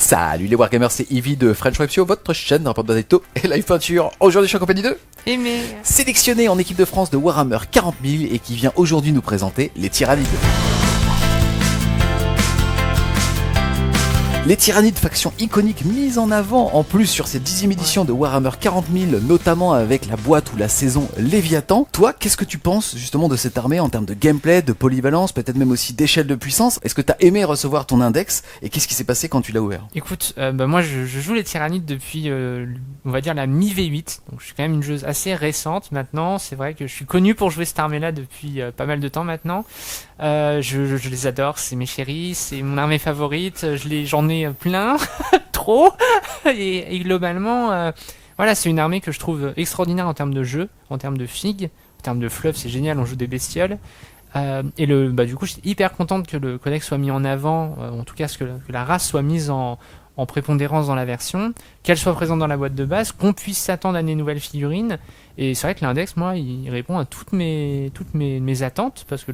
Salut les Wargamers, c'est Ivy de French Web Show, votre chaîne de rapport de Bateau et live peinture. Aujourd'hui je suis en compagnie de Aimé, sélectionné en équipe de France de Warhammer 40 000 et qui vient aujourd'hui nous présenter les Tyrannides. Les Tyrannides, faction iconique mise en avant en plus sur cette 10e édition de Warhammer 40 000, notamment avec la boîte ou la saison Léviathan. Toi, qu'est-ce que tu penses justement de cette armée en termes de gameplay, de polyvalence, peut-être même aussi d'échelle de puissance? Est-ce que tu as aimé recevoir ton index et qu'est-ce qui s'est passé quand tu l'as ouvert? écoute, moi je joue les Tyrannides depuis, on va dire, la mi-V8, donc je suis quand même une joueuse assez récente maintenant. C'est vrai que je suis connu pour jouer cette armée-là depuis pas mal de temps maintenant. Je les adore, c'est mes chéris, c'est mon armée favorite, j'en ai plein, trop, et globalement, voilà, c'est une armée que je trouve extraordinaire en termes de jeu, en termes de figues, en termes de fluff, c'est génial, on joue des bestioles. Et du coup, je suis hyper contente que le codex soit mis en avant, en tout cas que la race soit mise en prépondérance dans la version, qu'elle soit présente dans la boîte de base, qu'on puisse s'attendre à des nouvelles figurines. Et c'est vrai que l'index, moi, il répond à toutes mes attentes, parce que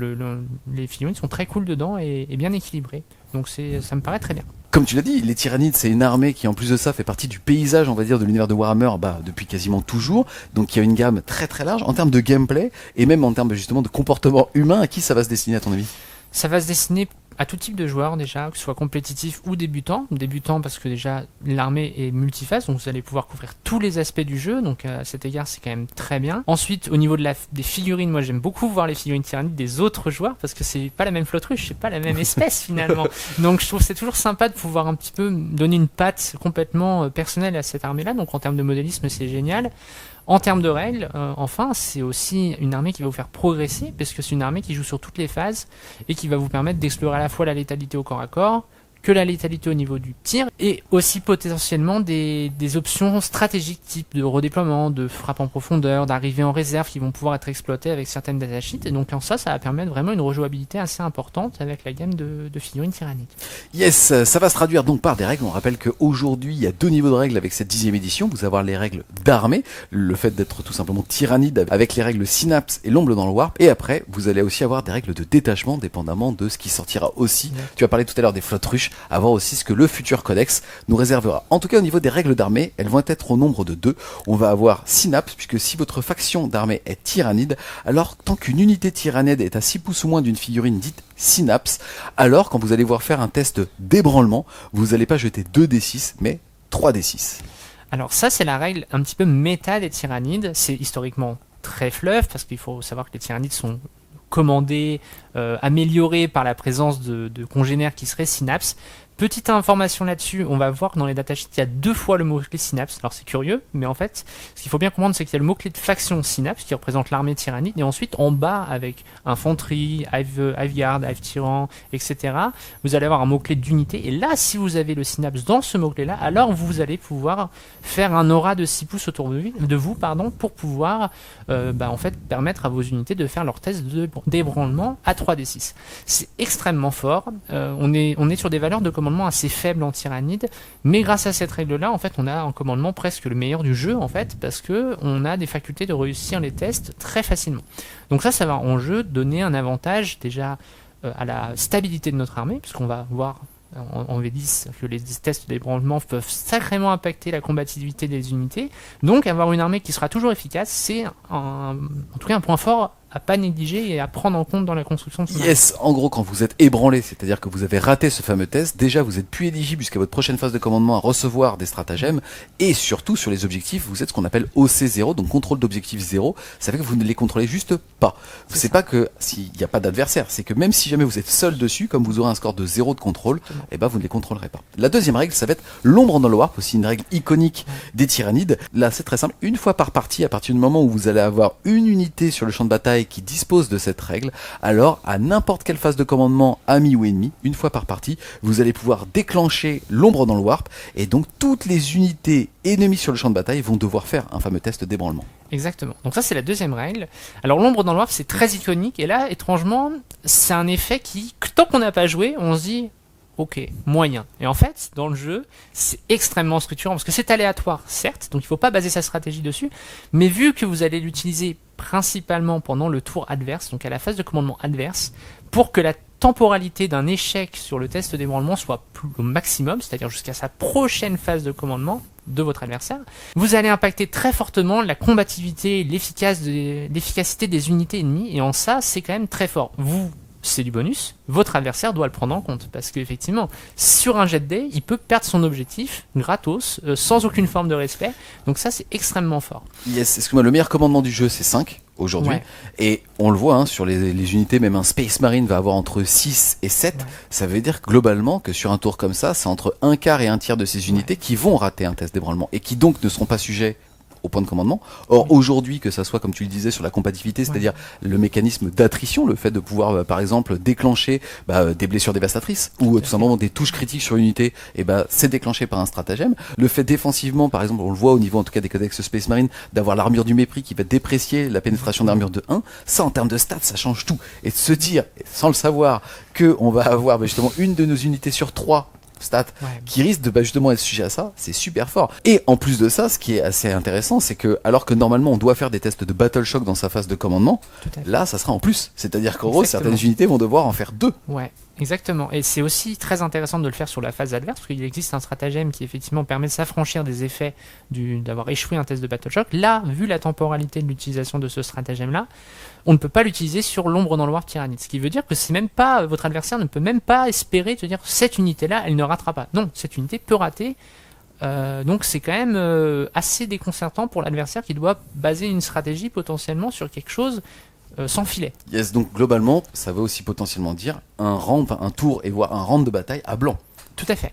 les figurines sont très cool dedans et bien équilibrées. Donc ça me paraît très bien. Comme tu l'as dit, les Tyrannides, c'est une armée qui en plus de ça fait partie du paysage, on va dire, de l'univers de Warhammer depuis quasiment toujours. Donc il y a une gamme très très large en termes de gameplay et même en termes justement de comportement humain. À qui ça va se destiner à ton avis? Ça va se destiner à tout type de joueurs déjà, que ce soit compétitif ou débutant. Débutant parce que déjà l'armée est multiface, donc vous allez pouvoir couvrir tous les aspects du jeu, donc à cet égard c'est quand même très bien. Ensuite au niveau des figurines, moi j'aime beaucoup voir les figurines tyrannides des autres joueurs parce que c'est pas la même flottruche, c'est pas la même espèce finalement. Donc je trouve que c'est toujours sympa de pouvoir un petit peu donner une patte complètement personnelle à cette armée là, donc en termes de modélisme c'est génial. En termes de règles, enfin, c'est aussi une armée qui va vous faire progresser, parce que c'est une armée qui joue sur toutes les phases et qui va vous permettre d'explorer à la fois la létalité au corps à corps, que la létalité au niveau du tir, et aussi potentiellement des options stratégiques type de redéploiement, de frappe en profondeur, d'arrivée en réserve qui vont pouvoir être exploitées avec certaines datasheets. Et donc en ça va permettre vraiment une rejouabilité assez importante avec la gamme de figurines tyrannides. Yes, ça va se traduire donc par des règles. On rappelle qu'aujourd'hui, il y a 2 niveaux de règles avec cette 10e édition. Vous allez avoir les règles d'armée, le fait d'être tout simplement tyrannide avec les règles synapse et l'ombre dans le warp. Et après, vous allez aussi avoir des règles de détachement, dépendamment de ce qui sortira aussi. Ouais. Tu as parlé tout à l'heure des flottes ruches, à voir aussi ce que le futur codex nous réservera. En tout cas, au niveau des règles d'armée, elles vont être au nombre de 2. On va avoir synapse, puisque si votre faction d'armée est tyrannide, alors tant qu'une unité tyrannide est à 6 pouces ou moins d'une figurine dite synapse, alors quand vous allez voir faire un test d'ébranlement, vous n'allez pas jeter 2d6, mais 3d6. Alors ça, c'est la règle un petit peu méta des tyrannides. C'est historiquement très fluff, parce qu'il faut savoir que les tyrannides sont commandés, améliorés par la présence de congénères qui seraient synapses. Petite information là-dessus, on va voir que dans les datasheets, il y a 2 fois le mot-clé synapse. Alors c'est curieux, mais en fait, ce qu'il faut bien comprendre, c'est qu'il y a le mot-clé de faction synapse qui représente l'armée tyrannide, et ensuite en bas, avec infanterie, hive guard, hive tyran, etc., vous allez avoir un mot-clé d'unité, et là, si vous avez le synapse dans ce mot-clé-là, alors vous allez pouvoir faire un aura de 6 pouces autour de vous, pour pouvoir en fait, permettre à vos unités de faire leur test d'ébranlement à 3d6. C'est extrêmement fort, on est sur des valeurs de commandement assez faible en tyrannide, mais grâce à cette règle-là, en fait, on a un commandement presque le meilleur du jeu, en fait, parce que on a des facultés de réussir les tests très facilement. Donc ça va en jeu donner un avantage déjà à la stabilité de notre armée, puisqu'on va voir en V10 que les tests d'ébranlement peuvent sacrément impacter la combativité des unités. Donc avoir une armée qui sera toujours efficace, c'est en tout cas un point fort à pas négliger et à prendre en compte dans la construction de son armée. Yes, en gros, quand vous êtes ébranlé, c'est-à-dire que vous avez raté ce fameux test, déjà vous êtes plus éligible jusqu'à votre prochaine phase de commandement à recevoir des stratagèmes, et surtout sur les objectifs, vous êtes ce qu'on appelle OC0, donc contrôle d'objectif 0, ça fait que vous ne les contrôlez juste pas. C'est pas que s'il n'y a pas d'adversaire, c'est que même si jamais vous êtes seul dessus, comme vous aurez un score de 0 de contrôle, et ben vous ne les contrôlerez pas. La deuxième règle, ça va être l'ombre dans le warp, aussi une règle iconique des tyrannides. Là, c'est très simple, une fois par partie, à partir du moment où vous allez avoir une unité sur le champ de bataille qui dispose de cette règle, alors à n'importe quelle phase de commandement, ami ou ennemi, une fois par partie, vous allez pouvoir déclencher l'ombre dans le warp, et donc toutes les unités ennemies sur le champ de bataille vont devoir faire un fameux test d'ébranlement. Exactement. Donc ça, c'est la deuxième règle. Alors l'ombre dans le warp, c'est très iconique, et là, étrangement, c'est un effet qui, tant qu'on n'a pas joué, on se dit ok, moyen. Et en fait, dans le jeu, c'est extrêmement structurant, parce que c'est aléatoire, certes, donc il ne faut pas baser sa stratégie dessus, mais vu que vous allez l'utiliser principalement pendant le tour adverse, donc à la phase de commandement adverse, pour que temporalité d'un échec sur le test d'ébranlement soit au maximum, c'est-à-dire jusqu'à sa prochaine phase de commandement de votre adversaire, vous allez impacter très fortement la combativité et l'efficacité des unités ennemies, et en ça, c'est quand même très fort. Vous, c'est du bonus, votre adversaire doit le prendre en compte, parce qu'effectivement, sur un jet de dés, il peut perdre son objectif gratos, sans aucune forme de respect, donc ça, c'est extrêmement fort. Yes, excuse-moi, le meilleur commandement du jeu, c'est 5 aujourd'hui, Ouais. et on le voit sur les unités, même un Space Marine va avoir entre 6 et 7, ça veut dire globalement que sur un tour comme ça, c'est entre un quart et un tiers de ces unités qui vont rater un test d'ébranlement, et qui donc ne seront pas sujets au point de commandement. Or aujourd'hui, que ça soit comme tu le disais sur la compatibilité, c'est-à-dire le mécanisme d'attrition, le fait de pouvoir par exemple déclencher des blessures dévastatrices ou tout simplement des touches critiques sur une unité, et c'est déclenché par un stratagème. Le fait défensivement, par exemple, on le voit au niveau en tout cas des codex Space Marine, d'avoir l'armure du mépris qui va déprécier la pénétration d'armure de 1, ça en termes de stats, ça change tout. Et de se dire, sans le savoir, que on va avoir justement une de nos unités sur 3 stats qui risque de justement être sujet à ça, c'est super fort. Et en plus de ça, ce qui est assez intéressant, c'est que alors que normalement on doit faire des tests de battle shock dans sa phase de commandement, là ça sera en plus. C'est-à-dire qu'en gros certaines unités vont devoir en faire 2. Ouais. Exactement, et c'est aussi très intéressant de le faire sur la phase adverse, parce qu'il existe un stratagème qui effectivement permet de s'affranchir des effets d'avoir échoué un test de Battle Shock. Là, vu la temporalité de l'utilisation de ce stratagème-là, on ne peut pas l'utiliser sur l'ombre dans le War Tyrannide, ce qui veut dire que c'est même pas, votre adversaire ne peut même pas espérer te dire cette unité-là, elle ne ratera pas. Non, cette unité peut rater. Donc c'est quand même assez déconcertant pour l'adversaire qui doit baser une stratégie potentiellement sur quelque chose sans filet. Yes, donc globalement, ça veut aussi potentiellement dire un tour et voire un round de bataille à blanc. Tout à fait.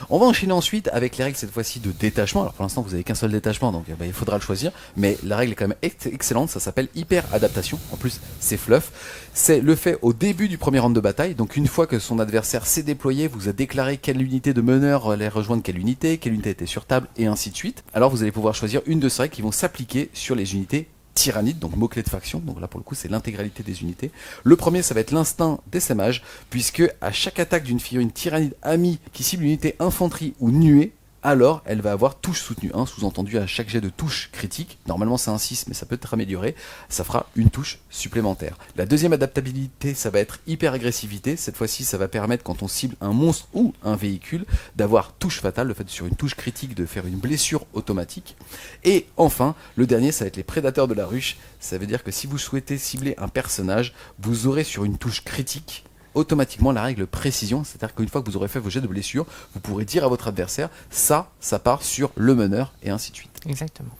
On va enchaîner ensuite avec les règles cette fois-ci de détachement. Alors pour l'instant vous avez qu'un seul détachement, donc il faudra le choisir, mais la règle est quand même excellente, ça s'appelle hyper adaptation. En plus c'est fluff, c'est le fait au début du premier round de bataille. Donc une fois que son adversaire s'est déployé, vous a déclaré quelle unité de meneur allait rejoindre quelle unité était sur table, et ainsi de suite. Alors vous allez pouvoir choisir une de ces règles qui vont s'appliquer sur les unités Tyrannide, donc mot-clé de faction, donc là pour le coup c'est l'intégralité des unités. Le premier ça va être l'instinct d'essaimage, puisque à chaque attaque d'une figurine Tyrannide amie qui cible une unité infanterie ou nuée, alors elle va avoir touche soutenue 1, sous-entendu à chaque jet de touche critique. Normalement c'est un 6 mais ça peut être amélioré, ça fera une touche supplémentaire. La deuxième adaptabilité ça va être hyper agressivité, cette fois-ci ça va permettre quand on cible un monstre ou un véhicule d'avoir touche fatale, le fait sur une touche critique de faire une blessure automatique. Et enfin le dernier ça va être les prédateurs de la ruche, ça veut dire que si vous souhaitez cibler un personnage, vous aurez sur une touche critique automatiquement la règle précision, c'est-à-dire qu'une fois que vous aurez fait vos jets de blessure, vous pourrez dire à votre adversaire ça part sur le meneur, et ainsi de suite. Exactement.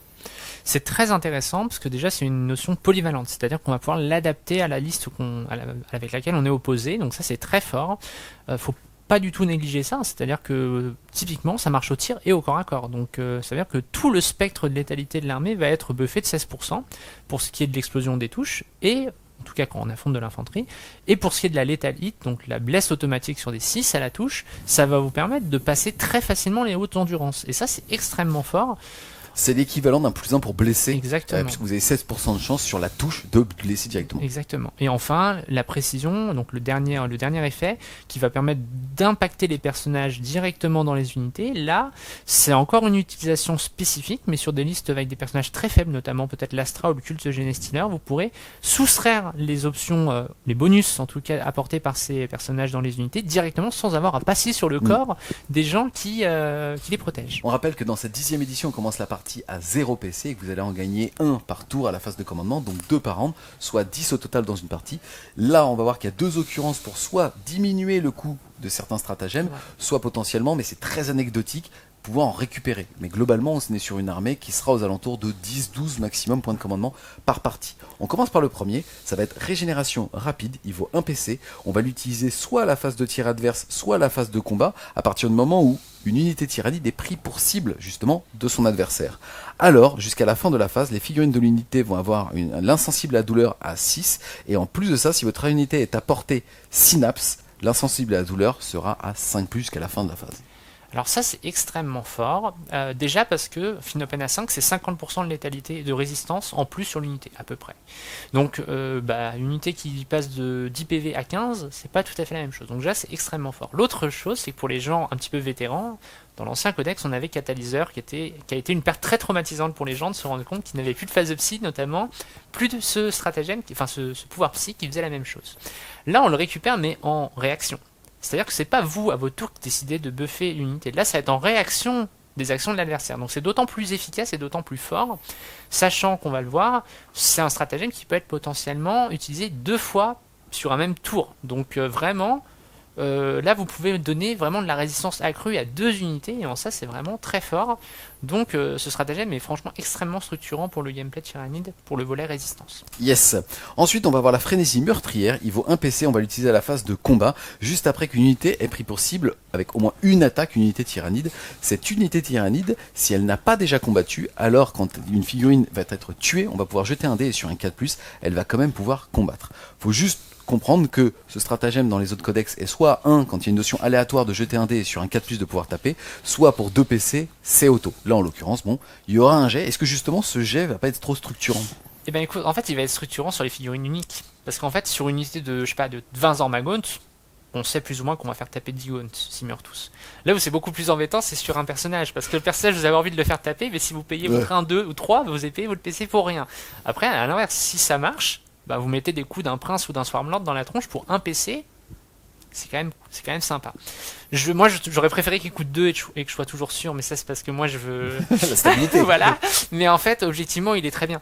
C'est très intéressant parce que déjà c'est une notion polyvalente, c'est-à-dire qu'on va pouvoir l'adapter à la liste avec laquelle on est opposé, donc ça c'est très fort. Faut pas du tout négliger ça, c'est-à-dire que typiquement ça marche au tir et au corps à corps, donc ça veut dire que tout le spectre de létalité de l'armée va être buffé de 16% pour ce qui est de l'explosion des touches, et en tout cas quand on affronte de l'infanterie, et pour ce qui est de la lethal hit, donc la blesse automatique sur des 6 à la touche, ça va vous permettre de passer très facilement les hautes endurances, et ça c'est extrêmement fort. C'est l'équivalent d'un +1 pour blesser. Exactement. Puisque vous avez 16% de chance sur la touche de blesser directement. Exactement. Et enfin, la précision, donc le dernier effet, qui va permettre d'impacter les personnages directement dans les unités. Là, c'est encore une utilisation spécifique, mais sur des listes avec des personnages très faibles, notamment peut-être l'Astra ou le culte Genestealer, vous pourrez soustraire les options, les bonus en tout cas apportés par ces personnages dans les unités directement sans avoir à passer sur le corps des gens qui les protègent. On rappelle que dans cette 10e édition, on commence la partie à 0 PC et que vous allez en gagner 1 par tour à la phase de commandement, donc 2 par round, soit 10 au total dans une partie. Là, on va voir qu'il y a 2 occurrences pour soit diminuer le coût de certains stratagèmes, soit potentiellement, mais c'est très anecdotique, pouvoir en récupérer. Mais globalement, on est sur une armée qui sera aux alentours de 10-12 maximum points de commandement par partie. On commence par le premier, ça va être régénération rapide, il vaut 1 PC. On va l'utiliser soit à la phase de tir adverse, soit à la phase de combat, à partir du moment où une unité tyrannide est prise pour cible justement de son adversaire. Alors, jusqu'à la fin de la phase, les figurines de l'unité vont avoir l'insensible à la douleur à 6, et en plus de ça, si votre unité est à portée synapse, l'insensible à la douleur sera à 5+, jusqu'à la fin de la phase. Alors ça c'est extrêmement fort, déjà parce que Finopen A5 c'est 50% de létalité et de résistance en plus sur l'unité à peu près. Donc une unité qui passe de 10 PV à 15, c'est pas tout à fait la même chose. Donc déjà c'est extrêmement fort. L'autre chose c'est que pour les gens un petit peu vétérans, dans l'ancien codex on avait Catalyseur qui a été une perte très traumatisante pour les gens de se rendre compte qu'ils n'avaient plus de phase de psy notamment, plus de ce stratagème, ce pouvoir psy qui faisait la même chose. Là on le récupère mais en réaction. C'est-à-dire que c'est pas vous, à votre tour, qui décidez de buffer l'unité. Là, ça va être en réaction des actions de l'adversaire. Donc c'est d'autant plus efficace et d'autant plus fort, sachant qu'on va le voir, c'est un stratagème qui peut être potentiellement utilisé 2 fois sur un même tour. Donc vraiment, là vous pouvez donner vraiment de la résistance accrue à 2 unités, et en ça c'est vraiment très fort. Donc ce stratagème est franchement extrêmement structurant pour le gameplay de Tyrannide, pour le volet résistance. Yes. Ensuite, on va avoir la frénésie meurtrière. Il vaut 1 PC, on va l'utiliser à la phase de combat, juste après qu'une unité ait pris pour cible, avec au moins une attaque, une unité tyrannide. Cette unité tyrannide, si elle n'a pas déjà combattu, alors quand une figurine va être tuée, on va pouvoir jeter un dé et sur un 4+, elle va quand même pouvoir combattre. Faut juste comprendre que ce stratagème dans les autres codex est soit 1 quand il y a une notion aléatoire de jeter un dé et sur un 4+, de pouvoir taper, soit pour 2 PC, c'est auto. Là en l'occurrence, bon, il y aura un jet. Est-ce que justement ce jet va pas être trop structurant ? Et ben écoute, en fait il va être structurant sur les figurines uniques. Parce qu'en fait sur une unité de, je sais pas, de 20 Ormagaunt, on sait plus ou moins qu'on va faire taper 10 Gaunt s'ils meurent tous. Là où c'est beaucoup plus embêtant, c'est sur un personnage. Parce que le personnage, vous avez envie de le faire taper, mais si vous payez votre 1, 2 ou 3, vous avez payé votre PC pour rien. Après, à l'inverse, si ça marche, vous mettez des coups d'un prince ou d'un Swarmlord dans la tronche pour un PC, c'est quand même sympa. J'aurais préféré qu'il coûte 2 et que je sois toujours sûr, mais ça c'est parce que moi je veux La stabilité. voilà. Mais en fait, objectivement, il est très bien.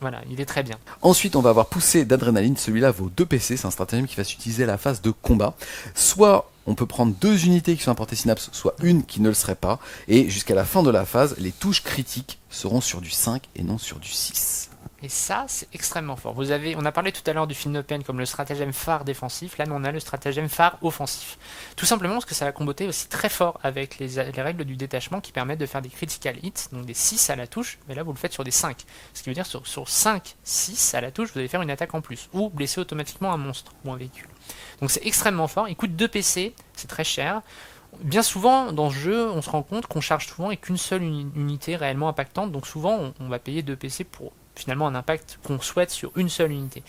Voilà, il est très bien. Ensuite, on va avoir poussé d'adrénaline. Celui-là vaut 2 PC. C'est un stratagème qui va s'utiliser à la phase de combat. Soit on peut prendre 2 unités qui sont apportées Synapse, soit une qui ne le serait pas. Et jusqu'à la fin de la phase, les touches critiques seront sur du 5 et non sur du 6. Et ça, c'est extrêmement fort. On a parlé tout à l'heure du Finopen comme le stratagème phare défensif. Là, nous, on a le stratagème phare offensif. Tout simplement parce que ça va comboter aussi très fort avec les règles du détachement qui permettent de faire des critical hits, donc des 6 à la touche, mais là, vous le faites sur des 5. Ce qui veut dire sur 5, 6 à la touche, vous allez faire une attaque en plus, ou blesser automatiquement un monstre ou un véhicule. Donc c'est extrêmement fort. Il coûte 2 PC, c'est très cher. Bien souvent, dans ce jeu, on se rend compte qu'on charge souvent avec qu'une seule unité réellement impactante, donc souvent, on va payer 2 PC pour finalement un impact qu'on souhaite sur une seule unité.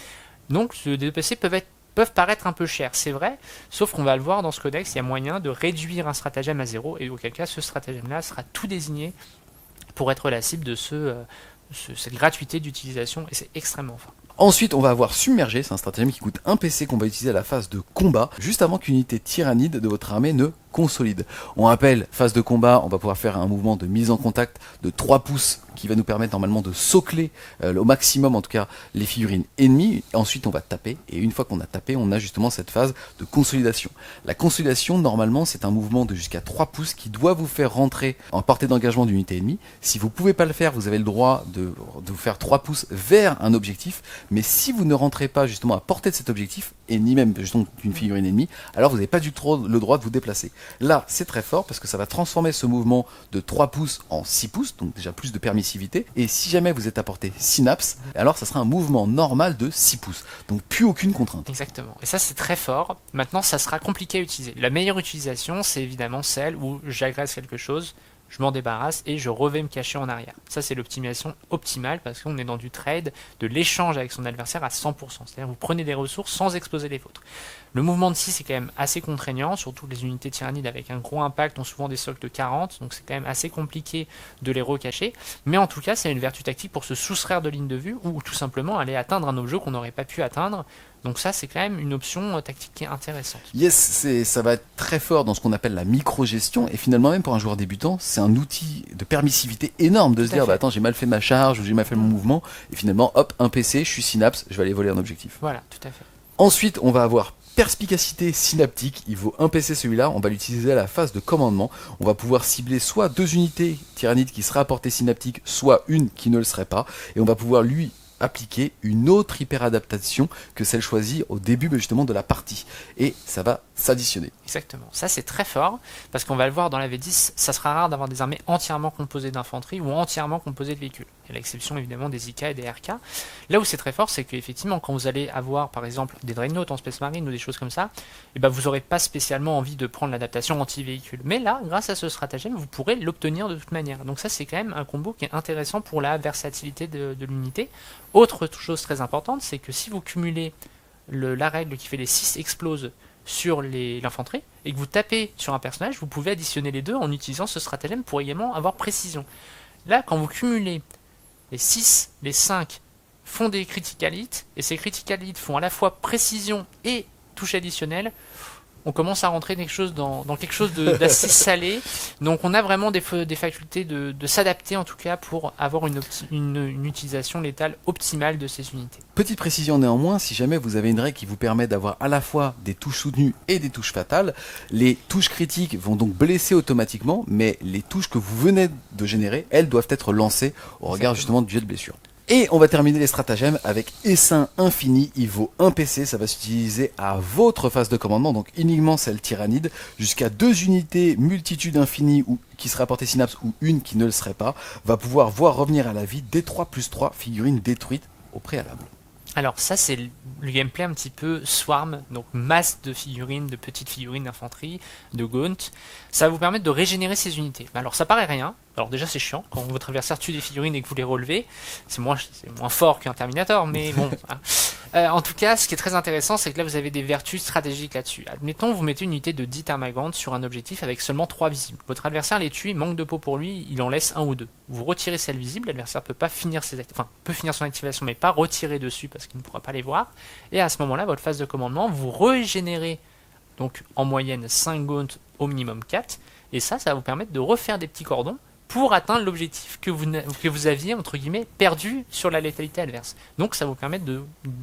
Donc ces 2 PC peuvent paraître un peu chers, c'est vrai, sauf qu'on va le voir dans ce codex, il y a moyen de réduire un stratagème à 0, et auquel cas ce stratagème-là sera tout désigné pour être la cible de cette gratuité d'utilisation, et c'est extrêmement fort. Ensuite, on va avoir Submergé, c'est un stratagème qui coûte 1 PC qu'on va utiliser à la phase de combat, juste avant qu'une unité tyrannide de votre armée ne consolide. On rappelle, phase de combat, on va pouvoir faire un mouvement de mise en contact de 3 pouces qui va nous permettre normalement de socler au maximum en tout cas les figurines ennemies. Ensuite on va taper, et une fois qu'on a tapé, on a justement cette phase de consolidation. La consolidation normalement c'est un mouvement de jusqu'à 3 pouces qui doit vous faire rentrer en portée d'engagement d'une unité ennemie. Si vous pouvez pas le faire, vous avez le droit de vous faire 3 pouces vers un objectif, mais si vous ne rentrez pas justement à portée de cet objectif, et ni même justement d'une figurine ennemie, alors vous n'avez pas du tout le droit de vous déplacer. Là c'est très fort parce que ça va transformer ce mouvement de 3 pouces en 6 pouces, donc déjà plus de permissivité, et si jamais vous êtes à portée Synapse, alors ça sera un mouvement normal de 6 pouces, donc plus aucune contrainte. Exactement, et ça c'est très fort. Maintenant ça sera compliqué à utiliser. La meilleure utilisation c'est évidemment celle où j'agresse quelque chose, je m'en débarrasse et je reviens me cacher en arrière. Ça c'est l'optimisation optimale parce qu'on est dans du trade, de l'échange avec son adversaire à 100%, c'est-à-dire vous prenez des ressources sans exposer les vôtres. Le mouvement de 6 est quand même assez contraignant, surtout les unités tyrannides avec un gros impact ont souvent des socles de 40, donc c'est quand même assez compliqué de les recacher, mais en tout cas c'est une vertu tactique pour se soustraire de ligne de vue ou tout simplement aller atteindre un objet qu'on n'aurait pas pu atteindre. Donc ça c'est quand même une option tactique qui est intéressante. Yes, ça va être très fort dans ce qu'on appelle la micro-gestion, et finalement même pour un joueur débutant, c'est un outil de permissivité énorme de se dire attends j'ai mal fait ma charge ou j'ai mal fait mon mouvement, et finalement hop, un PC, je suis Synapse, je vais aller voler un objectif. Voilà, tout à fait. Ensuite on va avoir Perspicacité synaptique, il vaut 1 PC celui-là, on va l'utiliser à la phase de commandement, on va pouvoir cibler soit 2 unités tyrannides qui seraient à portée synaptique, soit une qui ne le serait pas, et on va pouvoir lui appliquer une autre hyperadaptation que celle choisie au début justement de la partie, et ça va s'additionner. Exactement. Ça, c'est très fort, parce qu'on va le voir dans la V10, ça sera rare d'avoir des armées entièrement composées d'infanterie ou entièrement composées de véhicules. À l'exception évidemment des IK et des RK. Là où c'est très fort, c'est qu'effectivement, quand vous allez avoir par exemple des Dreadnoughts en Space Marine ou des choses comme ça, et ben, vous n'aurez pas spécialement envie de prendre l'adaptation anti-véhicule. Mais là, grâce à ce stratagème, vous pourrez l'obtenir de toute manière. Donc ça, c'est quand même un combo qui est intéressant pour la versatilité de l'unité. Autre chose très importante, c'est que si vous cumulez la règle qui fait les 6 exploses sur l'infanterie, et que vous tapez sur un personnage, vous pouvez additionner les deux en utilisant ce stratagème pour également avoir précision. Là, quand vous cumulez les 6, les 5 font des critical hits, et ces critical hits font à la fois précision et touche additionnelle, on commence à rentrer dans quelque chose d'assez salé. Donc on a vraiment des facultés de s'adapter en tout cas pour avoir une utilisation létale optimale de ces unités. Petite précision néanmoins, si jamais vous avez une règle qui vous permet d'avoir à la fois des touches soutenues et des touches fatales, les touches critiques vont donc blesser automatiquement, mais les touches que vous venez de générer, elles doivent être lancées au regard justement du jet de blessure. Et on va terminer les stratagèmes avec Essaim Infini, il vaut 1 PC, ça va s'utiliser à votre phase de commandement, donc uniquement celle tyrannide, jusqu'à 2 unités multitude infinie ou qui serait apportée synapse ou une qui ne le serait pas, va pouvoir voir revenir à la vie D3+3 figurines détruites au préalable. Alors ça c'est le gameplay un petit peu swarm, donc masse de figurines, de petites figurines d'infanterie, de gaunt. Ça va vous permettre de régénérer ces unités. Alors ça paraît rien, alors déjà c'est chiant, quand votre adversaire tue des figurines et que vous les relevez, c'est moins fort qu'un Terminator, mais bon. En tout cas, ce qui est très intéressant, c'est que là vous avez des vertus stratégiques là-dessus. Admettons, vous mettez une unité de 10 Termagantes sur un objectif avec seulement 3 visibles. Votre adversaire les tue, il manque de peau pour lui, il en laisse 1 ou 2. Vous retirez celle visible, l'adversaire peut finir son activation, mais pas retirer dessus parce qu'il ne pourra pas les voir. Et à ce moment-là, votre phase de commandement, vous régénérez donc en moyenne 5 Gaunt, au minimum 4, et ça va vous permettre de refaire des petits cordons pour atteindre l'objectif que vous aviez, entre guillemets, perdu sur la létalité adverse. Donc ça vous permet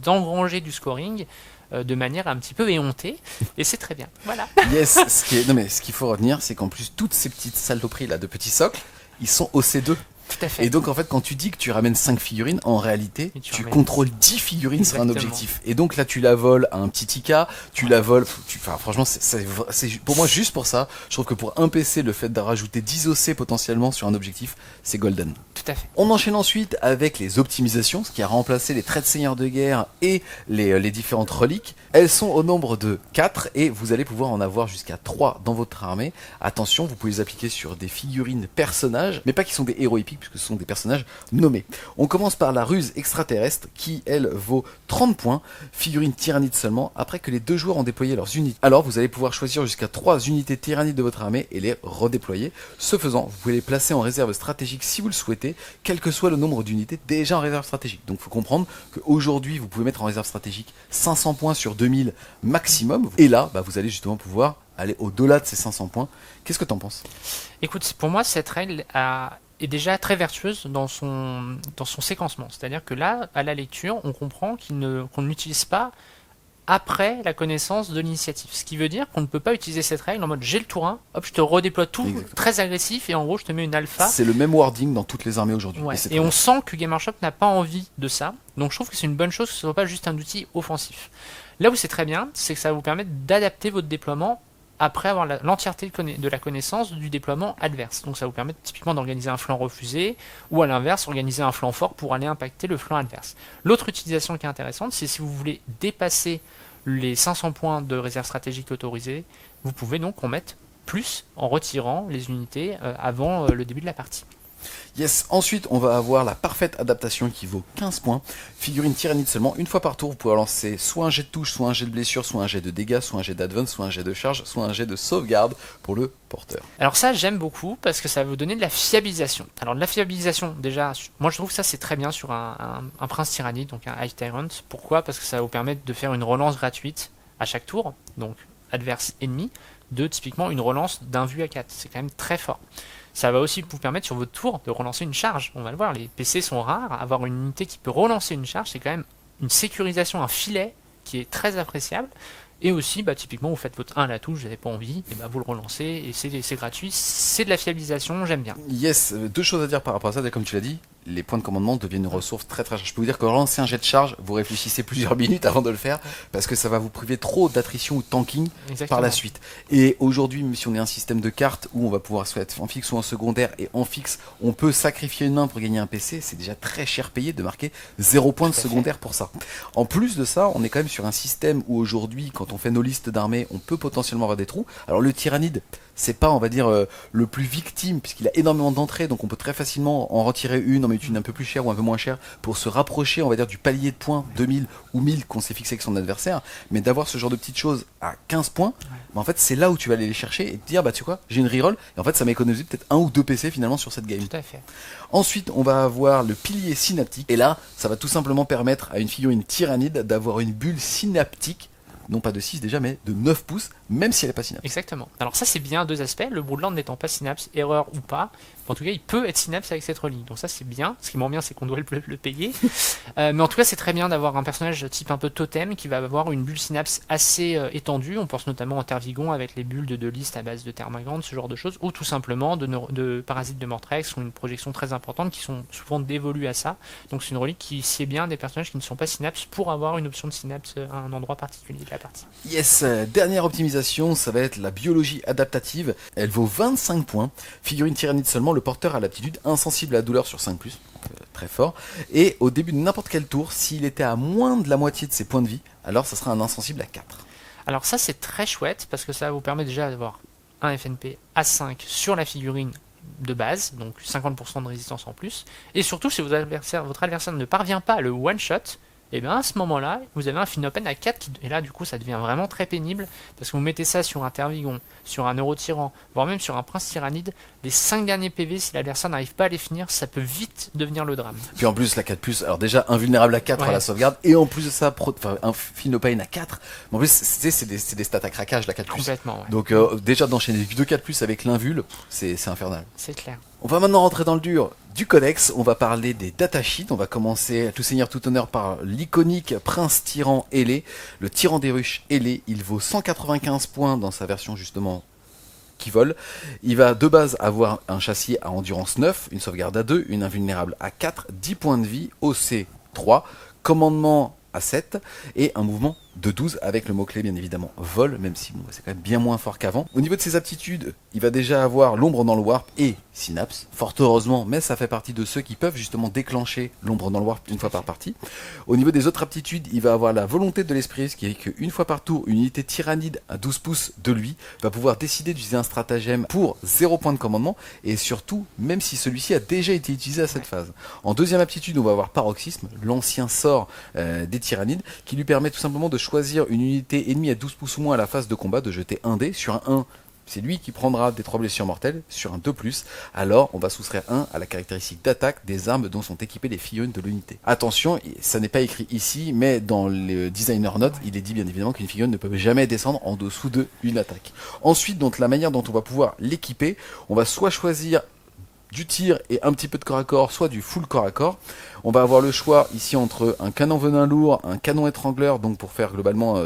d'engranger du scoring de manière un petit peu éhontée, et c'est très bien. Voilà. Yes, ce qu'il faut retenir, c'est qu'en plus, toutes ces petites saloperies là de petits socles, ils sont au C2. Tout à fait. Et donc en fait quand tu dis que tu ramènes 5 figurines, en réalité tu contrôles 10 figurines sur un objectif. Et donc là tu la voles à un petit Ika, tu la voles, franchement c'est pour moi juste pour ça, je trouve que pour un PC le fait de rajouter 10 OC potentiellement sur un objectif, c'est golden. Tout à fait. On enchaîne ensuite avec les optimisations, ce qui a remplacé les traits de seigneur de guerre et les différentes reliques. Elles sont au nombre de 4 et vous allez pouvoir en avoir jusqu'à 3 dans votre armée. Attention, vous pouvez les appliquer sur des figurines personnages, mais pas qui sont des héros épiques, puisque ce sont des personnages nommés. On commence par la ruse extraterrestre, qui elle vaut 30 points, figurine tyrannide seulement, après que les 2 joueurs ont déployé leurs unités. Alors vous allez pouvoir choisir jusqu'à 3 unités tyrannides de votre armée et les redéployer. Ce faisant, vous pouvez les placer en réserve stratégique si vous le souhaitez, quel que soit le nombre d'unités déjà en réserve stratégique. Donc il faut comprendre qu'aujourd'hui, vous pouvez mettre en réserve stratégique 500 points sur 2000 maximum, et là, vous allez justement pouvoir aller au-delà de ces 500 points. Qu'est-ce que tu en penses ? Écoute, pour moi, cette règle est déjà très vertueuse dans son séquencement. C'est-à-dire que là, à la lecture, on comprend qu'on n'utilise pas après la connaissance de l'initiative. Ce qui veut dire qu'on ne peut pas utiliser cette règle en mode j'ai le tour 1, hop, je te redéploie tout. Exactement. Très agressif, et en gros je te mets une alpha. C'est le même wording dans toutes les armées aujourd'hui. Ouais. Et on sent que Game Workshop n'a pas envie de ça. Donc je trouve que c'est une bonne chose que ce ne soit pas juste un outil offensif. Là où c'est très bien, c'est que ça va vous permettre d'adapter votre déploiement après avoir l'entièreté de la connaissance du déploiement adverse. Donc ça vous permet typiquement d'organiser un flanc refusé, ou à l'inverse, organiser un flanc fort pour aller impacter le flanc adverse. L'autre utilisation qui est intéressante, c'est si vous voulez dépasser les 500 points de réserve stratégique autorisés, vous pouvez donc en mettre plus en retirant les unités avant le début de la partie. Yes, ensuite on va avoir la parfaite adaptation qui vaut 15 points. Figurine tyrannide seulement, une fois par tour, vous pouvez lancer soit un jet de touche, soit un jet de blessure, soit un jet de dégâts, soit un jet d'advance, soit un jet de charge, soit un jet de sauvegarde pour le porteur. Alors ça j'aime beaucoup parce que ça va vous donner de la fiabilisation. Alors de la fiabilisation, déjà, moi je trouve que ça c'est très bien sur un prince tyrannide, donc un High Tyrant. Pourquoi ? Parce que ça va vous permettre de faire une relance gratuite à chaque tour, donc adverse ennemi, de typiquement une relance d'un vu à 4. C'est quand même très fort. Ça va aussi vous permettre sur votre tour de relancer une charge. On va le voir, les PC sont rares. Avoir une unité qui peut relancer une charge, c'est quand même une sécurisation, un filet qui est très appréciable. Et aussi, typiquement, vous faites votre 1 à la touche, vous n'avez pas envie, et vous le relancez, et c'est gratuit. C'est de la fiabilisation, j'aime bien. Yes, deux choses à dire par rapport à ça. Comme tu l'as dit, les points de commandement deviennent une ressource très très chère. Je peux vous dire que lancer un jet de charge, vous réfléchissez plusieurs minutes avant de le faire, parce que ça va vous priver trop d'attrition ou de tanking par la suite. Et aujourd'hui, même si on est un système de cartes où on va pouvoir soit être en fixe ou en secondaire, et en fixe, on peut sacrifier une main pour gagner un PC, c'est déjà très cher payé de marquer 0 points de secondaire pour ça. En plus de ça, on est quand même sur un système où aujourd'hui, quand on fait nos listes d'armées, on peut potentiellement avoir des trous. Alors le tyrannide, c'est pas, on va dire, le plus victime, puisqu'il a énormément d'entrées, donc on peut très facilement en retirer une, en mettre une un peu plus chère ou un peu moins chère, pour se rapprocher, on va dire, du palier de points 2000 ou 1000 qu'on s'est fixé avec son adversaire. Mais d'avoir ce genre de petites choses à 15 points, en fait, c'est là où tu vas aller les chercher et te dire, tu sais quoi, j'ai une reroll, et en fait, ça m'économise peut-être 1 ou 2 PC finalement sur cette game. Tout à fait. Ensuite, on va avoir le pilier synaptique, et là, ça va tout simplement permettre à une figurine tyrannide d'avoir une bulle synaptique, non pas de 6 déjà, mais de 9 pouces, même si elle n'est pas synapse. Exactement. Alors ça, c'est bien deux aspects. Le Broodland n'étant pas synapse, erreur ou pas, en tout cas, il peut être synapse avec cette relique. Donc ça, c'est bien. Ce qui m'en bien, c'est qu'on doit le payer. Mais en tout cas, c'est très bien d'avoir un personnage type un peu totem qui va avoir une bulle synapse assez étendue. On pense notamment en Tervigon avec les bulles de liste à base de Termagant, ce genre de choses, ou tout simplement de parasites de Mortrex, qui ont une projection très importante, qui sont souvent dévolues à ça. Donc c'est une relique qui sied bien des personnages qui ne sont pas synapse pour avoir une option de synapse à un endroit particulier de la partie. Yes, dernière optimisation, ça va être la biologie adaptative. Elle vaut 25 points. Figurine tyrannide seulement, le porteur a l'aptitude insensible à la douleur sur 5+, très fort. Et au début de n'importe quel tour, s'il était à moins de la moitié de ses points de vie, alors ça sera un insensible à 4. Alors ça, c'est très chouette parce que ça vous permet déjà d'avoir un FNP à 5 sur la figurine de base, donc 50% de résistance en plus. Et surtout, si votre adversaire ne parvient pas à le one-shot, et bien à ce moment-là, vous avez un Finopen à 4 et là du coup ça devient vraiment très pénible parce que vous mettez ça sur un Tervigon, sur un Eurotyran, voire même sur un Prince Tyrannide, les 5 derniers PV, si l'adversaire n'arrive pas à les finir, ça peut vite devenir le drame. Puis en plus la 4+, alors déjà invulnérable à 4 à la sauvegarde, et en plus de ça, un Finopen à 4, mais en plus c'est des stats à craquage la 4+. Complètement, ouais. Donc déjà d'enchaîner 2 4+ avec l'invul, c'est infernal. C'est clair. On va maintenant rentrer dans le dur du codex, on va parler des datasheets, on va commencer à tout seigneur tout honneur par l'iconique Prince Tyran ailé, le tyran des ruches ailé, il vaut 195 points dans sa version justement qui vole. Il va de base avoir un châssis à endurance 9, une sauvegarde à 2, une invulnérable à 4, 10 points de vie, OC 3, commandement à 7 et un mouvement de 12 avec le mot-clé bien évidemment vol, même si c'est quand même bien moins fort qu'avant. Au niveau de ses aptitudes, il va déjà avoir l'ombre dans le warp et synapse, fort heureusement, mais ça fait partie de ceux qui peuvent justement déclencher l'ombre dans le warp une fois par partie. Au niveau des autres aptitudes, il va avoir la volonté de l'esprit, ce qui est qu'une fois par tour, une unité tyrannide à 12 pouces de lui va pouvoir décider d'utiliser un stratagème pour 0 point de commandement, et surtout, même si celui-ci a déjà été utilisé à cette phase. En deuxième aptitude, on va avoir paroxysme, l'ancien sort des tyrannides, qui lui permet tout simplement de choisir une unité ennemie à 12 pouces ou moins à la phase de combat, de jeter un dé. Sur un 1, c'est lui qui prendra des 3 blessures mortelles. Sur un 2+, alors on va soustraire 1 à la caractéristique d'attaque des armes dont sont équipées les figurines de l'unité. Attention, ça n'est pas écrit ici, mais dans le designer note, il est dit bien évidemment qu'une figurine ne peut jamais descendre en dessous d'une attaque. Ensuite, donc la manière dont on va pouvoir l'équiper, on va soit choisir du tir et un petit peu de corps à corps, soit du full corps à corps. On va avoir le choix ici entre un canon venin lourd, un canon étrangleur, donc pour faire globalement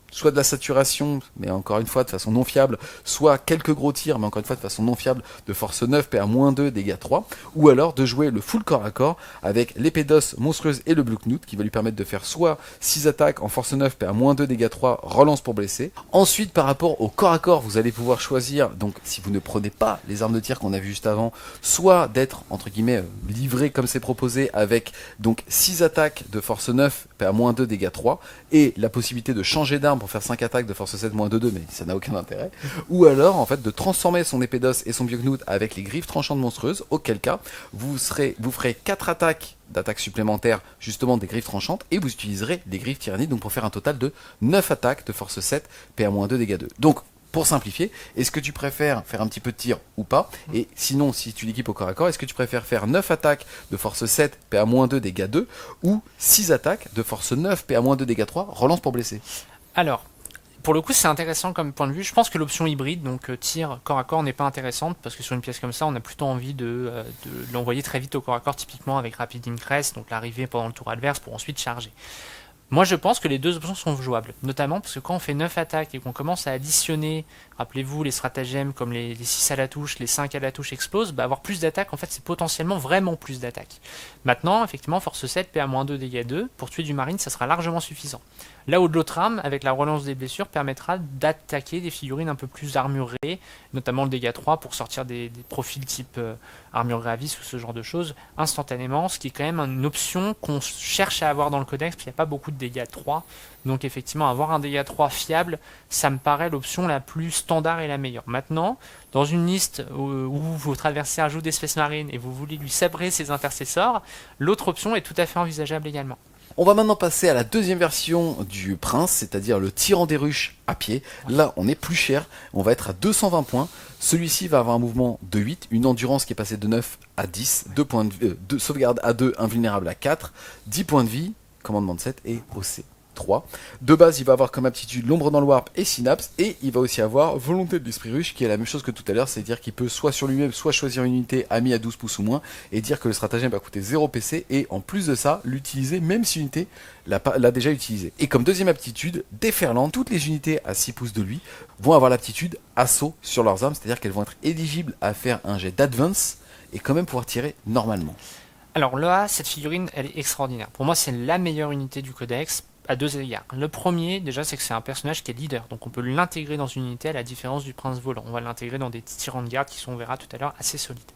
soit de la saturation, mais encore une fois de façon non fiable, soit quelques gros tirs, mais encore une fois de façon non fiable, de force 9, PA-2, dégâts 3, ou alors de jouer le full corps à corps avec l'épée d'os monstrueuse et le Blue Knut, qui va lui permettre de faire soit 6 attaques en force 9, PA-2, dégâts 3, relance pour blesser. Ensuite, par rapport au corps à corps, vous allez pouvoir choisir, donc si vous ne prenez pas les armes de tir qu'on a vu juste avant, soit d'être, entre guillemets, livré comme c'est proposé, avec donc 6 attaques de force 9, PA-2, dégâts 3, et la possibilité de changer d'arme pour faire 5 attaques de force 7 -2, mais ça n'a aucun intérêt. Ou alors en fait de transformer son épée d'os et son Biognout avec les griffes tranchantes monstrueuses, auquel cas vous ferez 4 attaques d'attaques supplémentaires justement des griffes tranchantes, et vous utiliserez les griffes tyrannides donc pour faire un total de 9 attaques de force 7, PA-2, dégâts 2. Donc pour simplifier, est-ce que tu préfères faire un petit peu de tir ou pas? Et sinon, si tu l'équipes au corps à corps, est-ce que tu préfères faire 9 attaques de force 7, PA-2, dégâts 2, ou 6 attaques de force 9, PA-2, dégâts 3, relance pour blesser? Alors, pour le coup, c'est intéressant comme point de vue. Je pense que l'option hybride, donc tir corps à corps, n'est pas intéressante parce que sur une pièce comme ça, on a plutôt envie de l'envoyer très vite au corps à corps, typiquement avec Rapid Increase, donc l'arrivée pendant le tour adverse pour ensuite charger. Moi, je pense que les deux options sont jouables, notamment parce que quand on fait 9 attaques et qu'on commence à additionner, rappelez-vous, les stratagèmes comme les 6 à la touche, les 5 à la touche explosent, bah avoir plus d'attaques, en fait, c'est potentiellement vraiment plus d'attaques. Maintenant, effectivement, force 7, PA-2, dégâts 2, pour tuer du marine, ça sera largement suffisant. Là où de l'autre arme, avec la relance des blessures, permettra d'attaquer des figurines un peu plus armurées, notamment le dégât 3 pour sortir des profils type armure gravis ou ce genre de choses, instantanément, ce qui est quand même une option qu'on cherche à avoir dans le codex, parce qu'il n'y a pas beaucoup de dégâts 3. Donc effectivement, avoir un dégât 3 fiable, ça me paraît l'option la plus standard et la meilleure. Maintenant, dans une liste où votre adversaire joue des Space Marines et vous voulez lui sabrer ses intercessors, l'autre option est tout à fait envisageable également. On va maintenant passer à la deuxième version du prince, c'est-à-dire le tyran des ruches à pied. Là, on est plus cher, on va être à 220 points. Celui-ci va avoir un mouvement de 8, une endurance qui est passée de 9 à 10, 2 points de sauvegarde à 2, invulnérable à 4, 10 points de vie, commandement de 7 et OC 3. De base, il va avoir comme aptitude l'ombre dans le warp et synapse, et il va aussi avoir volonté de l'esprit ruche, qui est la même chose que tout à l'heure, c'est-à-dire qu'il peut soit sur lui-même, soit choisir une unité amie à 12 pouces ou moins, et dire que le stratagème va coûter 0 PC, et en plus de ça, l'utiliser même si l'unité l'a déjà utilisé. Et comme deuxième aptitude, déferlant, toutes les unités à 6 pouces de lui vont avoir l'aptitude assaut sur leurs armes, c'est-à-dire qu'elles vont être éligibles à faire un jet d'advance, et quand même pouvoir tirer normalement. Alors là, cette figurine, elle est extraordinaire. Pour moi, c'est la meilleure unité du codex, à deux égards. Le premier, déjà, c'est que c'est un personnage qui est leader, donc on peut l'intégrer dans une unité à la différence du prince volant. On va l'intégrer dans des tyrans de garde qui sont, on verra tout à l'heure, assez solides.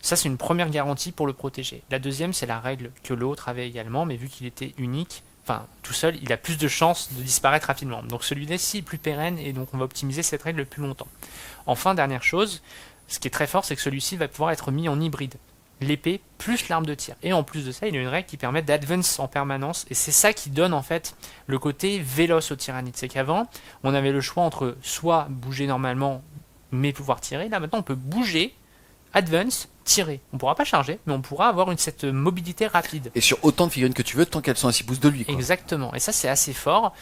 Ça, c'est une première garantie pour le protéger. La deuxième, c'est la règle que l'autre avait également, mais vu qu'il était unique, enfin tout seul, il a plus de chances de disparaître rapidement. Donc celui-ci est plus pérenne et donc on va optimiser cette règle le plus longtemps. Enfin, dernière chose, ce qui est très fort, c'est que celui-ci va pouvoir être mis en hybride. L'épée plus l'arme de tir. Et en plus de ça, il y a une règle qui permet d'advance en permanence. Et c'est ça qui donne en fait le côté véloce au tyrannide. C'est qu'avant, on avait le choix entre soit bouger normalement, mais pouvoir tirer. Là maintenant, on peut bouger, advance, tirer. On ne pourra pas charger, mais on pourra avoir cette mobilité rapide. Et sur autant de figurines que tu veux, tant qu'elles sont à 6 pouces de lui, quoi. Exactement. Et ça, c'est assez fort.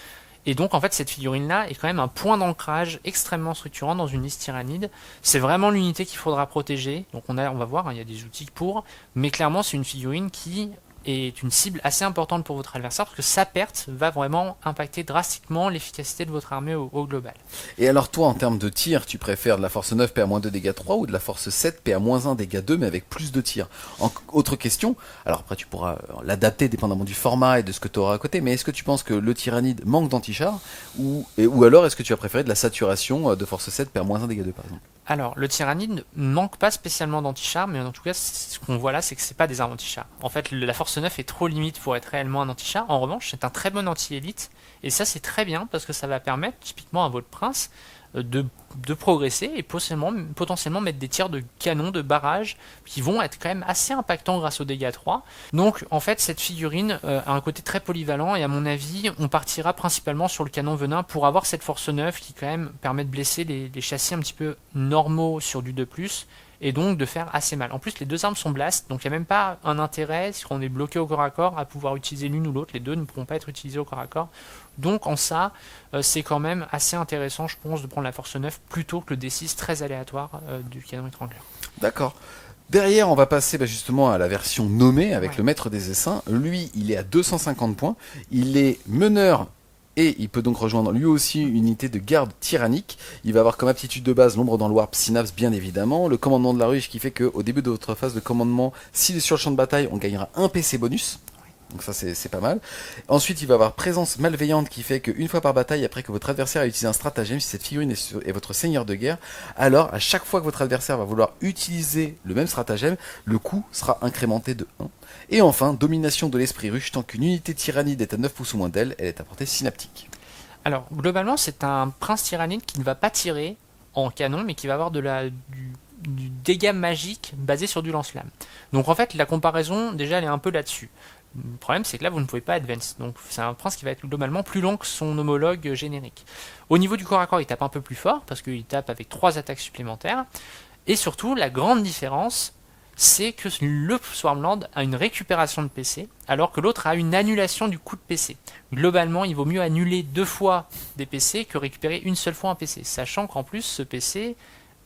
Et donc, en fait, cette figurine-là est quand même un point d'ancrage extrêmement structurant dans une liste tyrannide. C'est vraiment l'unité qu'il faudra protéger. Donc, on va voir, hein, il y a des outils pour. Mais clairement, c'est une figurine qui est une cible assez importante pour votre adversaire parce que sa perte va vraiment impacter drastiquement l'efficacité de votre armée au global. Et alors toi, en termes de tir, tu préfères de la force 9 PA-2 dégâts 3 ou de la force 7 PA-1 dégâts 2 mais avec plus de tir? Autre question, alors après tu pourras l'adapter dépendamment du format et de ce que tu auras à côté, mais est-ce que tu penses que le tyrannide manque d'antichar ou alors est-ce que tu as préféré de la saturation de force 7 PA-1 dégâts 2 par exemple? Alors, le tyrannide ne manque pas spécialement d'antichar, mais en tout cas, ce qu'on voit là, c'est que c'est pas des armes antichar. En fait, la force 9 est trop limite pour être réellement un antichar. En revanche, c'est un très bon anti-élite, et ça, c'est très bien, parce que ça va permettre, typiquement à votre prince, de progresser et potentiellement mettre des tirs de canon, de barrage, qui vont être quand même assez impactants grâce au dégâts 3. Donc, en fait, cette figurine a un côté très polyvalent, et à mon avis, on partira principalement sur le canon venin pour avoir cette force 9 qui quand même permet de blesser les châssis un petit peu normaux sur du 2+, et donc de faire assez mal. En plus, les deux armes sont blast, donc il n'y a même pas un intérêt, si on est bloqué au corps à corps, à pouvoir utiliser l'une ou l'autre. Les deux ne pourront pas être utilisés au corps à corps. Donc en ça, c'est quand même assez intéressant, je pense, de prendre la force 9 plutôt que le D6 très aléatoire du canon étrangleur. D'accord. Derrière, on va passer justement à la version nommée avec le maître des essaims. Lui, il est à 250 points. Il est meneur et il peut donc rejoindre lui aussi une unité de garde tyrannique. Il va avoir comme aptitude de base l'ombre dans le warp synapse bien évidemment, le commandement de la ruche qui fait qu'au début de votre phase de commandement, s'il est sur le champ de bataille, on gagnera un PC bonus. Donc ça c'est pas mal. Ensuite il va avoir présence malveillante qui fait qu'une fois par bataille, après que votre adversaire a utilisé un stratagème, si cette figurine est votre seigneur de guerre, alors à chaque fois que votre adversaire va vouloir utiliser le même stratagème, le coût sera incrémenté de 1. Et enfin, domination de l'esprit ruche, tant qu'une unité tyrannide est à 9 pouces ou moins d'elle, elle est à portée synaptique. Alors globalement c'est un prince tyrannide qui ne va pas tirer en canon mais qui va avoir du dégât magique basé sur du lance-flamme. Donc en fait la comparaison déjà elle est un peu là-dessus. Le problème, c'est que là, vous ne pouvez pas advance. Donc, c'est un prince qui va être globalement plus long que son homologue générique. Au niveau du corps à corps, il tape un peu plus fort, parce qu'il tape avec 3 attaques supplémentaires. Et surtout, la grande différence, c'est que le Swarmland a une récupération de PC, alors que l'autre a une annulation du coût de PC. Globalement, il vaut mieux annuler 2 fois des PC que récupérer une seule fois un PC. Sachant qu'en plus, ce PC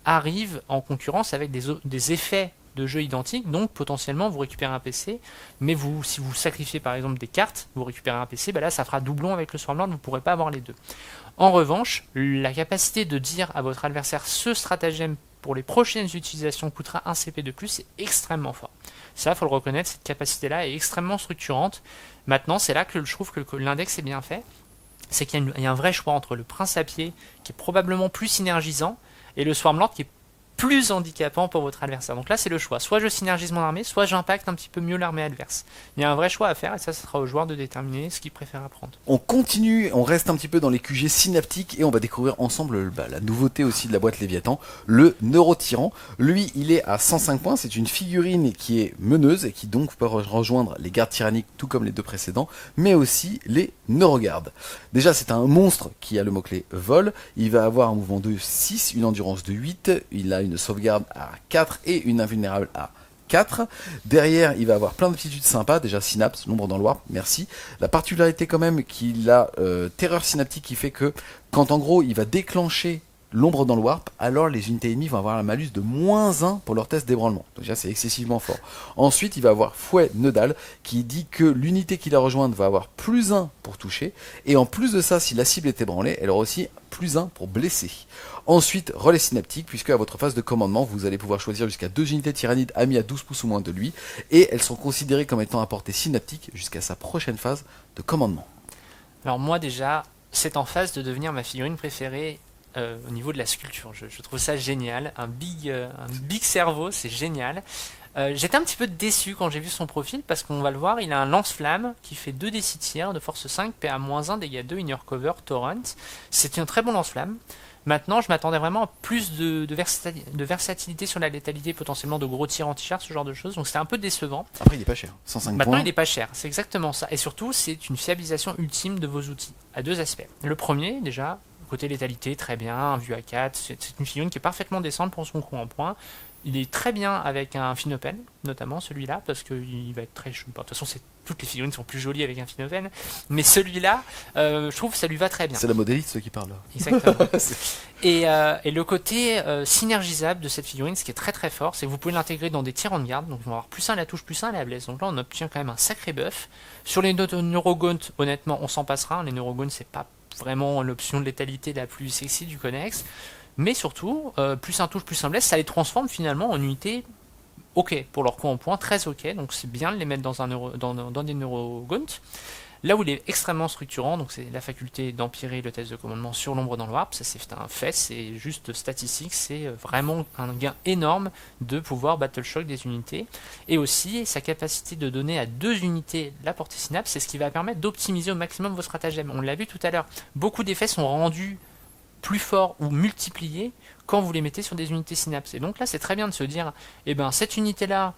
arrive en concurrence avec des effets de jeu identiques, donc potentiellement vous récupérez un PC, mais si vous sacrifiez par exemple des cartes, vous récupérez un PC, là ça fera doublon avec le Swarmlord, vous ne pourrez pas avoir les deux. En revanche, la capacité de dire à votre adversaire ce stratagème pour les prochaines utilisations coûtera un CP de plus, c'est extrêmement fort. Ça, faut le reconnaître, cette capacité-là est extrêmement structurante. Maintenant, c'est là que je trouve que l'index est bien fait, c'est qu'il y a un vrai choix entre le prince à pied, qui est probablement plus synergisant, et le Swarmlord qui est plus handicapant pour votre adversaire. Donc là, c'est le choix. Soit je synergise mon armée, soit j'impacte un petit peu mieux l'armée adverse. Il y a un vrai choix à faire, et ça sera au joueur de déterminer ce qu'il préfère apprendre. On continue, on reste un petit peu dans les QG synaptiques et on va découvrir ensemble la nouveauté aussi de la boîte Léviathan, le Neurotyran. Lui, il est à 105 points, c'est une figurine qui est meneuse et qui donc peut rejoindre les gardes tyranniques tout comme les deux précédents, mais aussi les Neurogardes. Déjà, c'est un monstre qui a le mot-clé vol, il va avoir un mouvement de 6, une endurance de 8, il a une sauvegarde à 4 et une invulnérable à 4. Derrière, il va avoir plein d'aptitudes sympas. Déjà, Synapse, l'ombre dans le warp, merci. La particularité quand même qu'il a terreur synaptique qui fait que quand en gros il va déclencher l'ombre dans le warp, alors les unités ennemies vont avoir la malus de -1 pour leur test d'ébranlement. Donc déjà, c'est excessivement fort. Ensuite, il va avoir Fouet Nodal qui dit que l'unité qui la rejoindre va avoir +1 pour toucher. Et en plus de ça, si la cible est ébranlée, elle aura aussi +1 pour blesser. Ensuite, relais synaptique, puisque à votre phase de commandement, vous allez pouvoir choisir jusqu'à 2 unités tyrannides amies à 12 pouces ou moins de lui, et elles sont considérées comme étant à portée synaptique jusqu'à sa prochaine phase de commandement. Alors moi déjà, c'est en phase de devenir ma figurine préférée au niveau de la sculpture. Je trouve ça génial, un big cerveau, c'est génial. J'étais un petit peu déçu quand j'ai vu son profil parce qu'on va le voir, il a un lance-flamme qui fait 2d6 tiers de force 5, PA-1, dégâts 2, inner cover, torrent. C'est un très bon lance-flamme. Maintenant, je m'attendais vraiment à plus de versatilité sur la létalité, potentiellement de gros tirs anti-char, ce genre de choses. Donc c'était un peu décevant. Après, il est pas cher. 105 Maintenant, points. il n'est pas cher. C'est exactement ça. Et surtout, c'est une fiabilisation ultime de vos outils, à deux aspects. Le premier, déjà, côté létalité, très bien, vue à 4. C'est une figurine qui est parfaitement décente pour son coup en point. Il est très bien avec un Finopen, notamment celui-là, parce qu'il va être très chou. Bon, de toute façon, toutes les figurines sont plus jolies avec un Finopen, mais celui-là, je trouve que ça lui va très bien. C'est la modéliste ceux qui parlent là. Exactement. Et le côté synergisable de cette figurine, ce qui est très très fort, c'est que vous pouvez l'intégrer dans des tyrans de garde, donc ils vont avoir +1 à la touche, +1 à la blesse. Donc là, on obtient quand même un sacré buff. Sur les Neurogaunt, honnêtement, on s'en passera. Les Neurogaunt, c'est pas vraiment l'option de létalité la plus sexy du Connex. Mais surtout, +1 touche, +1 blesse, ça les transforme finalement en unités ok pour leur coup en point, très ok. Donc c'est bien de les mettre dans des Neurogaunt. Là où il est extrêmement structurant, donc c'est la faculté d'empirer le test de commandement sur l'ombre dans le warp, ça c'est un fait, c'est juste statistique, c'est vraiment un gain énorme de pouvoir battle shock des unités. Et aussi sa capacité de donner à 2 unités la portée synapse, c'est ce qui va permettre d'optimiser au maximum vos stratagèmes. On l'a vu tout à l'heure, beaucoup d'effets sont rendus plus forts ou multipliés quand vous les mettez sur des unités synapse. Et donc là c'est très bien de se dire, eh ben cette unité là,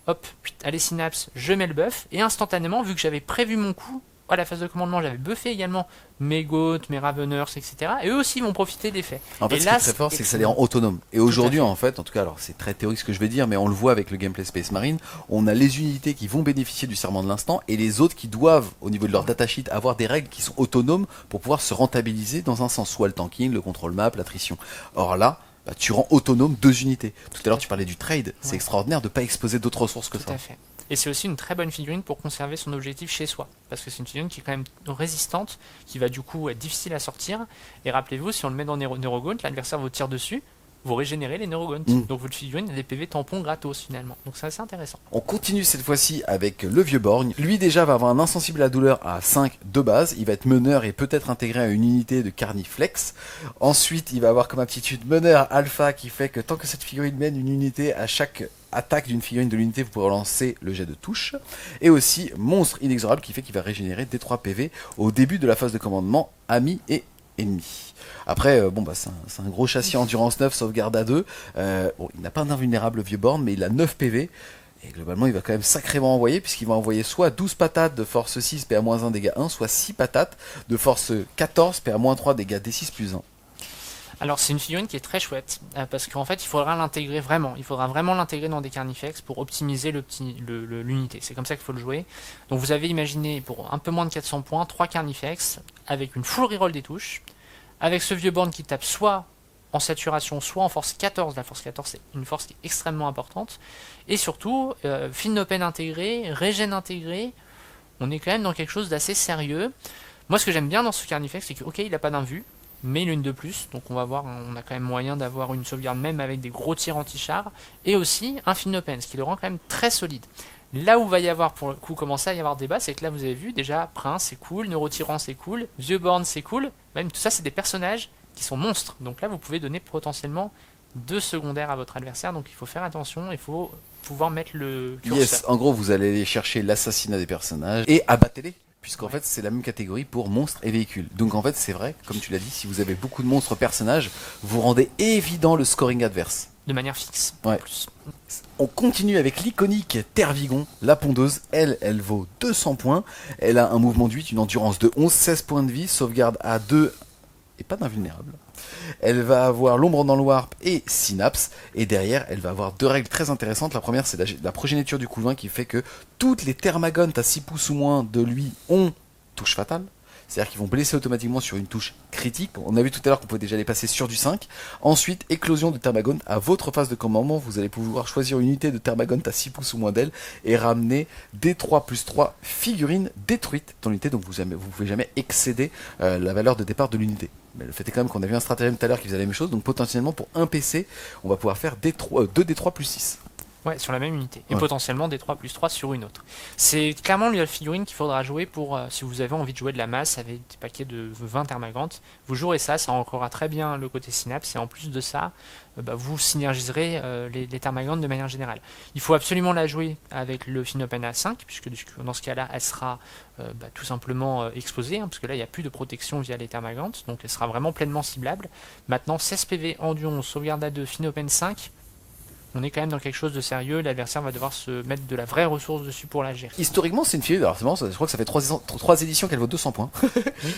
hop, allez synapse, je mets le buff, et instantanément, vu que j'avais prévu mon coup, à la phase de commandement, j'avais buffé également mes Goats, mes Raveners, etc. Et eux aussi vont profiter des faits. En fait, et ce là, qui est très fort, c'est que ça les rend autonomes. Et aujourd'hui, en fait, en tout cas, alors c'est très théorique ce que je vais dire, mais on le voit avec le gameplay Space Marine, on a les unités qui vont bénéficier du serment de l'instant et les autres qui doivent, au niveau de leur datasheet, avoir des règles qui sont autonomes pour pouvoir se rentabiliser dans un sens, soit le tanking, le contrôle map, l'attrition. Or là, tu rends autonome 2 unités. Tout à l'heure, tu parlais du trade. C'est extraordinaire de ne pas exposer d'autres ressources que ça. Tout à fait. Et c'est aussi une très bonne figurine pour conserver son objectif chez soi. Parce que c'est une figurine qui est quand même résistante, qui va du coup être difficile à sortir. Et rappelez-vous, si on le met dans Neurogaunt, l'adversaire vous tire dessus, vous régénérez les Neurogaunt. Donc votre figurine a des PV tampons gratos finalement. Donc c'est assez intéressant. On continue cette fois-ci avec le vieux Borgne. Lui déjà va avoir un insensible à la douleur à 5 de base. Il va être meneur et peut-être intégré à une unité de Carniflex. Ensuite, il va avoir comme aptitude meneur alpha qui fait que tant que cette figurine mène une unité à chaque attaque d'une figurine de l'unité, vous pourrez lancer le jet de touche. Et aussi monstre inexorable qui fait qu'il va régénérer D3 PV au début de la phase de commandement ami et ennemi. Après, c'est un gros châssis endurance 9, sauvegarde à 2. Il n'a pas d'invulnérable vieux borne, mais il a 9 PV. Et globalement, il va quand même sacrément envoyer, puisqu'il va envoyer soit 12 patates de force 6, PA-1, dégâts 1, soit 6 patates de force 14, PA-3, dégâts D6 plus 1. Alors c'est une figurine qui est très chouette, parce qu'en fait il faudra l'intégrer vraiment, il faudra vraiment l'intégrer dans des Carnifex pour optimiser l'unité, c'est comme ça qu'il faut le jouer. Donc vous avez imaginé pour un peu moins de 400 points, 3 Carnifex, avec une full reroll des touches, avec ce vieux born qui tape soit en saturation, soit en force 14. La force 14, c'est une force qui est extrêmement importante. Et surtout, Finnopen intégré, Regen intégré, on est quand même dans quelque chose d'assez sérieux. Moi, ce que j'aime bien dans ce Carnifex, c'est que, ok, il n'a pas d'invue, mais il a une de plus, donc on va voir, on a quand même moyen d'avoir une sauvegarde même avec des gros tirs anti-char, et aussi un Finnopen, ce qui le rend quand même très solide. Là où va y avoir pour le coup commencer à y avoir débat, c'est que là vous avez vu déjà Prince c'est cool, Neurotyran c'est cool, Vieux-Born c'est cool, même tout ça c'est des personnages qui sont monstres, donc là vous pouvez donner potentiellement 2 secondaires à votre adversaire, donc il faut faire attention, il faut pouvoir mettre le curseur. Yes, en gros, vous allez aller chercher l'assassinat des personnages et abattez-les. Puisqu'en fait, c'est la même catégorie pour monstres et véhicules. Donc en fait, c'est vrai, comme tu l'as dit, si vous avez beaucoup de monstres personnages, vous rendez évident le scoring adverse. De manière fixe, Ouais. en plus. On continue avec l'iconique Tervigon, la pondeuse. Elle vaut 200 points. Elle a un mouvement de 8, une endurance de 11, 16 points de vie, sauvegarde à 2 et pas d'invulnérable. Elle va avoir l'ombre dans le warp et synapse. Et derrière, elle va avoir 2 règles très intéressantes. La première, c'est la progéniture du couvain qui fait que toutes les thermagontes à 6 pouces ou moins de lui ont touche fatale. C'est-à-dire qu'ils vont blesser automatiquement sur une touche critique. On a vu tout à l'heure qu'on pouvait déjà les passer sur du 5. Ensuite, éclosion de Thermagant. À votre phase de commandement, vous allez pouvoir choisir une unité de Thermagant à 6 pouces ou moins d'elle et ramener D3 plus 3 figurines détruites dans l'unité. Donc vous ne pouvez jamais excéder la valeur de départ de l'unité. Mais le fait est quand même qu'on a vu un stratagème tout à l'heure qui faisait la même chose. Donc potentiellement pour un PC, on va pouvoir faire 2D3 plus 6. Ouais, sur la même unité. Et Ouais. potentiellement des 3 plus 3 sur une autre. C'est clairement la figurine qu'il faudra jouer pour, si vous avez envie de jouer de la masse avec des paquets de 20 thermagantes, vous jouerez ça ancrera très bien le côté synapse, et en plus de ça, vous synergiserez les thermagantes de manière générale. Il faut absolument la jouer avec le Finnopen A5, puisque dans ce cas-là, elle sera tout simplement exposée, parce que là, il n'y a plus de protection via les thermagantes, donc elle sera vraiment pleinement ciblable. Maintenant, 16 PV en duon, sauvegarde à 2, Finnopen 5, on est quand même dans quelque chose de sérieux, l'adversaire va devoir se mettre de la vraie ressource dessus pour la gérer. Historiquement, c'est une fille, alors c'est marrant, je crois que ça fait 3 éditions qu'elle vaut 200 points.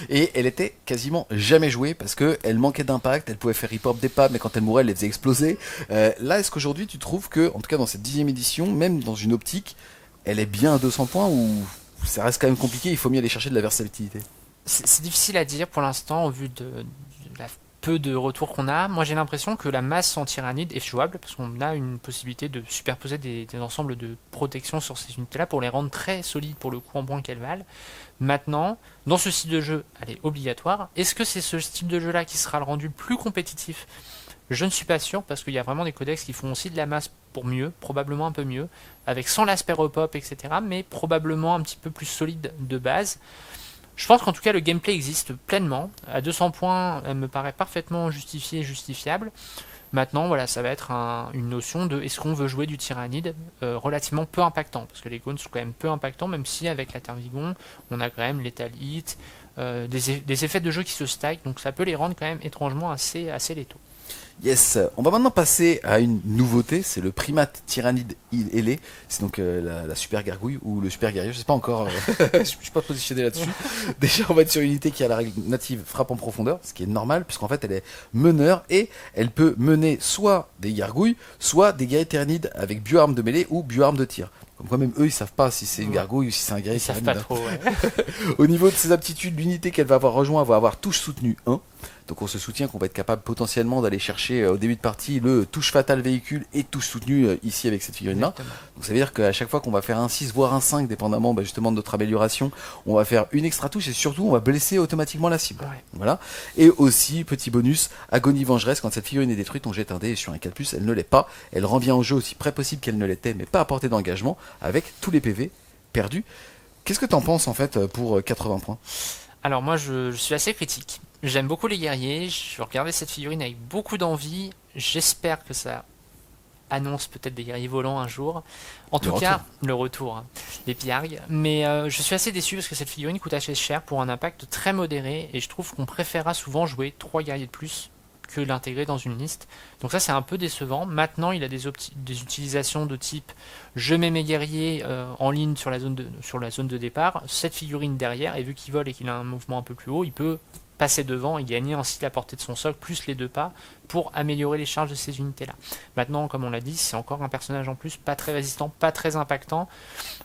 Et elle était quasiment jamais jouée parce qu'elle manquait d'impact, elle pouvait faire hip-hop des pas, mais quand elle mourait, elle les faisait exploser. Là, est-ce qu'aujourd'hui, tu trouves que, en tout cas dans cette 10e édition, même dans une optique, elle est bien à 200 points ou ça reste quand même compliqué, il faut mieux aller chercher de la versatilité? C'est difficile à dire pour l'instant au vu de la peu de retours qu'on a. Moi j'ai l'impression que la masse en tyrannide est jouable parce qu'on a une possibilité de superposer des ensembles de protection sur ces unités là pour les rendre très solides pour le coup en points qu'elles valent. Maintenant, dans ce style de jeu, elle est obligatoire. Est-ce que c'est ce style de jeu là qui sera le rendu le plus compétitif? Je ne suis pas sûr parce qu'il y a vraiment des codex qui font aussi de la masse pour mieux, probablement un peu mieux, avec sans l'aspect repop, etc. mais probablement un petit peu plus solide de base. Je pense qu'en tout cas le gameplay existe pleinement. À 200 points, elle me paraît parfaitement justifiée et justifiable. Maintenant, voilà, ça va être une notion de est-ce qu'on veut jouer du tyrannide relativement peu impactant, parce que les gones sont quand même peu impactants, même si avec la Tervigon, on a quand même Lethal Hit, des effets de jeu qui se stackent, donc ça peut les rendre quand même étrangement assez létaux. Yes, on va maintenant passer à une nouveauté, c'est le primate tyrannide ailé, c'est donc la super gargouille ou le super guerrier, je sais pas encore, je suis pas positionné là-dessus. Déjà on va être sur une unité qui a la règle native frappe en profondeur, ce qui est normal puisqu'en fait elle est meneur et elle peut mener soit des gargouilles, soit des guerriers tyrannides avec bioarmes de mêlée ou bioarmes de tir. Comme quoi même eux ils savent pas si c'est une gargouille ou si c'est un guerrier Ils savent tyrannide. pas trop, ouais. Au niveau de ses aptitudes, l'unité qu'elle va avoir rejoint va avoir touche soutenue 1. Donc on se soutient qu'on va être capable potentiellement d'aller chercher au début de partie le touche fatale véhicule et touche soutenue ici avec cette figurine là. Exactement. Donc ça veut dire qu'à chaque fois qu'on va faire un 6 voire un 5 dépendamment justement de notre amélioration, on va faire une extra touche et surtout on va blesser automatiquement la cible. Ouais. Voilà. Et aussi petit bonus, agonie vengeresse, quand cette figurine est détruite on jette un dé et sur un 4+, elle ne l'est pas. Elle revient au jeu aussi près possible qu'elle ne l'était mais pas à portée d'engagement avec tous les PV perdus. Qu'est-ce que t'en penses en fait pour 80 points? Alors moi je suis assez critique. J'aime beaucoup les guerriers, je regardais cette figurine avec beaucoup d'envie, j'espère que ça annonce peut-être des guerriers volants un jour. En tout cas, le retour, hein, les piargues. Mais je suis assez déçu parce que cette figurine coûte assez cher pour un impact très modéré et je trouve qu'on préférera souvent jouer 3 guerriers de plus que l'intégrer dans une liste. Donc ça c'est un peu décevant. Maintenant il a des utilisations de type je mets mes guerriers en ligne sur la zone de départ, cette figurine derrière, et vu qu'il vole et qu'il a un mouvement un peu plus haut, il peut passer devant et gagner ainsi la portée de son socle, plus les 2 pas, pour améliorer les charges de ces unités-là. Maintenant, comme on l'a dit, c'est encore un personnage en plus, pas très résistant, pas très impactant.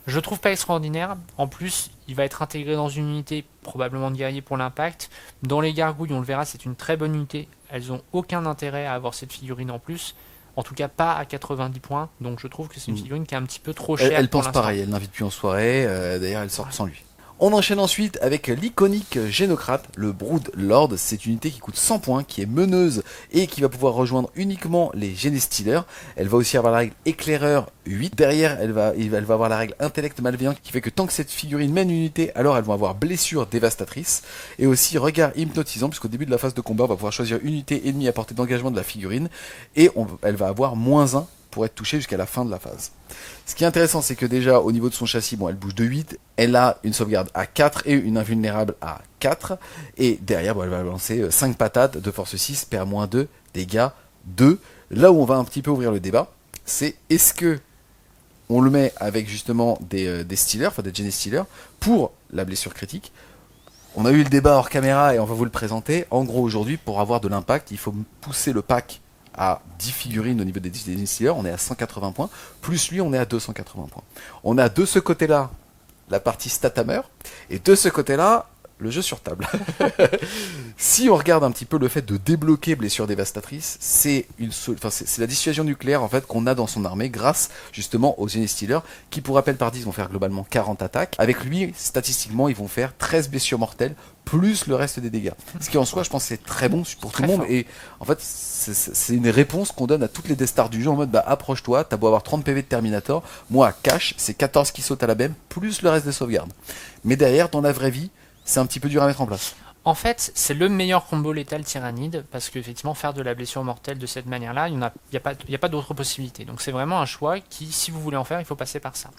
Je trouve pas extraordinaire. En plus, il va être intégré dans une unité, probablement de guerrier pour l'impact. Dans les gargouilles, on le verra, c'est une très bonne unité. Elles ont aucun intérêt à avoir cette figurine en plus. En tout cas, pas à 90 points. Donc je trouve que c'est une figurine qui est un petit peu trop chère. Elle pour pense l'instant. pareil, elle n'invite plus en soirée, d'ailleurs elle sort sans lui. On enchaîne ensuite avec l'iconique Génocrate, le Brood Lord. C'est une unité qui coûte 100 points, qui est meneuse et qui va pouvoir rejoindre uniquement les Généstealers. Elle va aussi avoir la règle Éclaireur 8. Derrière, elle va avoir la règle Intellect Malveillant qui fait que tant que cette figurine mène une unité, alors elles vont avoir Blessure Dévastatrice. Et aussi Regard Hypnotisant, puisqu'au début de la phase de combat, on va pouvoir choisir une unité ennemie à portée d'engagement de la figurine. Et elle va avoir -1 pour être touchée jusqu'à la fin de la phase. Ce qui est intéressant, c'est que déjà, au niveau de son châssis, bon, elle bouge de 8, elle a une sauvegarde à 4 et une invulnérable à 4, et derrière, bon, elle va lancer 5 patates de force 6, perd -2, dégâts 2. Là où on va un petit peu ouvrir le débat, c'est est-ce que on le met avec justement des Stealers, enfin des Généstealers, pour la blessure critique. On a eu le débat hors caméra et on va vous le présenter. En gros, aujourd'hui, pour avoir de l'impact, il faut pousser le pack à 10 figurines au niveau des Stealers, on est à 180 points, plus lui on est à 280 points. On a de ce côté-là la partie Statammer, et de ce côté-là, le jeu sur table. Si on regarde un petit peu le fait de débloquer Blessure Dévastatrice, c'est la dissuasion nucléaire en fait qu'on a dans son armée grâce justement aux Généstealers qui pour rappel par 10 vont faire globalement 40 attaques. Avec lui, statistiquement, ils vont faire 13 blessures mortelles plus le reste des dégâts. Ce qui en soi, je pense, c'est très bon pour tout le monde. Et en fait, c'est une réponse qu'on donne à toutes les Death Stars du jeu en mode bah approche-toi, t'as beau avoir 30 PV de Terminator, moi cash, c'est 14 qui sautent à la BEM plus le reste des sauvegardes. Mais derrière, dans la vraie vie, c'est un petit peu dur à mettre en place. En fait, c'est le meilleur combo létal tyrannide, parce qu'effectivement, faire de la blessure mortelle de cette manière-là, il n'y a pas d'autre possibilité. Donc c'est vraiment un choix qui, si vous voulez en faire, il faut passer par ça.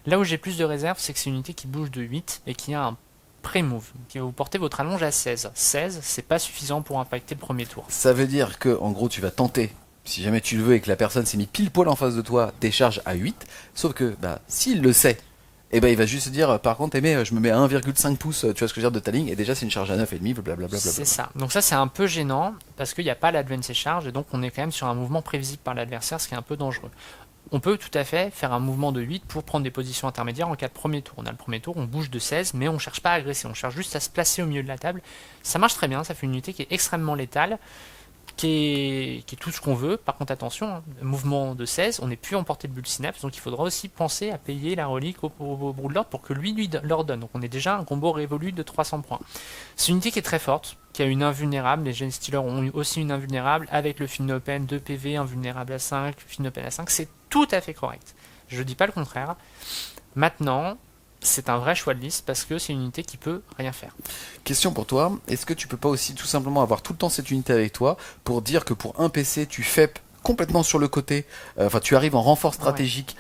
Là où j'ai plus de réserve, c'est que c'est une unité qui bouge de 8 et qui a un pré-move, qui va vous porter votre allonge à 16. 16, c'est pas suffisant pour impacter le premier tour. Ça veut dire que, en gros, tu vas tenter, si jamais tu le veux et que la personne s'est mis pile poil en face de toi, tes charges à 8, sauf que, bah, s'il le sait, et ben il va juste se dire par contre je me mets à 1,5 pouces, tu vois ce que je veux dire, de ta ligne, et déjà c'est une charge à 9,5, blablabla. C'est ça. Donc ça c'est un peu gênant parce qu'il n'y a pas l'advance et charge et donc on est quand même sur un mouvement prévisible par l'adversaire, ce qui est un peu dangereux. On peut tout à fait faire un mouvement de 8 pour prendre des positions intermédiaires en cas de premier tour. On a le premier tour, on bouge de 16, mais on ne cherche pas à agresser, on cherche juste à se placer au milieu de la table. Ça marche très bien, ça fait une unité qui est extrêmement létale, qui est tout ce qu'on veut. Par contre, attention, mouvement de 16, on n'est plus en portée de bulle synapse, donc il faudra aussi penser à payer la relique au Broodlord pour que lui leur donne. Donc on est déjà un combo révolu de 300 points. C'est une unité qui est très forte, qui a une invulnérable. Les Genestealers ont aussi une invulnérable, avec le Finnopen 2 PV, invulnérable à 5, Finnopen à 5. C'est tout à fait correct. Je dis pas le contraire. Maintenant, c'est un vrai choix de liste parce que c'est une unité qui peut rien faire. Question pour toi, est-ce que tu peux pas aussi tout simplement avoir tout le temps cette unité avec toi pour dire que pour un PC tu fais complètement sur le côté, tu arrives en renfort stratégique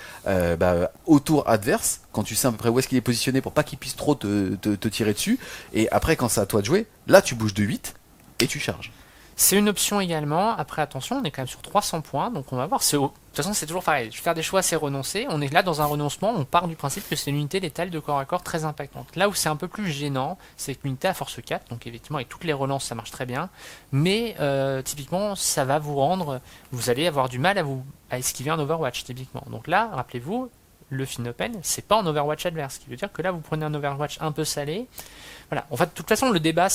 au tour adverse, quand tu sais à peu près où est-ce qu'il est positionné pour pas qu'il puisse trop te tirer dessus, et après quand c'est à toi de jouer, là tu bouges de 8 et tu charges. C'est une option également. Après, attention, on est quand même sur 300 points, donc on va voir. De toute façon, c'est toujours pareil. Faire des choix, c'est renoncer. On est là dans un renoncement. On part du principe que c'est une unité létale de corps à corps très impactante. Là où c'est un peu plus gênant, c'est qu'une unité à force 4, donc effectivement, avec toutes les relances, ça marche très bien. Mais typiquement, ça va vous rendre. Vous allez avoir du mal à esquiver un Overwatch, typiquement. Donc là, rappelez-vous, le Finnopen, c'est pas en Overwatch adverse. Ce qui veut dire que là, vous prenez un Overwatch un peu salé. Voilà. En fait, de toute façon, le débat,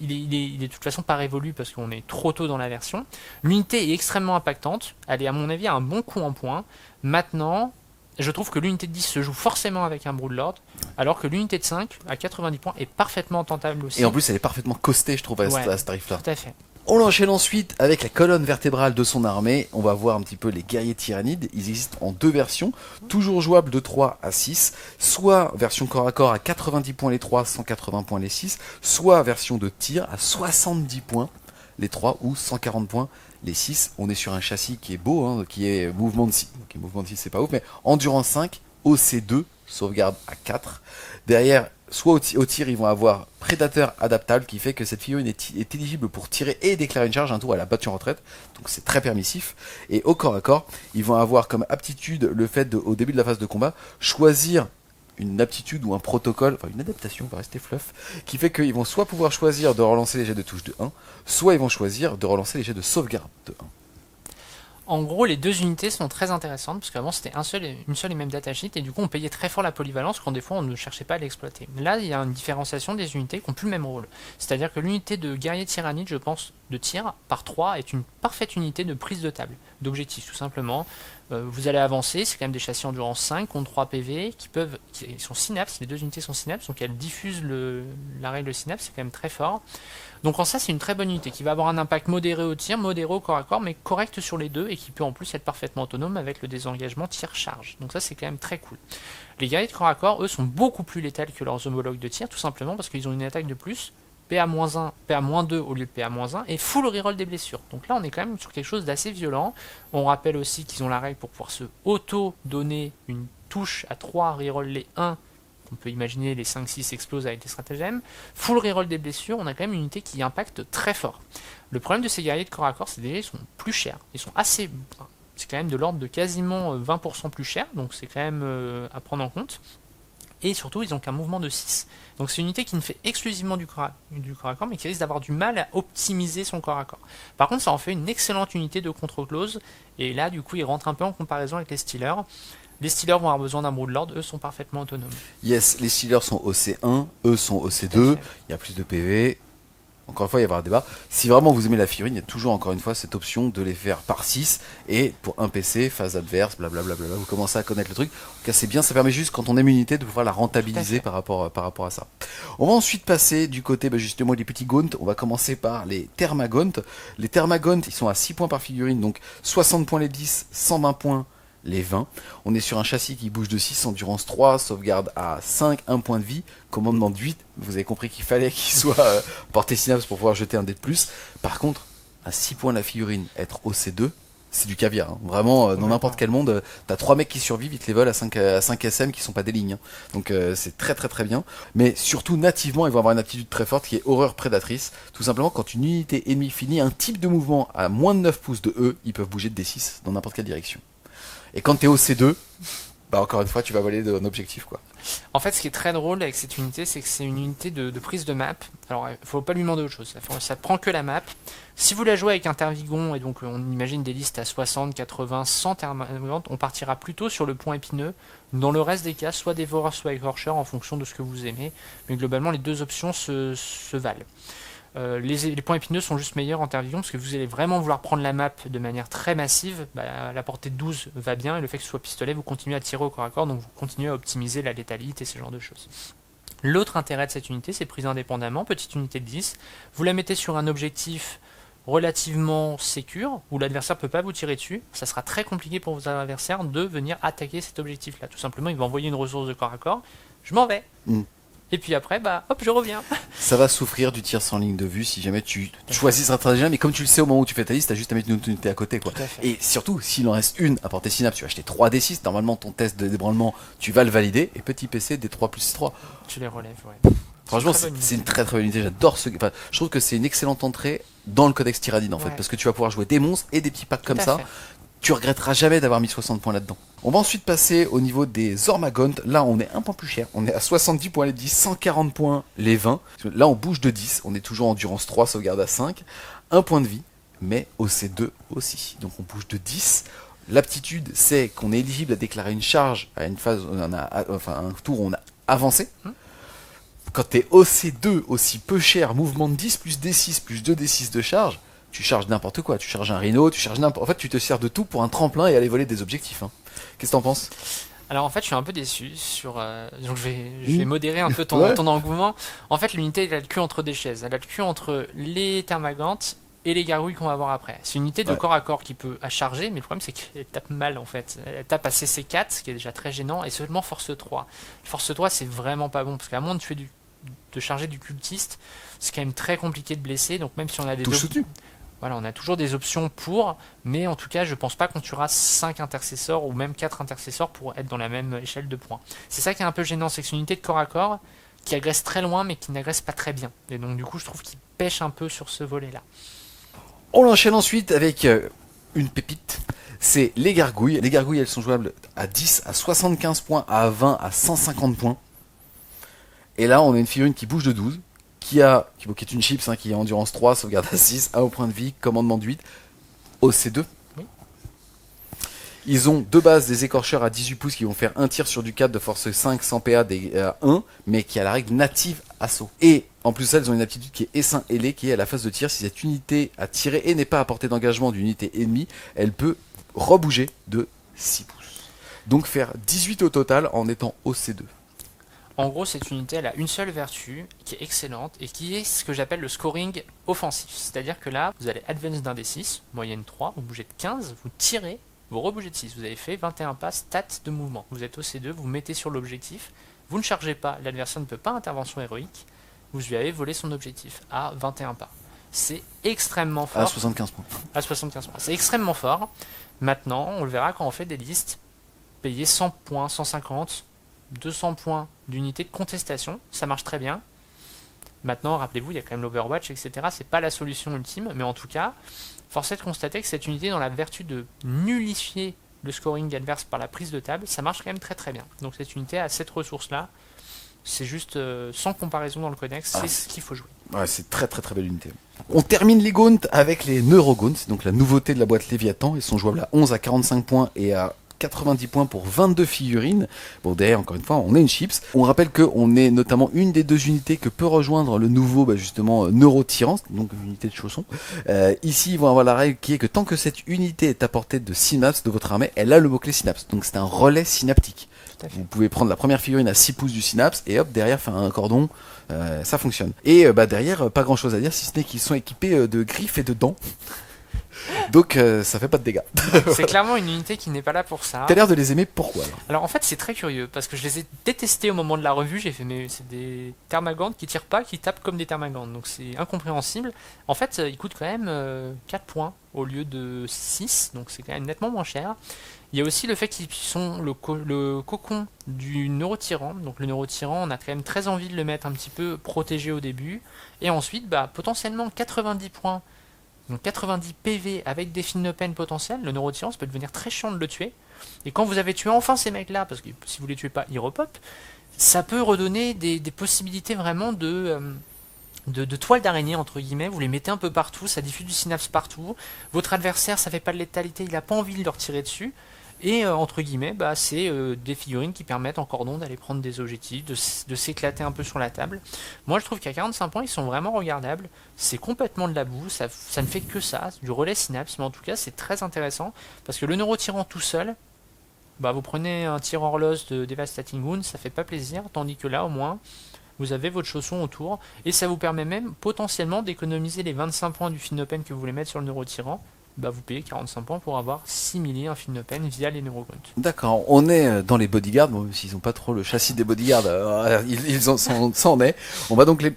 il est de toute façon pas révolu parce qu'on est trop tôt dans la version. L'unité est extrêmement impactante. Elle est, à mon avis, à un bon coup en points. Maintenant, je trouve que l'unité de 10 se joue forcément avec un Broodlord, alors que l'unité de 5, à 90 points, est parfaitement tentable aussi. Et en plus, elle est parfaitement costée, je trouve, à ce tarif-là. Tout à fait. On l'enchaîne ensuite avec la colonne vertébrale de son armée. On va voir un petit peu les guerriers tyrannides. Ils existent en deux versions, toujours jouables de 3 à 6, soit version corps à corps à 90 points les 3, 180 points les 6, soit version de tir à 70 points les 3 ou 140 points les 6. On est sur un châssis qui est beau, qui est mouvement de 6. Donc, mouvement de 6, c'est pas ouf, mais endurance 5, OC2, sauvegarde à 4. Derrière, soit au tir, ils vont avoir prédateur adaptable qui fait que cette figurine est éligible pour tirer et déclarer une charge un tour à la battue en retraite. Donc c'est très permissif. Et au corps à corps, ils vont avoir comme aptitude le fait au début de la phase de combat, choisir une aptitude ou un protocole, enfin une adaptation, on va rester fluff, qui fait qu'ils vont soit pouvoir choisir de relancer les jets de touche de 1, soit ils vont choisir de relancer les jets de sauvegarde de 1. En gros, les deux unités sont très intéressantes parce qu'avant c'était une seule et même datasheet et du coup on payait très fort la polyvalence quand des fois on ne cherchait pas à l'exploiter. Là, il y a une différenciation des unités qui n'ont plus le même rôle. C'est-à-dire que l'unité de guerrier tyrannide, je pense, de tir par 3 est une parfaite unité de prise de table, d'objectif tout simplement. Vous allez avancer, c'est quand même des châssis endurance 5 contre 3 PV qui sont synapses, les deux unités sont synapses, donc elles diffusent la règle synapse, c'est quand même très fort. Donc en ça, c'est une très bonne unité qui va avoir un impact modéré au tir, modéré au corps à corps, mais correct sur les deux et qui peut en plus être parfaitement autonome avec le désengagement tir-charge. Donc ça, c'est quand même très cool. Les guerriers de corps à corps, eux, sont beaucoup plus létals que leurs homologues de tir, tout simplement parce qu'ils ont une attaque de plus, PA-1, PA-2 au lieu de PA-1 et full reroll des blessures. Donc là, on est quand même sur quelque chose d'assez violent. On rappelle aussi qu'ils ont la règle pour pouvoir se auto-donner une touche à 3 reroll les 1. On peut imaginer les 5-6 explosent avec des stratagèmes. Full reroll des blessures, on a quand même une unité qui impacte très fort. Le problème de ces guerriers de corps à corps, c'est déjà ils sont plus chers. Ils sont assez... C'est quand même de l'ordre de quasiment 20% plus cher, donc c'est quand même à prendre en compte. Et surtout, ils n'ont qu'un mouvement de 6. Donc c'est une unité qui ne fait exclusivement du corps à corps, mais qui risque d'avoir du mal à optimiser son corps à corps. Par contre, ça en fait une excellente unité de contre-close, et là, du coup, il rentre un peu en comparaison avec les Steelers. Les Steelers vont avoir besoin d'un Broodlord, eux sont parfaitement autonomes. Yes, les Steelers sont au C1, eux sont au C2, il y a plus de PV. Encore une fois, il va y avoir un débat. Si vraiment vous aimez la figurine, il y a toujours encore une fois cette option de les faire par 6 et pour un PC, phase adverse, blablabla, vous commencez à connaître le truc. En tout cas, c'est bien, ça permet juste quand on aime une unité de pouvoir la rentabiliser par rapport à ça. On va ensuite passer du côté justement des petits Gaunt. On va commencer par les Thermagaunt. Les Thermagaunt, ils sont à 6 points par figurine, donc 60 points les 10, 120 points les 20. On est sur un châssis qui bouge de 6, endurance 3, sauvegarde à 5, 1 point de vie, commandement de 8. Vous avez compris qu'il fallait qu'il soit porté synapse pour pouvoir jeter un dé de plus. Par contre, à 6 points la figurine, être au C2, c'est du caviar. Hein. Vraiment, dans n'importe quel monde, t'as 3 mecs qui survivent, ils te les volent à 5 SM qui sont pas des lignes. Hein. Donc c'est très très très bien. Mais surtout, nativement, ils vont avoir une aptitude très forte qui est horreur prédatrice. Tout simplement, quand une unité ennemie finit un type de mouvement à moins de 9 pouces de eux, ils peuvent bouger de D6 dans n'importe quelle direction. Et quand t'es au C2, bah encore une fois, tu vas voler un objectif, quoi. En fait, ce qui est très drôle avec cette unité, c'est que c'est une unité de prise de map. Alors, il faut pas lui demander autre chose. Ça prend que la map. Si vous la jouez avec un Tervigon, et donc on imagine des listes à 60, 80, 100 Termagant, on partira plutôt sur le point épineux. Dans le reste des cas, soit Dévoreur, soit Écorcheur, en fonction de ce que vous aimez. Mais globalement, les deux options se valent. Les points épineux sont juste meilleurs en Tervigon parce que vous allez vraiment vouloir prendre la map de manière très massive. La portée de 12 va bien et le fait que ce soit pistolet, vous continuez à tirer au corps à corps, donc vous continuez à optimiser la létalité et ce genre de choses. L'autre intérêt de cette unité, c'est prise indépendamment, petite unité de 10. Vous la mettez sur un objectif relativement sécure où l'adversaire peut pas vous tirer dessus. Ça sera très compliqué pour vos adversaires de venir attaquer cet objectif-là. Tout simplement, il va envoyer une ressource de corps à corps. Je m'en vais. Et puis après, hop, je reviens. Ça va souffrir du tir sans ligne de vue si jamais tu choisis un stratagème, mais comme tu le sais au moment où tu fais ta liste, t'as juste à mettre une unité à côté, quoi. Et surtout, s'il en reste une à portée synapse, tu vas acheter 3 D6, normalement ton test de débranlement, tu vas le valider, et petit PC, D3 plus 3. Tu les relèves, ouais. Franchement, c'est une très très bonne unité, j'adore ce... Enfin, je trouve que c'est une excellente entrée dans le codex Tyrannide, en fait, parce que tu vas pouvoir jouer des monstres et des petits packs comme ça. Tu regretteras jamais d'avoir mis 60 points là-dedans. On va ensuite passer au niveau des Zormagaunt. Là, on est un point plus cher. On est à 70 points les 10, 140 points les 20. Là, on bouge de 10. On est toujours endurance 3, sauvegarde à 5. 1 point de vie, mais au C2 aussi. Donc, on bouge de 10. L'aptitude, c'est qu'on est éligible à déclarer une charge à une phase, un tour où on a avancé. Quand t'es au C2 aussi peu cher, mouvement de 10 plus D6 plus 2D6 de charge, tu charges n'importe quoi, tu charges un rhino, tu charges n'importe... En fait, tu te sers de tout pour un tremplin et aller voler des objectifs. Hein. Qu'est-ce que t'en penses ? Alors en fait, je suis un peu déçu sur... donc je vais modérer un peu ton engouement. En fait, l'unité, elle a le cul entre des chaises. Elle a le cul entre les Thermagantes et les gargouilles qu'on va voir après. C'est une unité de corps à corps qui peut à charger, mais le problème, c'est qu'elle tape mal, en fait. Elle tape à CC4, ce qui est déjà très gênant, et seulement Force 3. Force 3, c'est vraiment pas bon, parce qu'à moins de charger du cultiste, c'est quand même très compliqué de blesser, donc même si on a des... Voilà, on a toujours des options pour, mais en tout cas, je pense pas qu'on tuera 5 intercesseurs ou même 4 intercesseurs pour être dans la même échelle de points. C'est ça qui est un peu gênant, c'est que c'est une unité de corps à corps qui agresse très loin, mais qui n'agresse pas très bien. Et donc, du coup, je trouve qu'il pêche un peu sur ce volet-là. On l'enchaîne ensuite avec une pépite. c'est les gargouilles. Les gargouilles, elles sont jouables à 10, à 75 points, à 20, à 150 points. Et là, on a une figurine qui bouge de 12, qui est une chips, hein, qui a endurance 3, sauvegarde à 6, 1 au point de vie, commandement de 8, OC2. Oui. Ils ont de base des écorcheurs à 18 pouces qui vont faire un tir sur du 4 de force 5 sans PA à 1, mais qui a la règle native assaut. Et en plus, elles ont une aptitude qui est essaim ailé, qui est à la phase de tir. Si cette unité a tiré et n'est pas à portée d'engagement d'une unité ennemie, elle peut rebouger de 6 pouces. Donc faire 18 au total en étant OC2. En gros, cette unité, elle a une seule vertu qui est excellente et qui est ce que j'appelle le scoring offensif. C'est-à-dire que là, vous allez advance d'un D6, moyenne 3, vous bougez de 15, vous tirez, vous rebougez de 6. Vous avez fait 21 pas, stats de mouvement. Vous êtes au C2, vous mettez sur l'objectif, vous ne chargez pas, l'adversaire ne peut pas intervention héroïque, vous lui avez volé son objectif à 21 pas. C'est extrêmement fort. À 75 points. À 75 points. C'est extrêmement fort. Maintenant, on le verra quand on fait des listes. Payer 100 points, 150, 200 points d'unité de contestation, ça marche très bien. Maintenant, rappelez-vous, il y a quand même l'Overwatch, etc. C'est pas la solution ultime, mais en tout cas, force est de constater que cette unité, dans la vertu de nullifier le scoring adverse par la prise de table, ça marche quand même très très bien. Donc cette unité a cette ressource-là, c'est juste sans comparaison dans le codex, c'est ce qu'il faut jouer. Ouais, c'est très très très belle unité. On termine les Gaunts avec les Neurogaunts, c'est donc la nouveauté de la boîte Léviathan. Ils sont jouables à 11, à 45 points et à 90 points pour 22 figurines. Bon, derrière, encore une fois, on a une chips. On rappelle qu'on est notamment une des deux unités que peut rejoindre le nouveau, justement, Neurotyran, donc une unité de chaussons. Ici, ils vont avoir la règle qui est que tant que cette unité est à portée de synapse de votre armée, elle a le mot-clé synapse. Donc c'est un relais synaptique. Vous pouvez prendre la première figurine à 6 pouces du synapse et hop, derrière, faire un cordon. Ça fonctionne. Et derrière, pas grand chose à dire, si ce n'est qu'ils sont équipés de griffes et de dents. Donc ça fait pas de dégâts. C'est clairement une unité qui n'est pas là pour ça. T'as l'air de les aimer, pourquoi Alors en fait c'est très curieux parce que je les ai détestés au moment de la revue. J'ai fait mais c'est des thermagantes qui tirent pas, qui tapent comme des thermagantes, donc c'est incompréhensible. En fait ils coûtent quand même 4 points au lieu de 6, donc c'est quand même nettement moins cher. Il y a aussi le fait qu'ils sont le cocon du Neurotyran. Donc le Neurotyran, on a quand même très envie de le mettre un petit peu protégé au début. Et ensuite, potentiellement 90 points, donc 90 PV avec des Finnopen potentiels. Le Neurotyran, ça peut devenir très chiant de le tuer. Et quand vous avez tué enfin ces mecs-là, parce que si vous les tuez pas, ils repopent, ça peut redonner des possibilités vraiment de toile d'araignée entre guillemets. Vous les mettez un peu partout, ça diffuse du synapse partout. Votre adversaire, ça fait pas de létalité, il a pas envie de leur tirer dessus. Et entre guillemets, c'est des figurines qui permettent en cordon d'aller prendre des objectifs, de s'éclater un peu sur la table. Moi je trouve qu'à 45 points ils sont vraiment regardables. C'est complètement de la boue, ça ne fait que ça, du relais synapse, mais en tout cas c'est très intéressant parce que le Neurotyran tout seul, vous prenez un tir Orlos de Devastating Wound, ça fait pas plaisir, tandis que là au moins vous avez votre chausson autour et ça vous permet même potentiellement d'économiser les 25 points du Finnopen que vous voulez mettre sur le Neurotyran. Vous payez 45 points pour avoir 6 un Finnopen via les Neurogaunts. D'accord, on est dans les bodyguards, bon, même s'ils n'ont pas trop le châssis des bodyguards, ça en est. On va donc les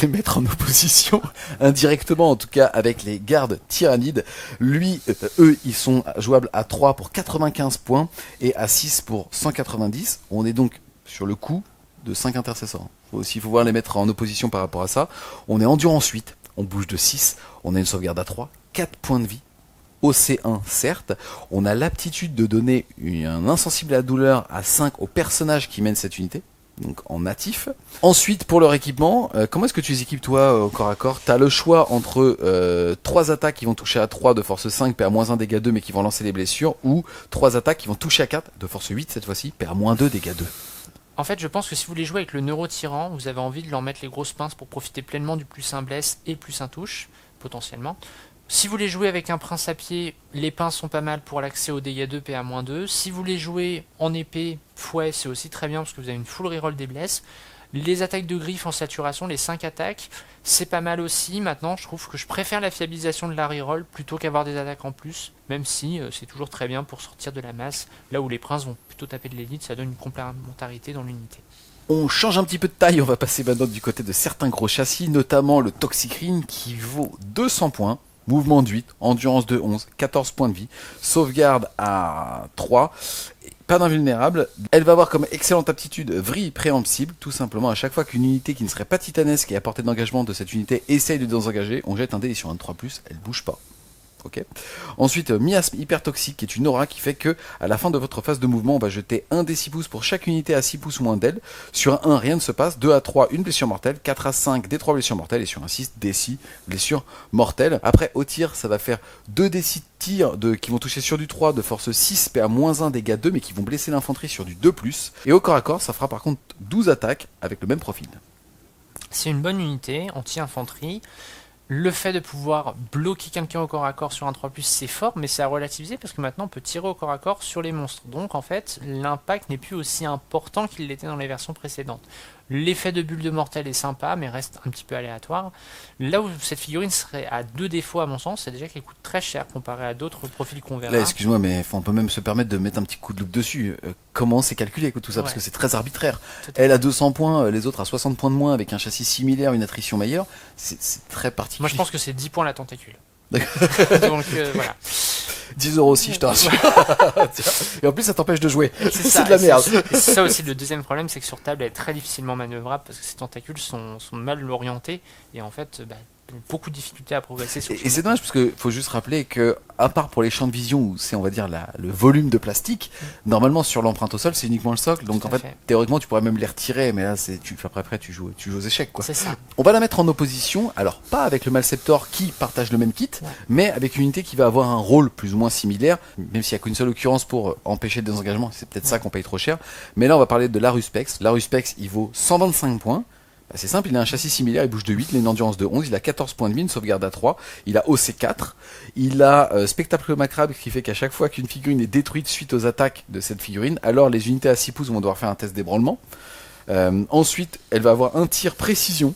mettre en opposition, indirectement en tout cas, avec les gardes tyrannides. Eux, ils sont jouables à 3 pour 95 points et à 6 pour 190. On est donc sur le coup de 5 intercesseurs. Il faut voir les mettre en opposition par rapport à ça. On est endurance 8, on bouge de 6, on a une sauvegarde à 3, 4 points de vie. OC1 certes, on a l'aptitude de donner un insensible à la douleur à 5 aux personnages qui mènent cette unité, donc en natif. Ensuite pour leur équipement, comment est-ce que tu les équipes toi au corps à corps? T'as le choix entre 3 attaques qui vont toucher à 3 de force 5, PA-1 dégâts 2 mais qui vont lancer les blessures, ou 3 attaques qui vont toucher à 4 de force 8 cette fois-ci, PA-2 dégâts 2. En fait, je pense que si vous voulez jouer avec le Neurotyran, vous avez envie de leur mettre les grosses pinces pour profiter pleinement du plus 1 blesse et plus 1 touche, potentiellement. Si vous voulez jouer avec un prince à pied, les pinces sont pas mal pour l'accès au dégâts 2 PA-2. Si vous voulez jouer en épée, fouet, c'est aussi très bien parce que vous avez une full reroll des blesses. Les attaques de griffes en saturation, les 5 attaques, c'est pas mal aussi. Maintenant, je trouve que je préfère la fiabilisation de la reroll plutôt qu'avoir des attaques en plus, même si c'est toujours très bien pour sortir de la masse. Là où les princes vont plutôt taper de l'élite, ça donne une complémentarité dans l'unité. On change un petit peu de taille, on va passer maintenant du côté de certains gros châssis, notamment le Toxicrine qui vaut 200 points. Mouvement de 8, endurance de 11, 14 points de vie, sauvegarde à 3, pas d'invulnérable. Elle va avoir comme excellente aptitude vrille préemptible, tout simplement à chaque fois qu'une unité qui ne serait pas titanesque et à portée d'engagement de cette unité essaye de désengager, on jette un dé sur un 3+, elle bouge pas. Ok. Ensuite, miasme hyper toxique, qui est une aura qui fait que à la fin de votre phase de mouvement, on va jeter un des 6 pouces pour chaque unité à 6 pouces ou moins d'elle. Sur un 1, rien ne se passe. 2 à 3, une blessure mortelle. 4 à 5, des 3 blessures mortelles. Et sur un 6, des 6 blessures mortelles. Après, au tir, ça va faire 2 des 6 tirs qui vont toucher sur du 3 de force 6, PA-1, dégâts 2, mais qui vont blesser l'infanterie sur du 2+. Et au corps à corps, ça fera par contre 12 attaques avec le même profil. C'est une bonne unité, anti-infanterie. Le fait de pouvoir bloquer quelqu'un au corps à corps sur un 3+, c'est fort, mais c'est à relativiser parce que maintenant on peut tirer au corps à corps sur les monstres. Donc en fait, l'impact n'est plus aussi important qu'il l'était dans les versions précédentes. L'effet de bulle de mortel est sympa, mais reste un petit peu aléatoire. Là où cette figurine serait à 2 défauts à mon sens, c'est déjà qu'elle coûte très cher comparé à d'autres profils qu'on verra. Là, excuse-moi, mais on peut même se permettre de mettre un petit coup de loupe dessus. Comment c'est calculé tout ça? Parce que c'est très arbitraire. Elle a 200 points, les autres à 60 points de moins avec un châssis similaire, une attrition meilleure. C'est très particulier. Moi je pense que c'est 10 points la tentacule. D'accord. Donc voilà. 10 € aussi, je te rassure. Et en plus, ça t'empêche de jouer. C'est de la merde. Et ça aussi, le deuxième problème, c'est que sur table, elle est très difficilement manœuvrable parce que ces tentacules sont mal orientés et en fait, beaucoup de difficultés à progresser. Et c'est dommage parce que faut juste rappeler que, à part pour les champs de vision où c'est, on va dire, le volume de plastique, normalement sur l'empreinte au sol, c'est uniquement le socle. Donc en fait, théoriquement, tu pourrais même les retirer, mais là, après, tu joues aux échecs, quoi. C'est ça. On va la mettre en opposition, alors pas avec le Malceptor qui partage le même kit, mais avec une unité qui va avoir un rôle plus ou moins similaire, même s'il n'y a qu'une seule occurrence pour empêcher le désengagement, c'est peut-être ça qu'on paye trop cher. Mais là, on va parler de l'Aruspex. L'Aruspex, il vaut 125 points. C'est simple, il a un châssis similaire, il bouge de 8, il a une endurance de 11, il a 14 points de vie, une sauvegarde à 3, il a OC4, il a Spectacle Macrabe qui fait qu'à chaque fois qu'une figurine est détruite suite aux attaques de cette figurine, alors les unités à 6 pouces vont devoir faire un test d'ébranlement. Ensuite, elle va avoir un tir précision,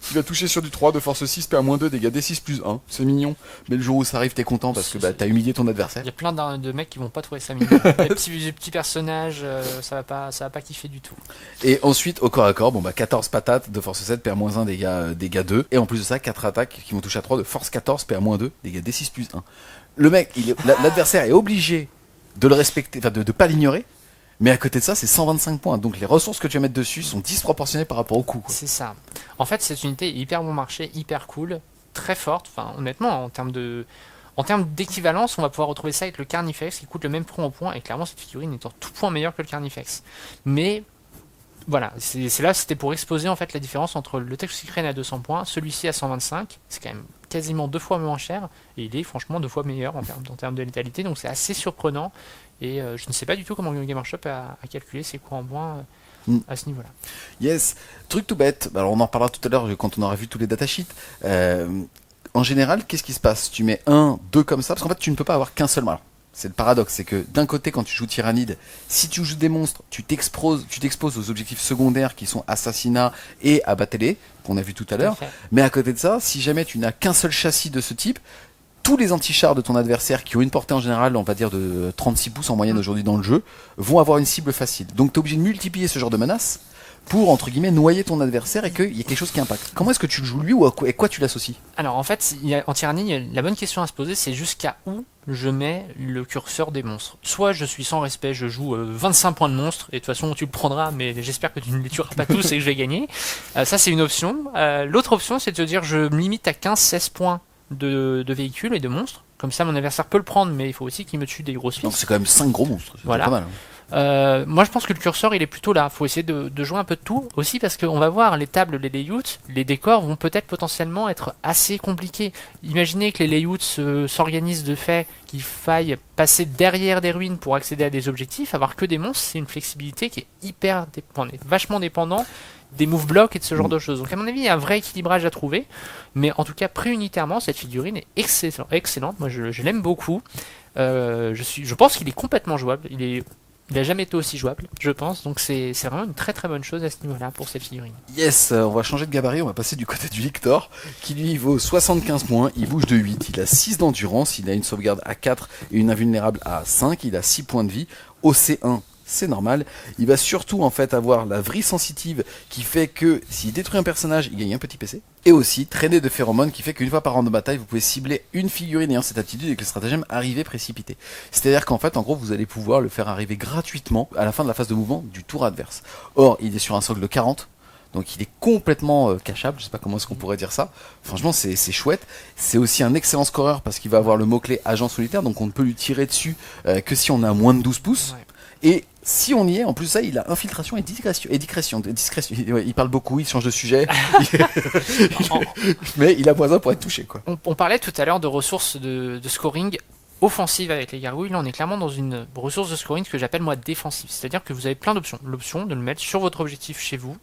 qui va toucher sur du 3 de force 6, PA-2, dégâts D6+1, c'est mignon, mais le jour où ça arrive t'es content parce que t'as humilié ton adversaire. Il y a plein de mecs qui vont pas trouver ça mignon. les petits personnages, ça va pas kiffer du tout. Et ensuite au corps à corps, 14 patates de force 7, PA-1, dégâts 2, et en plus de ça 4 attaques qui vont toucher à 3 de force 14, PA-2, dégâts D6+1. Le mec, l'adversaire est obligé de le respecter, enfin de pas l'ignorer. Mais à côté de ça, c'est 125 points. Donc les ressources que tu vas mettre dessus sont disproportionnées par rapport au coût. C'est ça. En fait, cette unité est hyper bon marché, hyper cool, très forte. Enfin, honnêtement, en termes d'équivalence, on va pouvoir retrouver ça avec le Carnifex qui coûte le même prix en points. Et clairement, cette figurine est en tout point meilleure que le Carnifex. Mais voilà, c'est là, c'était pour exposer en fait la différence entre le Toxicrane à 200 points, celui-ci à 125. C'est quand même quasiment 2 fois moins cher. Et il est franchement 2 fois meilleur en termes de létalité. Donc c'est assez surprenant. Et je ne sais pas du tout comment Game Workshop a calculé ses coûts en points à ce niveau-là. Yes, truc tout bête, alors on en reparlera tout à l'heure quand on aura vu tous les datasheets. En général, qu'est-ce qui se passe? Tu mets 1, 2 comme ça, parce qu'en fait tu ne peux pas avoir qu'un seul mal. C'est le paradoxe, c'est que d'un côté quand tu joues Tyrannide, si tu joues des monstres, tu t'exposes aux objectifs secondaires qui sont assassinat et abattre-les, qu'on a vu tout à l'heure. Mais à côté de ça, si jamais tu n'as qu'un seul châssis de ce type, tous les anti-chars de ton adversaire qui ont une portée en général, on va dire de 36 pouces en moyenne aujourd'hui dans le jeu, vont avoir une cible facile. Donc tu es obligé de multiplier ce genre de menaces pour, entre guillemets, noyer ton adversaire et qu'il y ait quelque chose qui impacte. Comment est-ce que tu le joues lui ou à quoi tu l'associes? Alors en fait, en tyrannie, la bonne question à se poser, c'est jusqu'à où je mets le curseur des monstres. Soit je suis sans respect, je joue 25 points de monstres, et de toute façon tu le prendras, mais j'espère que tu ne les tueras pas tous et que je vais gagner. Ça c'est une option. L'autre option, c'est de te dire je me limite à 15-16 points de véhicules et de monstres. Comme ça, mon adversaire peut le prendre, mais il faut aussi qu'il me tue des grosses pistes. Donc c'est quand même 5 gros monstres, c'est voilà. Pas mal. Moi je pense que le curseur il est plutôt là, il faut essayer de jouer un peu de tout aussi parce qu'on va voir les tables, les layouts, les décors vont peut-être potentiellement être assez compliqués. Imaginez que les layouts s'organisent de fait qu'il faille passer derrière des ruines pour accéder à des objectifs, avoir que des monstres, c'est une flexibilité qui est vachement dépendant des move blocks et de ce genre de choses. Donc à mon avis il y a un vrai équilibrage à trouver, mais en tout cas préunitairement cette figurine est excellente. Moi je l'aime beaucoup. Je pense qu'il est complètement jouable. Il a jamais été aussi jouable, je pense, donc c'est vraiment une très très bonne chose à ce niveau-là pour cette figurine. Yes, on va changer de gabarit, on va passer du côté du Lictor, qui lui vaut 75 points, il bouge de 8, il a 6 d'endurance, il a une sauvegarde à 4 et une invulnérable à 5, il a 6 points de vie, OC1. C'est normal, il va surtout en fait avoir la vrille sensitive qui fait que s'il détruit un personnage, il gagne un petit PC. Et aussi traînée de phéromones qui fait qu'une fois par round de bataille, vous pouvez cibler une figurine ayant cette aptitude et que le stratagème arrive précipité. C'est-à-dire qu'en fait, en gros, vous allez pouvoir le faire arriver gratuitement à la fin de la phase de mouvement du tour adverse. Or, il est sur un socle de 40, donc il est complètement cachable, je sais pas comment est-ce qu'on pourrait dire ça. Franchement, c'est chouette. C'est aussi un excellent scoreur parce qu'il va avoir le mot-clé agent solitaire, donc on ne peut lui tirer dessus que si on a moins de 12 pouces. Ouais. Et si on y est, en plus ça, il a infiltration et discrétion. Il parle beaucoup, il change de sujet, mais il a besoin pour être touché, quoi. On parlait tout à l'heure de ressources de scoring offensive avec les gargouilles. Là, on est clairement dans une ressource de scoring que j'appelle moi défensive. C'est-à-dire que vous avez plein d'options. L'option de le mettre sur votre objectif chez vous,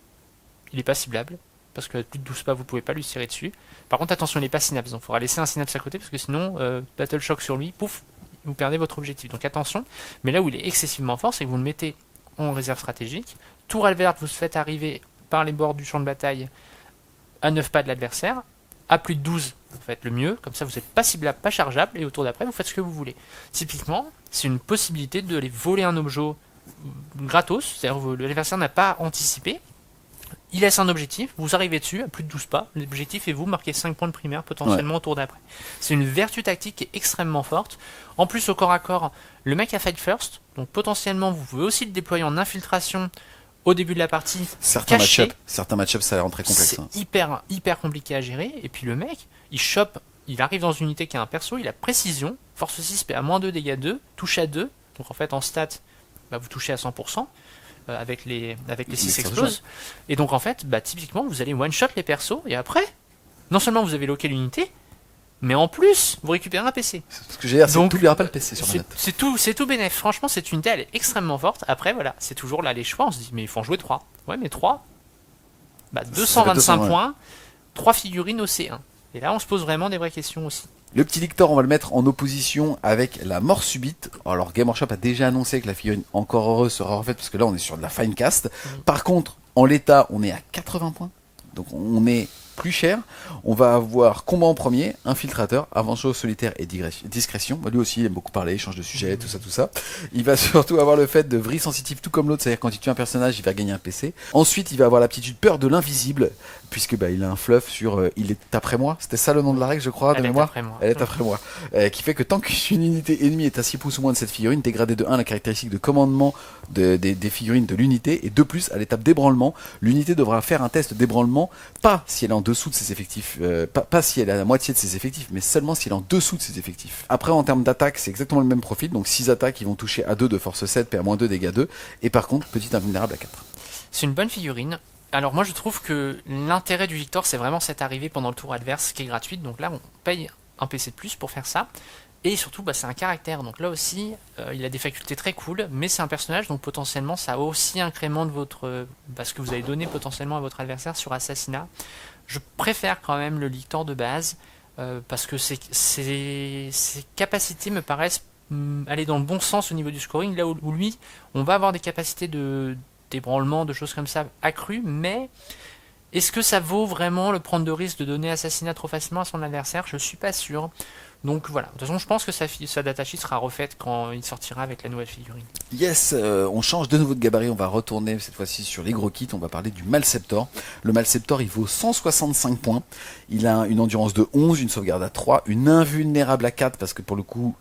il n'est pas ciblable, parce que plus de 12 pas, vous pouvez pas lui tirer dessus. Par contre, attention, il n'est pas synapse, donc il faudra laisser un synapse à côté, parce que sinon, Battle Shock sur lui, pouf, vous perdez votre objectif. Donc attention, mais là où il est excessivement fort, c'est que vous le mettez en réserve stratégique. Tour adverse, vous faites arriver par les bords du champ de bataille à 9 pas de l'adversaire. À plus de 12, vous faites le mieux, comme ça vous n'êtes pas ciblable, pas chargeable, et au tour d'après, vous faites ce que vous voulez. Typiquement, c'est une possibilité de les voler un objet gratos, c'est-à-dire que l'adversaire n'a pas anticipé, il laisse un objectif, vous arrivez dessus, à plus de 12 pas, l'objectif est vous, marquez 5 points de primaire potentiellement au tour d'après. C'est une vertu tactique qui est extrêmement forte. En plus, au corps à corps, le mec a fight first, donc potentiellement vous pouvez aussi le déployer en infiltration au début de la partie. Certains match-ups, ça a l'air très complexe. C'est hyper compliqué à gérer, et puis le mec, il arrive dans une unité qui a un perso, il a précision, force 6 à moins 2, dégâts 2, touche à 2, donc en fait en stat, vous touchez à 100%. Avec les 6 exploses. Et donc en fait, typiquement, vous allez one-shot les persos, et après, non seulement vous avez loqué l'unité, mais en plus, vous récupérez un PC. Ce que j'ai dire, c'est que t'oublieras pas le PC sur Manette. C'est tout bénef. Franchement, cette unité, elle est extrêmement forte. Après, voilà, c'est toujours là les choix. On se dit, mais il faut en jouer 3. Ouais, mais 3, 225 points, 3 figurines au C1. Et là, on se pose vraiment des vraies questions aussi. Le petit Lictor, on va le mettre en opposition avec la mort subite. Alors Game Workshop a déjà annoncé que la figurine encore heureuse sera refaite, parce que là on est sur de la fine cast. Par contre, en l'état, on est à 80 points. Donc on est plus cher. On va avoir combat en premier, infiltrateur, aventure solitaire et discrétion. Lui aussi il aime beaucoup parler, il change de sujet, tout ça. Il va surtout avoir le fait de vrille sensitive tout comme l'autre, c'est-à-dire quand il tue un personnage, il va gagner un PC. Ensuite, il va avoir l'aptitude peur de l'invisible, puisque il a un fluff sur il est après moi. C'était ça le nom de la règle, je crois, de mémoire. Elle est après moi. Qui fait que tant qu'une unité ennemie est à 6 pouces ou moins de cette figurine, dégradée de 1 la caractéristique de commandement des figurines de l'unité, et de plus, à l'étape d'ébranlement, l'unité devra faire un test d'ébranlement, pas si elle est en dessous de ses effectifs, pas si elle est à la moitié de ses effectifs, mais seulement si elle est en dessous de ses effectifs. Après, en termes d'attaque, c'est exactement le même profil, donc 6 attaques, ils vont toucher à 2 de force 7, PA-2, dégâts 2, et par contre, petit invulnérable à 4. C'est une bonne figurine. Alors moi je trouve que l'intérêt du Victor, c'est vraiment cette arrivée pendant le tour adverse qui est gratuite, donc là on paye un PC de plus pour faire ça. Et surtout, c'est un caractère, donc là aussi, il a des facultés très cool, mais c'est un personnage, donc potentiellement, ça aussi incrémente ce que vous avez donné potentiellement à votre adversaire sur Assassinat. Je préfère quand même le Lictor de base, parce que ses capacités me paraissent aller dans le bon sens au niveau du scoring, là où lui, on va avoir des capacités d'ébranlement, de choses comme ça accrues, mais est-ce que ça vaut vraiment le prendre de risque de donner Assassinat trop facilement à son adversaire? Je suis pas sûr. Donc voilà, de toute façon je pense que sa datasheet sera refaite quand il sortira avec la nouvelle figurine. Yes, on change de nouveau de gabarit, on va retourner cette fois-ci sur les gros kits, on va parler du Malceptor. Le Malceptor, il vaut 165 points, il a une endurance de 11, une sauvegarde à 3, une invulnérable à 4, parce que pour le coup,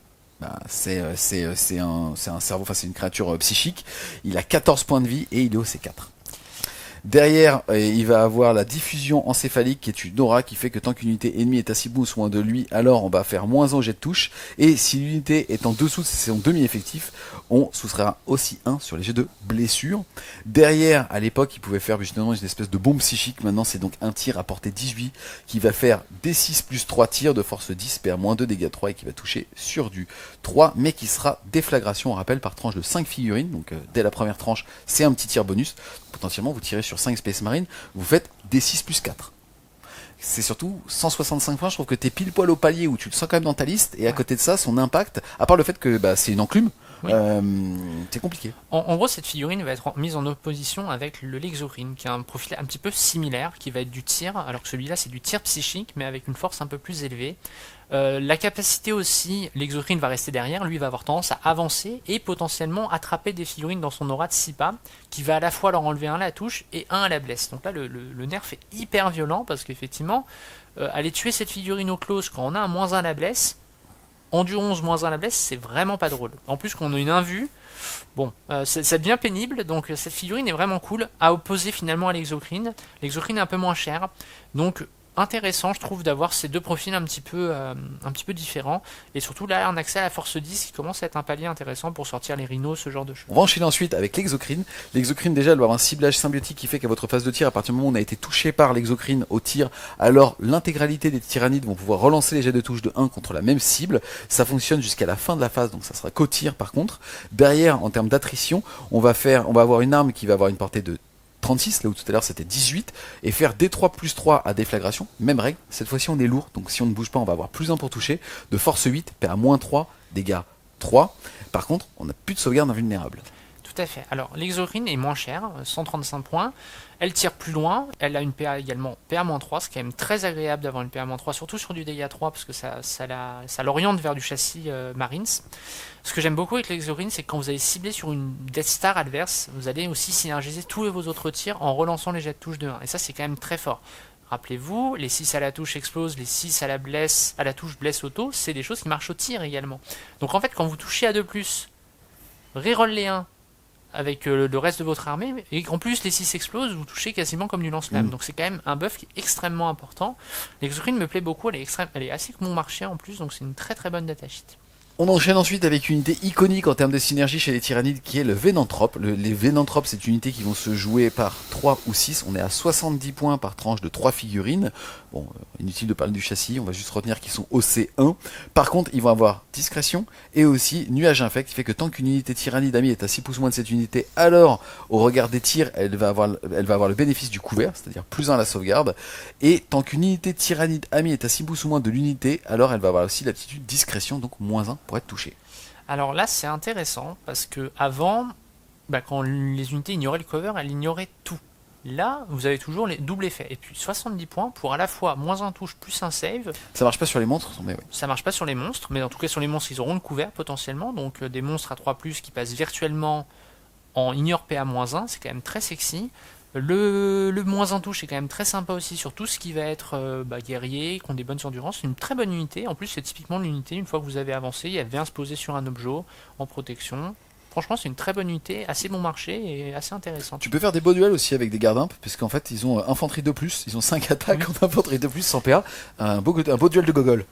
c'est un cerveau, c'est une créature psychique, il a 14 points de vie et il est au C4. Derrière, il va avoir la diffusion encéphalique qui est une aura qui fait que tant qu'une unité ennemie est à 6 pouces ou moins de lui, alors on va faire moins 1 au jet de touche. Et si l'unité est en dessous de son demi-effectif, on soustraira aussi 1 sur les jets de blessure. Derrière, à l'époque, il pouvait faire justement une espèce de bombe psychique. Maintenant, c'est donc un tir à portée 18 qui va faire D6 plus 3 tirs de force 10, perd moins 2 dégâts 3 et qui va toucher sur du 3, mais qui sera déflagration, on rappelle, par tranche de 5 figurines. Donc dès la première tranche, c'est un petit tir bonus. Potentiellement, vous tirez sur 5 Space Marine, vous faites D6 plus 4. C'est surtout 165 points, je trouve que t'es pile poil au palier où tu le sens quand même dans ta liste, et à côté de ça, son impact, à part le fait que c'est une enclume, oui. C'est compliqué. En gros, cette figurine va être mise en opposition avec le Lexocrine, qui a un profil un petit peu similaire, qui va être du tir, alors que celui-là c'est du tir psychique, mais avec une force un peu plus élevée. La capacité aussi, l'Exocrine va rester derrière, lui va avoir tendance à avancer et potentiellement attraper des figurines dans son aura de 6 pas, qui va à la fois leur enlever un à la touche et un à la blesse. Donc là, le nerf est hyper violent, parce qu'effectivement, aller tuer cette figurine au close quand on a un -1 à la blesse, Endurance moins 1 à la blesse, c'est vraiment pas drôle. En plus qu'on a une invue, bon, ça devient pénible, donc cette figurine est vraiment cool, à opposer finalement à l'exocrine. L'exocrine est un peu moins cher, donc intéressant je trouve d'avoir ces deux profils un petit peu différents, et surtout là un accès à la force 10 qui commence à être un palier intéressant pour sortir les rhinos, ce genre de choses. On va enchaîner ensuite avec l'exocrine. L'exocrine déjà elle va avoir un ciblage symbiotique qui fait qu'à votre phase de tir, à partir du moment où on a été touché par l'exocrine au tir, alors l'intégralité des tyrannides vont pouvoir relancer les jets de touche de 1 contre la même cible. Ça fonctionne jusqu'à la fin de la phase, donc ça sera qu'au tir par contre. Derrière, en termes d'attrition, on va avoir une arme qui va avoir une portée de 36, là où tout à l'heure c'était 18, et faire D3 plus 3 à déflagration, même règle, cette fois-ci on est lourd, donc si on ne bouge pas on va avoir plus 1 pour toucher, de force 8, PA moins 3, dégâts 3, par contre on n'a plus de sauvegarde invulnérable. Tout à fait. Alors, l'exocrine est moins chère, 135 points. Elle tire plus loin. Elle a une PA également PA-3. C'est quand même très agréable d'avoir une PA-3, surtout sur du dégât 3, parce que ça l'oriente vers du châssis Marines. Ce que j'aime beaucoup avec l'exocrine, c'est que quand vous allez cibler sur une Death Star adverse, vous allez aussi synergiser tous vos autres tirs en relançant les jets de touche de 1. Et ça, c'est quand même très fort. Rappelez-vous, les 6 à la touche explose, les 6 à la touche blesse auto, c'est des choses qui marchent au tir également. Donc en fait, quand vous touchez à 2+, reroll les 1, avec le reste de votre armée, et en plus les 6 explosent, vous touchez quasiment comme du lance-flamme. Donc c'est quand même un buff qui est extrêmement important. L'exocrine me plaît beaucoup, elle est assez bon marché en plus, donc c'est une très très bonne datasheet. On enchaîne ensuite avec une unité iconique en termes de synergie chez les tyrannides qui est le Vénanthrope. Les Vénanthropes, c'est une unité qui vont se jouer par 3 ou 6. On est à 70 points par tranche de 3 figurines. Bon, inutile de parler du châssis, on va juste retenir qu'ils sont OC1. Par contre, ils vont avoir discrétion et aussi nuage infect, qui fait que tant qu'une unité tyrannide amie est à 6 pouces moins de cette unité, alors au regard des tirs, elle va avoir le bénéfice du couvert, c'est-à-dire plus 1 à la sauvegarde. Et tant qu'une unité tyrannide amie est à 6 pouces ou moins de l'unité, alors elle va avoir aussi l'aptitude discrétion, donc moins 1 pour être touchée. Alors là, c'est intéressant parce que avant, quand les unités ignoraient le cover, elles ignoraient tout. Là, vous avez toujours les doubles effets. Et puis 70 points pour à la fois moins 1 touche plus un save. Ça marche pas sur les monstres, mais oui. Ça marche pas sur les monstres, mais en tout cas sur les monstres, ils auront le couvert potentiellement. Donc des monstres à 3+, qui passent virtuellement en ignore PA-1, c'est quand même très sexy. Le moins 1 touche est quand même très sympa aussi sur tout ce qui va être guerrier, qui ont des bonnes endurances. C'est une très bonne unité. En plus, c'est typiquement l'unité, une fois que vous avez avancé, elle vient se poser sur un objet en protection. Franchement, c'est une très bonne unité, assez bon marché et assez intéressante. Tu peux faire des beaux duels aussi avec des gardes imp, parce qu'en fait, ils ont infanterie 2+, ils ont 5 attaques en infanterie 2+, sans PA. Un beau duel de gogol.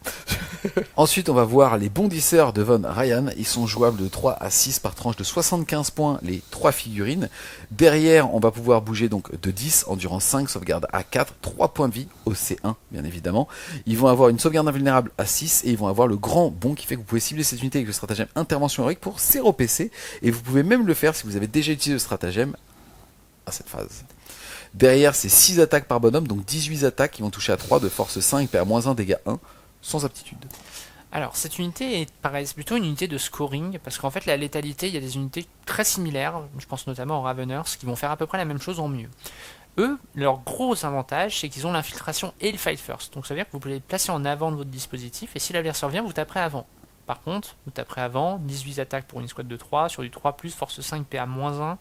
Ensuite, on va voir les bondisseurs de Von Ryan. Ils sont jouables de 3 à 6 par tranche de 75 points, les 3 figurines. Derrière, on va pouvoir bouger donc de 10, endurance 5, sauvegarde à 4, 3 points de vie, au C1, bien évidemment. Ils vont avoir une sauvegarde invulnérable à 6, et ils vont avoir le grand bond qui fait que vous pouvez cibler cette unité avec le stratagème intervention héroïque pour 0 PC. Et vous pouvez même le faire si vous avez déjà utilisé le stratagème à cette phase. Derrière, c'est 6 attaques par bonhomme, donc 18 attaques qui vont toucher à 3 de force 5, PA-1, dégâts 1, sans aptitude. Alors, cette unité est pareil, c'est plutôt une unité de scoring, parce qu'en fait, la létalité, il y a des unités très similaires, je pense notamment aux Raveners, qui vont faire à peu près la même chose en mieux. Eux, leur gros avantage, c'est qu'ils ont l'infiltration et le fight first. Donc ça veut dire que vous pouvez les placer en avant de votre dispositif, et si l'adversaire vient, vous taperez avant. Par contre, vous taperez avant, 18 attaques pour une squad de 3, sur du 3+, force 5, PA-1,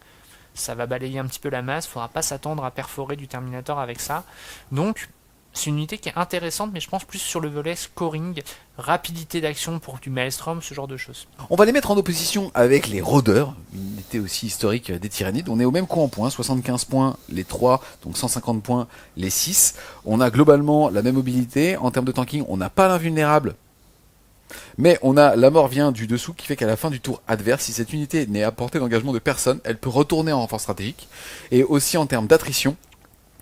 ça va balayer un petit peu la masse, il ne faudra pas s'attendre à perforer du Terminator avec ça. Donc, c'est une unité qui est intéressante, mais je pense plus sur le volet scoring, rapidité d'action pour du Maelstrom, ce genre de choses. On va les mettre en opposition avec les rôdeurs, une unité aussi historique des tyrannides. On est au même coup en points, 75 points les 3, donc 150 points les 6. On a globalement la même mobilité. En termes de tanking, on n'a pas l'invulnérable, mais on a la mort vient du dessous qui fait qu'à la fin du tour adverse, si cette unité n'est à portée d'engagement de personne, elle peut retourner en renfort stratégique. Et aussi en termes d'attrition,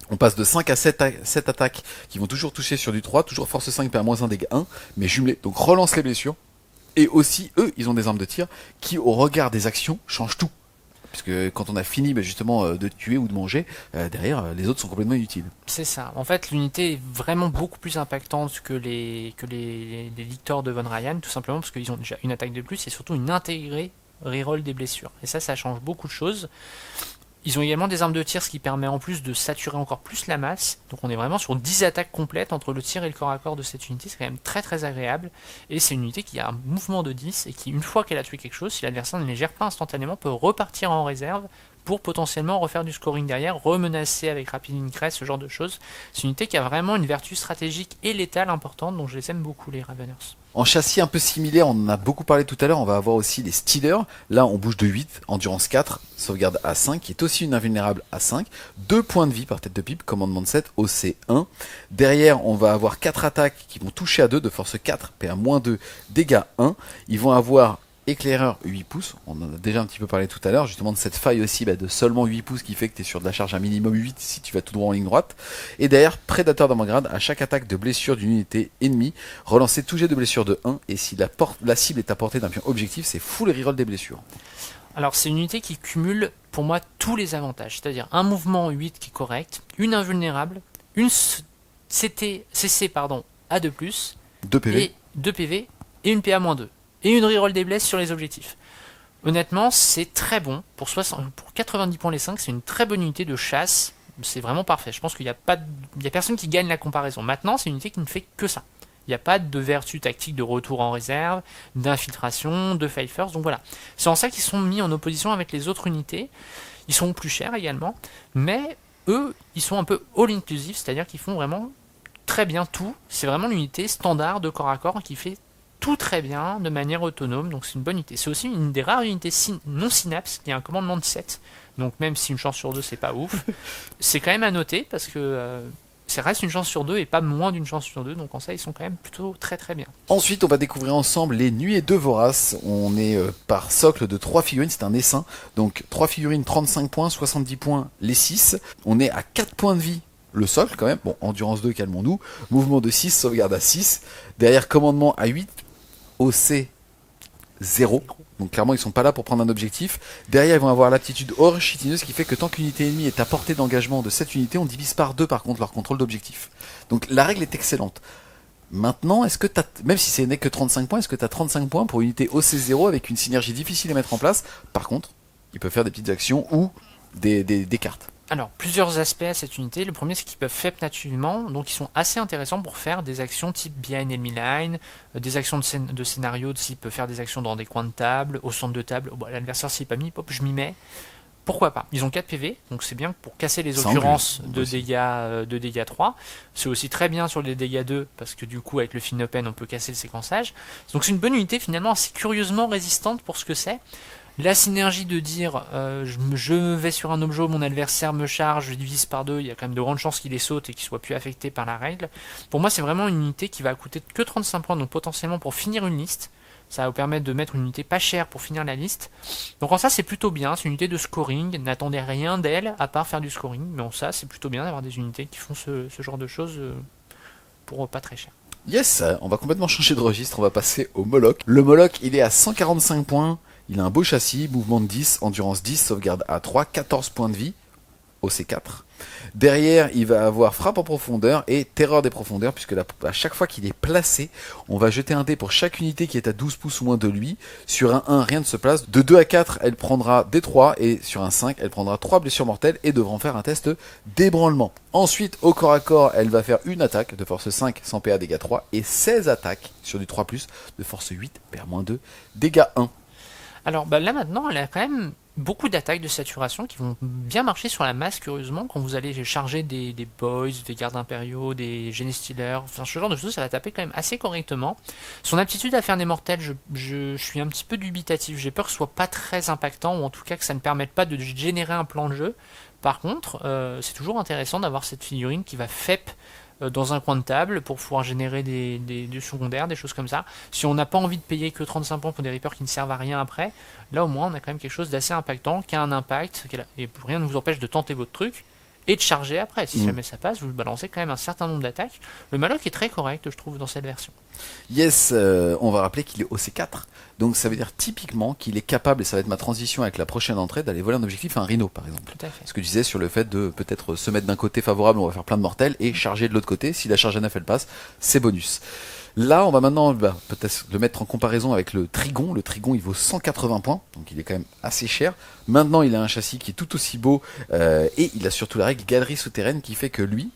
on passe de 5 à 7 attaques qui vont toujours toucher sur du 3, toujours force 5, PA-1, dégâts 1, mais jumelées, donc relance les blessures. Et aussi, eux, ils ont des armes de tir qui, au regard des actions, changent tout. Puisque quand on a fini justement de tuer ou de manger, derrière, les autres sont complètement inutiles. C'est ça. En fait, l'unité est vraiment beaucoup plus impactante que les lictors de Von Ryan, tout simplement parce qu'ils ont déjà une attaque de plus et surtout une intégrée reroll des blessures. Et ça change beaucoup de choses. Ils ont également des armes de tir, ce qui permet en plus de saturer encore plus la masse. Donc on est vraiment sur 10 attaques complètes entre le tir et le corps à corps de cette unité. C'est quand même très très agréable. Et c'est une unité qui a un mouvement de 10 et qui, une fois qu'elle a tué quelque chose, si l'adversaire ne les gère pas instantanément, peut repartir en réserve pour potentiellement refaire du scoring derrière, remenacer avec Rapid Increase, ce genre de choses. C'est une unité qui a vraiment une vertu stratégique et létale importante, donc je les aime beaucoup, les Raveners. En châssis un peu similaire, on en a beaucoup parlé tout à l'heure, on va avoir aussi les Stealers. Là, on bouge de 8, endurance 4, sauvegarde A5, qui est aussi une invulnérable A5. 2 points de vie par tête de pipe, commandement de 7, OC1. Derrière, on va avoir 4 attaques qui vont toucher à 2, de force 4, PA-2, dégâts 1. Ils vont avoir éclaireur 8 pouces, on en a déjà un petit peu parlé tout à l'heure, justement de cette faille aussi de seulement 8 pouces qui fait que tu es sur de la charge à minimum 8 si tu vas tout droit en ligne droite. Et derrière, prédateur d'avant-grade, à chaque attaque de blessure d'une unité ennemie, relancer tout jet de blessure de 1, et si la cible est à portée d'un pion objectif, c'est full reroll des blessures. Alors c'est une unité qui cumule pour moi tous les avantages, c'est-à-dire un mouvement 8 qui est correct, une invulnérable, une CC à 2+, 2 PV. et 2 PV, et une PA-2. Et une reroll des blesses sur les objectifs. Honnêtement, c'est très bon. Pour 90 points les 5, c'est une très bonne unité de chasse. C'est vraiment parfait. Je pense qu'il n'y a personne qui gagne la comparaison. Maintenant, c'est une unité qui ne fait que ça. Il n'y a pas de vertu tactique de retour en réserve, d'infiltration, de fight first. Donc voilà. C'est en ça qu'ils sont mis en opposition avec les autres unités. Ils sont plus chers également. Mais eux, ils sont un peu all-inclusive, c'est-à-dire qu'ils font vraiment très bien tout. C'est vraiment l'unité standard de corps à corps qui fait tout très bien, de manière autonome, donc c'est une bonne unité. C'est aussi une des rares unités non synapse qui a un commandement de 7, donc même si une chance sur 2 c'est pas ouf, c'est quand même à noter parce que ça reste une chance sur 2 et pas moins d'une chance sur 2, donc en ça ils sont quand même plutôt très très bien. Ensuite, on va découvrir ensemble les Nuées de Vorace. On est par socle de 3 figurines, c'est un essaim, donc 3 figurines, 35 points, 70 points les 6. On est à 4 points de vie. Le socle quand même, bon, endurance 2, calmons-nous, mouvement de 6, sauvegarde à 6, derrière commandement à 8, OC 0, donc clairement ils sont pas là pour prendre un objectif. Derrière ils vont avoir l'aptitude hors chitineuse, ce qui fait que tant qu'une unité ennemie est à portée d'engagement de cette unité, on divise par 2 par contre leur contrôle d'objectif. Donc la règle est excellente. Maintenant, est-ce que même si c'est n'est que 35 points, est-ce que tu as 35 points pour une unité OC0 avec une synergie difficile à mettre en place? Par contre, il peut faire des petites actions ou des cartes. Alors, plusieurs aspects à cette unité. Le premier, c'est qu'ils peuvent FEP naturellement, donc ils sont assez intéressants pour faire des actions type behind enemy line, des actions de scénario, s'il peut faire des actions dans des coins de table, au centre de table. Bon, l'adversaire s'y est pas mis, hop, je m'y mets. Pourquoi pas? Ils ont 4 PV, donc c'est bien pour casser les occurrences de dégâts 3. C'est aussi très bien sur les dégâts 2, parce que du coup, avec le fin open, on peut casser le séquençage. Donc c'est une bonne unité, finalement, assez curieusement résistante pour ce que c'est. La synergie de dire je vais sur un objet, mon adversaire me charge, je divise par 2, il y a quand même de grandes chances qu'il les saute et qu'il soit plus affecté par la règle. Pour moi, c'est vraiment une unité qui va coûter que 35 points, donc potentiellement pour finir une liste. Ça va vous permettre de mettre une unité pas chère pour finir la liste. Donc en ça, c'est plutôt bien. C'est une unité de scoring. N'attendez rien d'elle à part faire du scoring. Mais en ça, c'est plutôt bien d'avoir des unités qui font ce genre de choses pour pas très cher. Yes, on va complètement changer de registre. On va passer au Moloch. Le Moloch, il est à 145 points. Il a un beau châssis, mouvement de 10, endurance 10, sauvegarde A3, 14 points de vie, OC4. Derrière, il va avoir frappe en profondeur et terreur des profondeurs, puisque à chaque fois qu'il est placé, on va jeter un dé pour chaque unité qui est à 12 pouces ou moins de lui. Sur un 1, rien ne se place. De 2 à 4, elle prendra des 3, et sur un 5, elle prendra 3 blessures mortelles et devra faire un test d'ébranlement. Ensuite, au corps à corps, elle va faire une attaque de force 5, sans PA, dégâts 3, et 16 attaques sur du 3+, de force 8, PA-2, dégâts 1. Alors là maintenant, elle a quand même beaucoup d'attaques de saturation qui vont bien marcher sur la masse, curieusement, quand vous allez charger des boys, des gardes impériaux, des Genestealers, enfin ce genre de choses, ça va taper quand même assez correctement. Son aptitude à faire des mortels, je suis un petit peu dubitatif, j'ai peur que ce soit pas très impactant, ou en tout cas que ça ne permette pas de générer un plan de jeu. Par contre, c'est toujours intéressant d'avoir cette figurine qui va FEP dans un coin de table pour pouvoir générer des secondaires, des choses comme ça. Si on n'a pas envie de payer que 35 points pour des Reapers qui ne servent à rien après, là au moins on a quand même quelque chose d'assez impactant, qui a un impact, et rien ne vous empêche de tenter votre truc et de charger après. Si jamais ça passe, vous balancez quand même un certain nombre d'attaques. Le Moloch est très correct, je trouve, dans cette version. Yes, on va rappeler qu'il est OC4, donc ça veut dire typiquement qu'il est capable, et ça va être ma transition avec la prochaine entrée, d'aller voler un objectif à un rhino par exemple. Tout à fait. Ce que je disais sur le fait de peut-être se mettre d'un côté favorable, on va faire plein de mortels, et charger de l'autre côté, si la charge à 9 elle passe, c'est bonus. Là, on va maintenant peut-être le mettre en comparaison avec le Trigon. Le Trigon, il vaut 180 points, donc il est quand même assez cher. Maintenant, il a un châssis qui est tout aussi beau, et il a surtout la règle galerie souterraine qui fait que lui,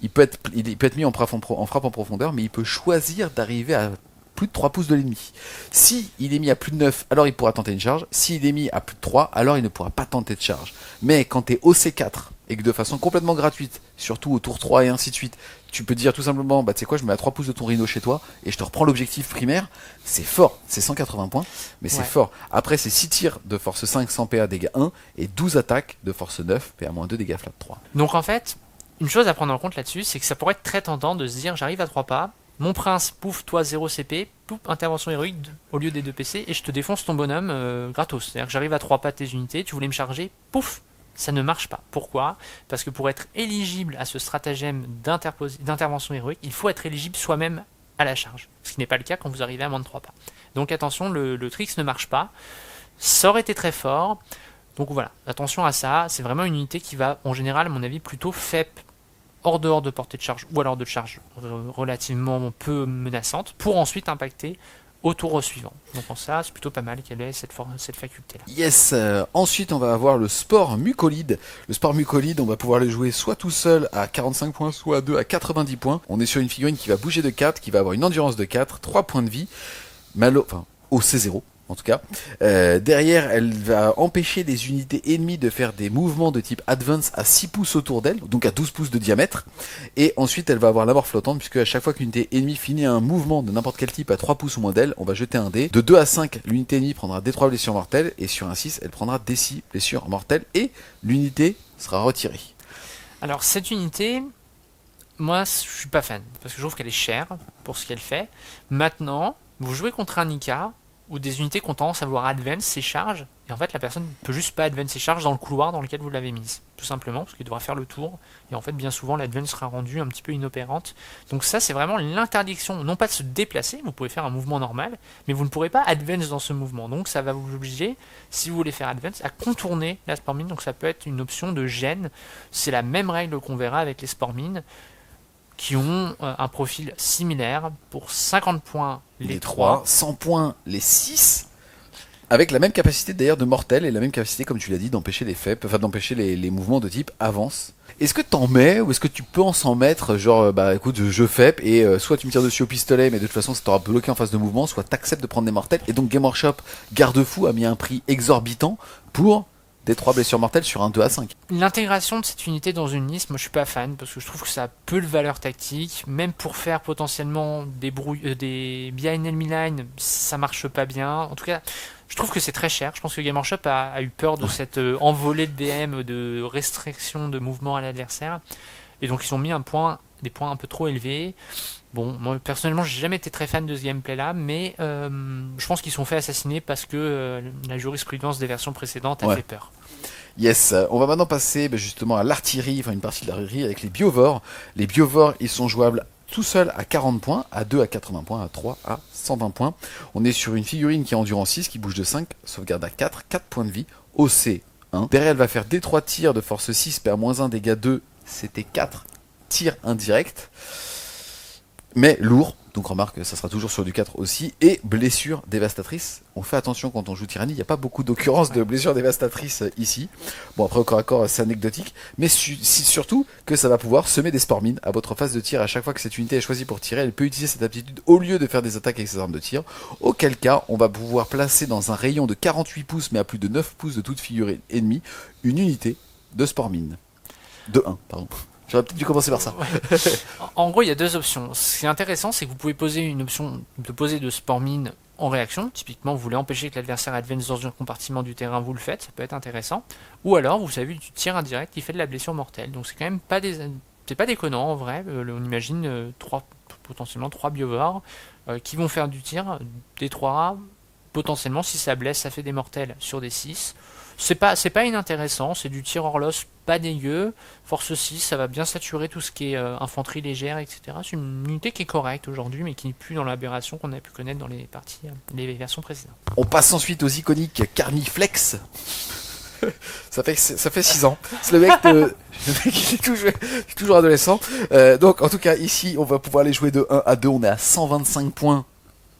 il peut être mis en frappe en profondeur, mais il peut choisir d'arriver à plus de 3 pouces de l'ennemi. Si il est mis à plus de 9, alors il pourra tenter une charge. S'il est mis à plus de 3, alors il ne pourra pas tenter de charge. Mais quand tu es OC4 et que de façon complètement gratuite, surtout au tour 3 et ainsi de suite, tu peux dire tout simplement, bah tu sais quoi, je mets à 3 pouces de ton rhino chez toi et je te reprends l'objectif primaire, c'est fort, c'est 180 points, mais c'est fort. Après c'est 6 tirs de force 5, 100 PA, dégâts 1, et 12 attaques de force 9, PA-2, dégâts flat 3. Donc en fait, une chose à prendre en compte là-dessus, c'est que ça pourrait être très tentant de se dire, j'arrive à 3 pas, mon prince, pouf, toi 0 CP, pouf, intervention héroïque au lieu des 2 PC, et je te défonce ton bonhomme gratos. C'est-à-dire que j'arrive à 3 pas de tes unités, tu voulais me charger, pouf, ça ne marche pas. Pourquoi ? Parce que pour être éligible à ce stratagème d'intervention héroïque, il faut être éligible soi-même à la charge. Ce qui n'est pas le cas quand vous arrivez à moins de 3 pas. Donc attention, le tricks ne marche pas. Ça aurait été très fort. Donc voilà, attention à ça. C'est vraiment une unité qui va, en général, à mon avis, plutôt faible, hors dehors de portée de charge, ou alors de charge relativement peu menaçante, pour ensuite impacter au tour suivant. Donc en ça, c'est plutôt pas mal qu'elle ait cette faculté-là. Yes. Ensuite, on va avoir le sport mucolide. Le sport mucolide, on va pouvoir le jouer soit tout seul à 45 points, soit à 2 à 90 points. On est sur une figurine qui va bouger de 4, qui va avoir une endurance de 4, 3 points de vie, au C0. En tout cas, derrière, elle va empêcher les unités ennemies de faire des mouvements de type Advance à 6 pouces autour d'elle, donc à 12 pouces de diamètre. Et ensuite, elle va avoir la mort flottante, puisque à chaque fois qu'une unité ennemie finit un mouvement de n'importe quel type à 3 pouces ou moins d'elle, on va jeter un dé. De 2 à 5, l'unité ennemie prendra D3 blessures mortelles, et sur un 6, elle prendra D6 blessures mortelles, et l'unité sera retirée. Alors, cette unité, moi, je suis pas fan, parce que je trouve qu'elle est chère pour ce qu'elle fait. Maintenant, vous jouez contre un Nika, ou des unités qui ont tendance à vouloir advance ses charges, et en fait la personne ne peut juste pas advance ses charges dans le couloir dans lequel vous l'avez mise, tout simplement, parce qu'il devra faire le tour, et en fait bien souvent l'advance sera rendue un petit peu inopérante. Donc ça c'est vraiment l'interdiction, non pas de se déplacer, vous pouvez faire un mouvement normal, mais vous ne pourrez pas advance dans ce mouvement, donc ça va vous obliger, si vous voulez faire advance, à contourner la spore mine, donc ça peut être une option de gêne, c'est la même règle qu'on verra avec les spore mines, qui ont un profil similaire pour 50 points les 3, 100 points les 6, avec la même capacité d'ailleurs de mortel et la même capacité, comme tu l'as dit, d'empêcher les FEP, enfin d'empêcher les mouvements de type avance. Est-ce que t'en mets ou est-ce que tu penses en mettre, genre bah écoute je FEP et soit tu me tires dessus au pistolet mais de toute façon ça t'aura bloqué en phase de mouvement, soit t'acceptes de prendre des mortels, et donc Game Workshop garde-fou a mis un prix exorbitant pour des 3 blessures mortelles sur un 2 à 5. L'intégration de cette unité dans une liste, moi je suis pas fan parce que je trouve que ça a peu de valeur tactique, même pour faire potentiellement des behind enemy line, ça marche pas bien. En tout cas, je trouve que c'est très cher. Je pense que Game Workshop a eu peur de cette envolée de BM, de restriction de mouvement à l'adversaire, et donc ils ont mis des points un peu trop élevés. Bon, moi personnellement, j'ai jamais été très fan de ce gameplay-là, mais je pense qu'ils sont fait assassiner parce que la jurisprudence des versions précédentes a fait peur. Yes, on va maintenant passer justement à l'artillerie, enfin une partie de l'artillerie avec les biovores. Les biovores, ils sont jouables tout seuls à 40 points, à 2 à 80 points, à 3 à 120 points. On est sur une figurine qui est endurance 6, qui bouge de 5, sauvegarde à 4, 4 points de vie, OC 1. Derrière, elle va faire D3 tirs de force 6, PA-1, dégâts 2, c'était 4 tirs indirects. Mais lourd, donc remarque, ça sera toujours sur du 4 aussi, et blessure dévastatrice. On fait attention quand on joue tyrannie, il n'y a pas beaucoup d'occurrences de blessures dévastatrices ici. Bon, après, au corps à corps, c'est anecdotique, mais surtout que ça va pouvoir semer des spore mines à votre phase de tir. À chaque fois que cette unité est choisie pour tirer, elle peut utiliser cette aptitude au lieu de faire des attaques avec ses armes de tir, auquel cas, on va pouvoir placer dans un rayon de 48 pouces, mais à plus de 9 pouces de toute figurine ennemie, une unité de spore mine. De 1, pardon. J'aurais peut-être dû commencer par ça. Ouais. En gros, il y a deux options. Ce qui est intéressant, c'est que vous pouvez poser une option de poser de spore mine en réaction. Typiquement, vous voulez empêcher que l'adversaire advance dans un compartiment du terrain, vous le faites, ça peut être intéressant. Ou alors, vous savez, du tir indirect qui fait de la blessure mortelle. Donc c'est quand même pas c'est pas déconnant en vrai. On imagine potentiellement 3 biovores qui vont faire du tir, des 3, potentiellement si ça blesse, ça fait des mortels sur des 6. C'est pas inintéressant, c'est du tir horloge pas dégueu, force 6, ça va bien saturer tout ce qui est infanterie légère, etc. C'est une unité qui est correcte aujourd'hui, mais qui n'est plus dans l'aberration qu'on a pu connaître dans les versions précédentes. On passe ensuite aux iconiques Carniflex. ça fait 6 ans. C'est le mec il est toujours adolescent. Donc en tout cas ici on va pouvoir les jouer de 1 à 2, on est à 125 points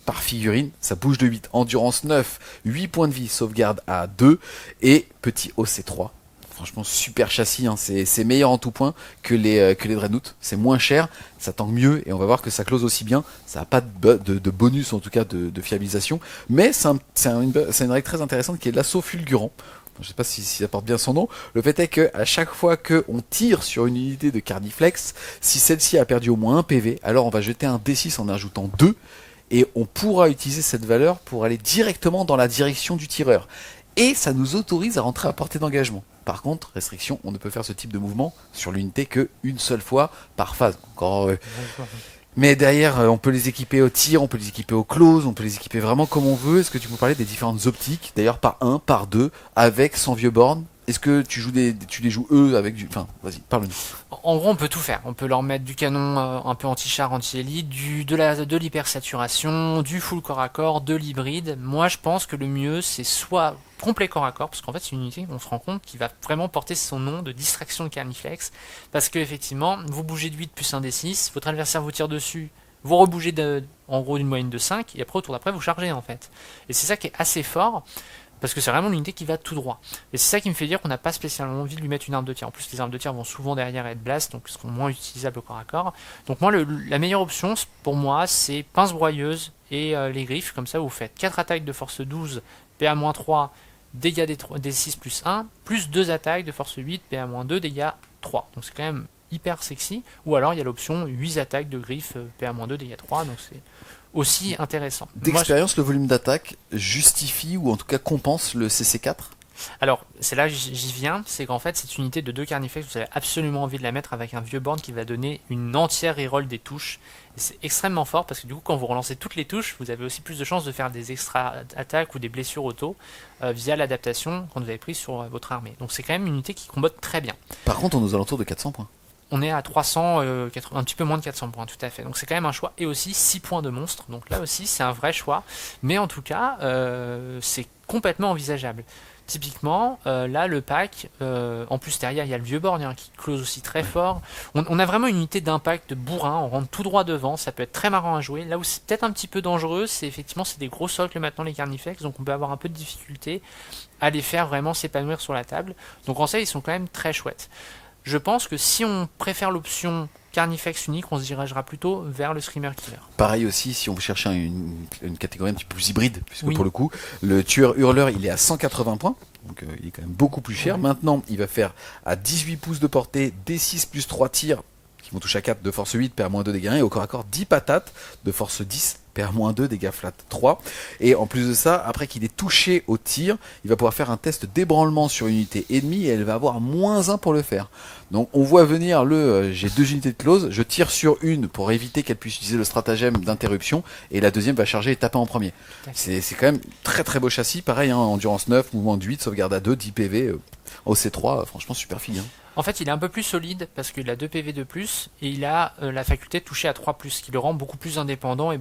par figurine, ça bouge de 8, endurance 9, 8 points de vie, sauvegarde à 2 et petit OC3. Franchement, super châssis, hein. C'est meilleur en tout point que les Dreadnought. C'est moins cher, ça tangue mieux et on va voir que ça close aussi bien. Ça n'a pas de bonus, en tout cas de fiabilisation. Mais c'est une règle très intéressante qui est l'assaut fulgurant. Je sais pas si ça porte bien son nom. Le fait est que à chaque fois qu'on tire sur une unité de Carniflex, si celle-ci a perdu au moins un PV, alors on va jeter un D6 en ajoutant 2 et on pourra utiliser cette valeur pour aller directement dans la direction du tireur. Et ça nous autorise à rentrer à portée d'engagement. Par contre, restriction, on ne peut faire ce type de mouvement sur l'unité qu'une seule fois par phase. Encore, mais derrière, on peut les équiper au tir, on peut les équiper au close, on peut les équiper vraiment comme on veut. Est-ce que tu peux parler des différentes optiques, d'ailleurs par 1, par 2, avec, sans vieux borne? Est-ce que tu les joues eux avec du... Enfin, vas-y, parle-nous. En gros, on peut tout faire. On peut leur mettre du canon un peu anti-char, anti-élite, de l'hypersaturation, du full corps à corps, de l'hybride. Moi, je pense que le mieux, c'est soit complet corps à corps, parce qu'en fait, c'est une unité, on se rend compte, qui va vraiment porter son nom de distraction de Carniflex, parce que effectivement, vous bougez de 8 plus 1 D6, votre adversaire vous tire dessus, vous rebougez en gros d'une moyenne de 5, et après, au tour d'après, vous chargez, en fait. Et c'est ça qui est assez fort. Parce que c'est vraiment l'unité qui va tout droit. Et c'est ça qui me fait dire qu'on n'a pas spécialement envie de lui mettre une arme de tir. En plus, les armes de tir vont souvent derrière être blast, donc seront moins utilisables au corps à corps. Donc moi, la meilleure option, pour moi, c'est pince broyeuse et les griffes. Comme ça, vous faites 4 attaques de force 12, PA-3, dégâts des 6 plus 1, plus 2 attaques de force 8, PA-2, dégâts 3. Donc c'est quand même hyper sexy. Ou alors, il y a l'option 8 attaques de griffes, PA-2, dégâts 3, donc c'est aussi intéressant. D'expérience, le volume d'attaque justifie ou en tout cas compense le CC4? Alors, c'est là que j'y viens, c'est qu'en fait, cette unité de 2 Carniflex, vous avez absolument envie de la mettre avec un vieux board qui va donner une entière reroll des touches. Et c'est extrêmement fort parce que du coup, quand vous relancez toutes les touches, vous avez aussi plus de chances de faire des extra attaques ou des blessures auto via l'adaptation quand vous avez pris sur votre armée. Donc c'est quand même une unité qui combatte très bien. Par contre, on est aux alentours de 400 points. On est à 300, un petit peu moins de 400 points, tout à fait. Donc c'est quand même un choix. Et aussi 6 points de monstre. Donc là aussi, c'est un vrai choix. Mais en tout cas, c'est complètement envisageable. Typiquement, là, le pack, en plus derrière, il y a le vieux board qui close aussi très fort. On a vraiment une unité d'impact de bourrin. On rentre tout droit devant. Ça peut être très marrant à jouer. Là où c'est peut-être un petit peu dangereux, c'est effectivement c'est des gros socles maintenant, les Carniflex. Donc on peut avoir un peu de difficulté à les faire vraiment s'épanouir sur la table. Donc en ça, ils sont quand même très chouettes. Je pense que si on préfère l'option Carniflex unique, on se dirigera plutôt vers le Screamer Killer. Pareil aussi, si on veut chercher une catégorie un petit peu plus hybride, puisque Oui. pour le coup, le tueur hurleur, il est à 180 points, donc il est quand même beaucoup plus cher. Ouais. Maintenant, il va faire à 18 pouces de portée, D6 plus 3 tirs, qui vont toucher à 4 de force 8, PA-2 dégâts 1, et au corps à corps 10 patates de force 10, PA-2 dégâts flat 3. Et en plus de ça, après qu'il ait touché au tir, il va pouvoir faire un test d'ébranlement sur une unité ennemie et elle va avoir -1 pour le faire. Donc on voit venir j'ai 2 unités de close, je tire sur une pour éviter qu'elle puisse utiliser le stratagème d'interruption et la deuxième va charger et taper en premier. C'est quand même très très beau châssis, pareil, endurance 9, mouvement de 8, sauvegarde à 2, 10 PV, OC3, franchement super fille. En fait, il est un peu plus solide parce qu'il a 2 PV de plus et il a la faculté de toucher à 3+, ce qui le rend beaucoup plus indépendant et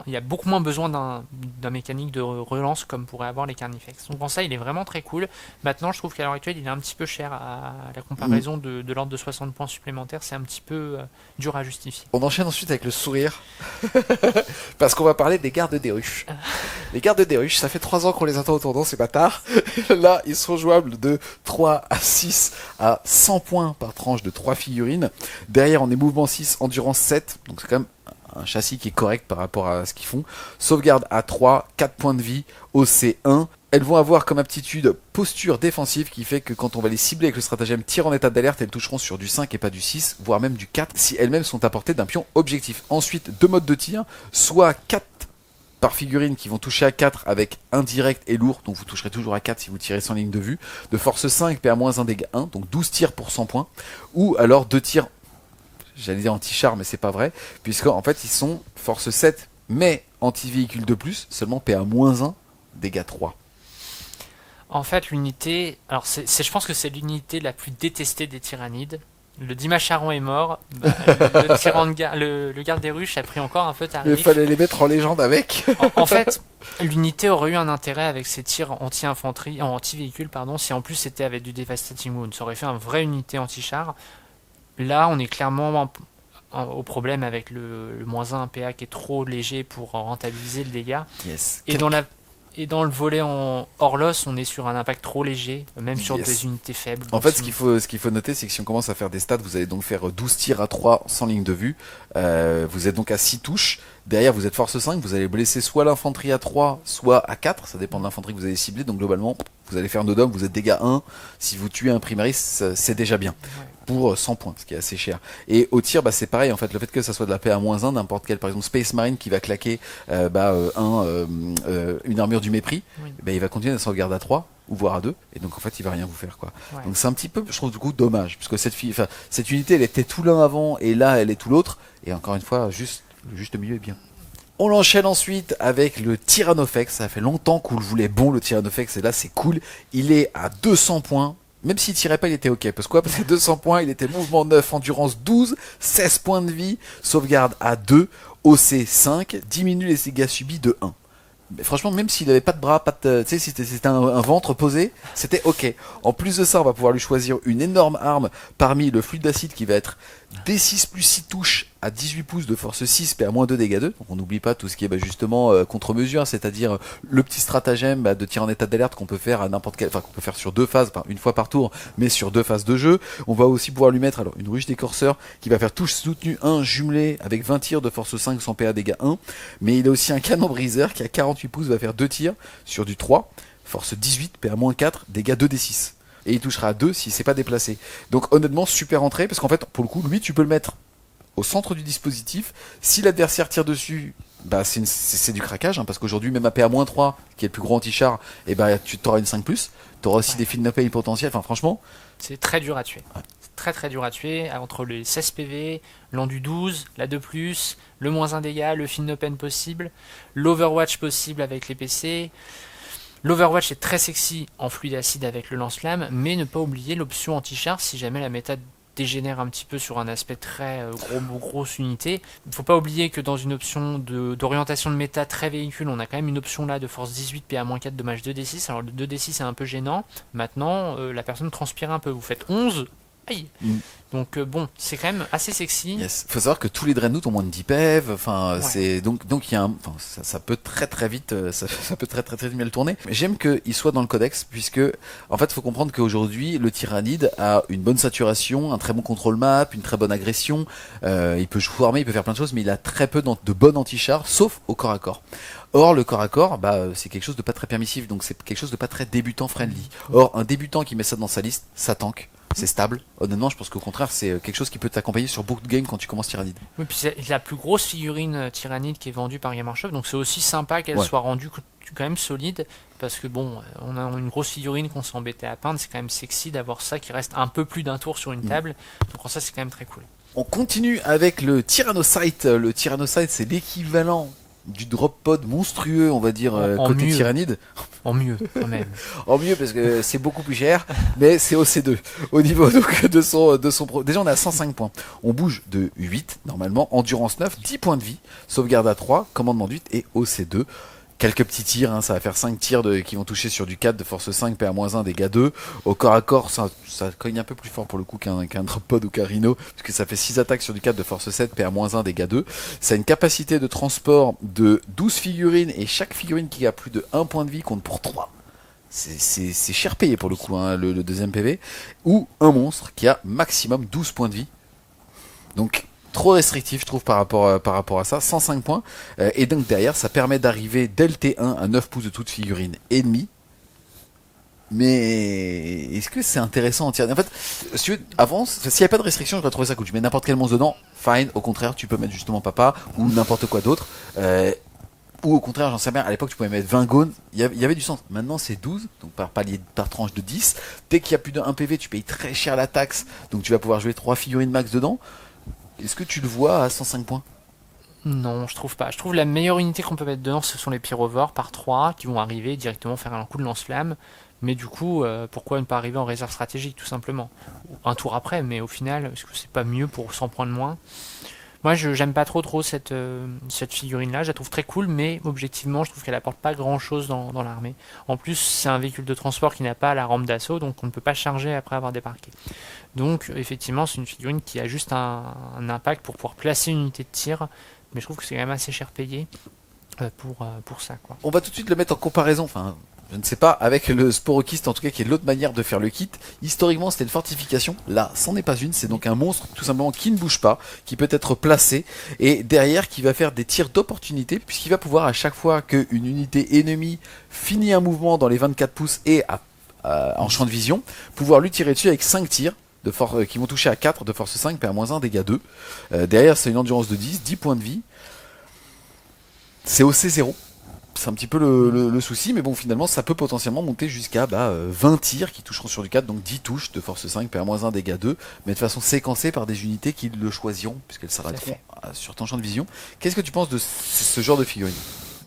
il y a beaucoup moins besoin d'un mécanique de relance comme pourraient avoir les Carniflex. Donc en ça, il est vraiment très cool. Maintenant, je trouve qu'à l'heure actuelle, il est un petit peu cher à la comparaison de l'ordre de 60 points supplémentaires. C'est un petit peu dur à justifier. On enchaîne ensuite avec le sourire parce qu'on va parler des gardes des ruches. Les gardes des ruches, ça fait 3 ans qu'on les attend au tournant, ces bâtards. Là, ils sont jouables de 3 à 6 à 100 points par tranche de 3 figurines. Derrière, on est mouvement 6, endurance 7. Donc c'est quand même un châssis qui est correct par rapport à ce qu'ils font. Sauvegarde à 3, 4 points de vie, OC1. Elles vont avoir comme aptitude posture défensive qui fait que quand on va les cibler avec le stratagème tir en état d'alerte, elles toucheront sur du 5 et pas du 6, voire même du 4 si elles-mêmes sont à portée d'un pion objectif. Ensuite, 2 modes de tir, soit 4 par figurine qui vont toucher à 4 avec indirect et lourd, donc vous toucherez toujours à 4 si vous tirez sans ligne de vue, de force 5 PA-1 dégâts 1, donc 12 tirs pour 100 points, ou alors 2 tirs, j'allais dire anti-char mais c'est pas vrai, puisqu'en fait ils sont force 7 mais anti-véhicule de plus, seulement PA-1 dégâts 3. En fait, l'unité, alors je pense que c'est l'unité la plus détestée des tyrannides. Le Dimash Aron est mort, le garde des ruches a pris encore un peu tarif. Il fallait les mettre en légende avec. En fait, l'unité aurait eu un intérêt avec ses tirs anti-infanterie, anti-véhicule, si en plus c'était avec du Devastating Wound. Ça aurait fait une vraie unité anti-char. Là, on est clairement au problème avec le -1 PA qui est trop léger pour rentabiliser le dégât. Yes. Et dans la Et dans le volet en Orlos, on est sur un impact trop léger, même sur Yes. des unités faibles. En Donc fait, c'est- ce qu'il faut noter, c'est que si on commence à faire des stats, vous allez donc faire 12 tirs à 3 sans ligne de vue. Vous êtes donc à 6 touches. Derrière, vous êtes force 5. Vous allez blesser soit l'infanterie à 3, soit à 4. Ça dépend de l'infanterie que vous allez cibler. Donc globalement, vous allez faire 2 dômes. Vous êtes dégâts 1. Si vous tuez un primaris, c'est déjà bien. Ouais. Pour 100 points, ce qui est assez cher. Et au tir, c'est pareil. En fait, le fait que ça soit de la PA-1, n'importe quel, par exemple, Space Marine qui va claquer une armure du mépris, Oui. il va continuer à sauvegarde à 3 ou voire à 2, et donc en fait il va rien vous faire quoi. Ouais. Donc c'est un petit peu, je trouve du coup dommage, parce que cette unité elle était tout l'un avant et là elle est tout l'autre, et encore une fois juste le juste milieu est bien. On l'enchaîne ensuite avec le Tyrannofex. Ça fait longtemps qu'on le voulait bon, le Tyrannofex, et là c'est cool. Il est à 200 points. Même s'il tirait pas, il était ok. Parce que 200 points, il était mouvement 9, endurance 12, 16 points de vie, sauvegarde à 2, OC 5, diminue les dégâts subis de 1. Mais franchement, même s'il avait pas de bras, tu sais, si c'était un ventre posé, c'était ok. En plus de ça, on va pouvoir lui choisir une énorme arme parmi le fluide d'acide qui va être D6 plus 6 touches à 18 pouces de force 6, PA-2 dégâts 2. Donc on n'oublie pas tout ce qui est justement contre-mesure, c'est-à-dire le petit stratagème de tir en état d'alerte qu'on peut faire à n'importe quel, enfin qu'on peut faire sur 2 phases, une fois par tour, mais sur 2 phases de jeu. On va aussi pouvoir lui mettre alors une ruche d'écorceur qui va faire touche soutenue 1 jumelé avec 20 tirs de force 5 sans PA dégâts 1. Mais il a aussi un canon briseur qui a 48 pouces, va faire 2 tirs sur du 3, force 18, PA-4, dégâts 2d6. Et il touchera à 2 s'il s'est pas déplacé. Donc honnêtement, super entrée, parce qu'en fait, pour le coup, lui, tu peux le mettre au centre du dispositif. Si l'adversaire tire dessus, c'est du craquage, parce qu'aujourd'hui, même à PA-3, qui est le plus gros anti-char, tu auras une 5+, tu auras aussi des fils de paye potentiels, enfin franchement... C'est très dur à tuer. C'est très très dur à tuer, entre les 16 PV, l'endu 12, la 2+, le -1 dégâts, le fin no pen possible, l'overwatch possible avec les PC... L'Overwatch est très sexy en fluide acide avec le lance-flamme, mais ne pas oublier l'option anti-char si jamais la méta dégénère un petit peu sur un aspect très grosse unité. Il ne faut pas oublier que dans une option d'orientation de méta très véhicule, on a quand même une option là de force 18 PA-4 dommage 2d6. Alors le 2d6 est un peu gênant. Maintenant, la personne transpire un peu. Vous faites 11. Aïe. Donc bon, c'est quand même assez sexy. Yes. Faut savoir que tous les Dreadnought ont moins de 10 PV, enfin c'est donc il y a ça peut très vite ça peut très vite mal tourner. Mais j'aime qu'il soit dans le codex, puisque en fait faut comprendre qu'aujourd'hui le Tyrannide a une bonne saturation, un très bon contrôle map, une très bonne agression, il peut jouer armé, il peut faire plein de choses, mais il a très peu de bonnes anti-chars, sauf au corps à corps. Or le corps à corps, c'est quelque chose de pas très permissif, donc c'est quelque chose de pas très débutant friendly. Or un débutant qui met ça dans sa liste, ça tank. C'est stable. Honnêtement, je pense qu'au contraire, c'est quelque chose qui peut t'accompagner sur beaucoup de games quand tu commences Tyrannide. Oui, puis c'est la plus grosse figurine Tyrannide qui est vendue par Game Workshop, donc c'est aussi sympa qu'elle soit rendue quand même solide, parce que bon, on a une grosse figurine qu'on s'est embêté à peindre, c'est quand même sexy d'avoir ça qui reste un peu plus d'un tour sur une table, donc ça c'est quand même très cool. On continue avec le Tyrannocyte. Le Tyrannocyte, c'est l'équivalent du drop pod monstrueux, on va dire, côté mieux. Tyrannide. En mieux, quand même. En mieux, parce que c'est beaucoup plus cher, mais c'est au C2. Au niveau donc de son déjà on est à 105 points. On bouge de 8, normalement, endurance 9, 10 points de vie, sauvegarde à 3, commandement de 8 et au C2. Quelques petits tirs, ça va faire 5 tirs qui vont toucher sur du 4 de force 5, PA-1, dégâts 2. Au corps à corps, ça cogne un peu plus fort pour le coup qu'un drop pod ou qu'un rhino, puisque ça fait 6 attaques sur du 4 de force 7, PA-1, dégâts 2. Ça a une capacité de transport de 12 figurines, et chaque figurine qui a plus de 1 point de vie compte pour 3. C'est cher payé pour le coup, le deuxième PV. Ou un monstre qui a maximum 12 points de vie. Donc trop restrictif je trouve par rapport à ça, 105 points, et donc derrière ça permet d'arriver dès le T1 à 9 pouces de toute figurine ennemie. Mais est-ce que c'est intéressant en tir? En fait, si tu veux, avant, s'il n'y a pas de restriction, je vais trouver ça cool. Tu mets n'importe quel monstre dedans, fine, au contraire, tu peux mettre justement papa ou n'importe quoi d'autre. Ou au contraire, j'en sais rien, à l'époque tu pouvais mettre 20 gones, il y avait du sens. Maintenant c'est 12, donc par palier, par tranche de 10. Dès qu'il y a plus de 1 PV, tu payes très cher la taxe, donc tu vas pouvoir jouer 3 figurines max dedans. Est-ce que tu le vois à 105 points? Non, je trouve pas. Je trouve la meilleure unité qu'on peut mettre dedans, ce sont les pyrovores par 3 qui vont arriver directement faire un coup de lance-flamme. Mais du coup, pourquoi ne pas arriver en réserve stratégique tout simplement? Un tour après, mais au final, est-ce que c'est pas mieux pour 100 points de moins? Moi, j'aime pas trop cette figurine-là. Je la trouve très cool, mais objectivement, je trouve qu'elle apporte pas grand-chose dans l'armée. En plus, c'est un véhicule de transport qui n'a pas la rampe d'assaut, donc on ne peut pas charger après avoir débarqué. Donc, effectivement, c'est une figurine qui a juste un impact pour pouvoir placer une unité de tir, mais je trouve que c'est quand même assez cher payé. pour ça, quoi. On va tout de suite le mettre en comparaison, enfin, je ne sais pas, avec le sporokiste en tout cas, qui est l'autre manière de faire le kit. Historiquement, c'était une fortification. Là, c'en est pas une. C'est donc un monstre, tout simplement, qui ne bouge pas, qui peut être placé, et derrière, qui va faire des tirs d'opportunité, puisqu'il va pouvoir, à chaque fois qu'une unité ennemie finit un mouvement dans les 24 pouces et en champ de vision, pouvoir lui tirer dessus avec 5 tirs de force, qui vont toucher à 4 de force 5, PA-1, dégâts 2. Derrière, c'est une endurance de 10 points de vie. C'est OC0. C'est un petit peu le souci, mais bon, finalement, ça peut potentiellement monter jusqu'à 20 tirs qui toucheront sur du 4, donc 10 touches de force 5, PA-1, dégâts 2, mais de façon séquencée par des unités qui le choisiront, puisqu'elles s'arrêteront sur ton champ de vision. Qu'est-ce que tu penses de ce genre de figurine?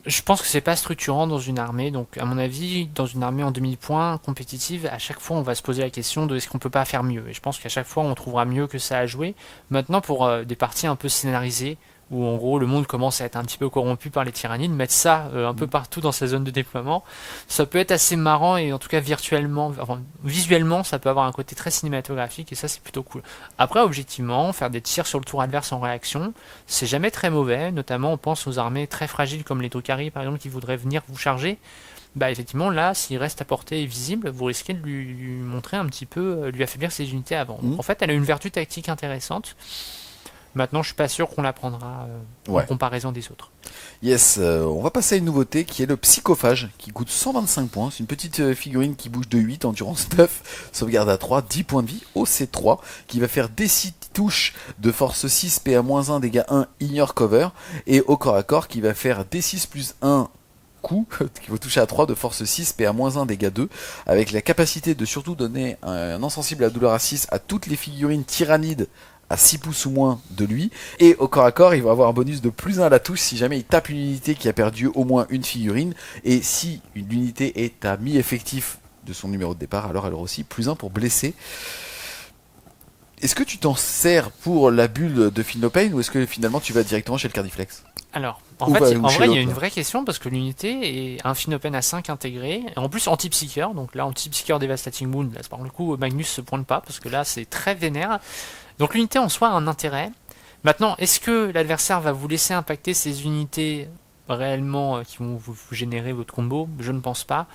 Je pense que c'est pas structurant dans une armée, donc à mon avis, dans une armée en demi-point compétitive, à chaque fois on va se poser la question de est-ce qu'on peut pas faire mieux, et je pense qu'à chaque fois on trouvera mieux que ça à jouer. Maintenant, pour des parties un peu scénarisées, où en gros le monde commence à être un petit peu corrompu par les tyrannides, mettre ça un peu partout dans sa zone de déploiement, ça peut être assez marrant, et en tout cas visuellement ça peut avoir un côté très cinématographique, et ça c'est plutôt cool. Après, objectivement, faire des tirs sur le tour adverse en réaction, c'est jamais très mauvais, notamment on pense aux armées très fragiles comme les Drukhari par exemple qui voudraient venir vous charger. Bah effectivement là, s'il reste à portée et visible, vous risquez de lui montrer un petit peu, lui affaiblir ses unités avant. Donc, en fait, elle a une vertu tactique intéressante. Maintenant, je suis pas sûr qu'on la prendra en comparaison des autres. Yes, on va passer à une nouveauté qui est le psychophage, qui coûte 125 points. C'est une petite figurine qui bouge de 8, endurance 9, sauvegarde à 3, 10 points de vie, OC3, qui va faire des 6 touches de force 6, PA-1, dégâts 1, ignore cover, et au corps à corps qui va faire D6 plus 1 coup, qui va toucher à 3 de force 6, PA-1, dégâts 2, avec la capacité de surtout donner un insensible à la douleur à 6 à toutes les figurines tyrannides à 6 pouces ou moins de lui, et au corps à corps il va avoir un bonus de plus 1 à la touche si jamais il tape une unité qui a perdu au moins une figurine, et si une unité est à mi-effectif de son numéro de départ, alors elle aura aussi plus 1 pour blesser. Est-ce que tu t'en sers pour la bulle de Philopane, ou est-ce que finalement tu vas directement chez le Cardiflex? Alors, en vrai, il y a une vraie question, parce que l'unité est un Philopane à 5 intégré, et en plus anti-psycheur, donc là, anti-psycheur Devastating Wound, là, par le coup, Magnus se pointe pas, parce que là, c'est très vénère. Donc l'unité en soi a un intérêt. Maintenant, est-ce que l'adversaire va vous laisser impacter ces unités réellement qui vont vous générer votre combo? Je ne pense pas.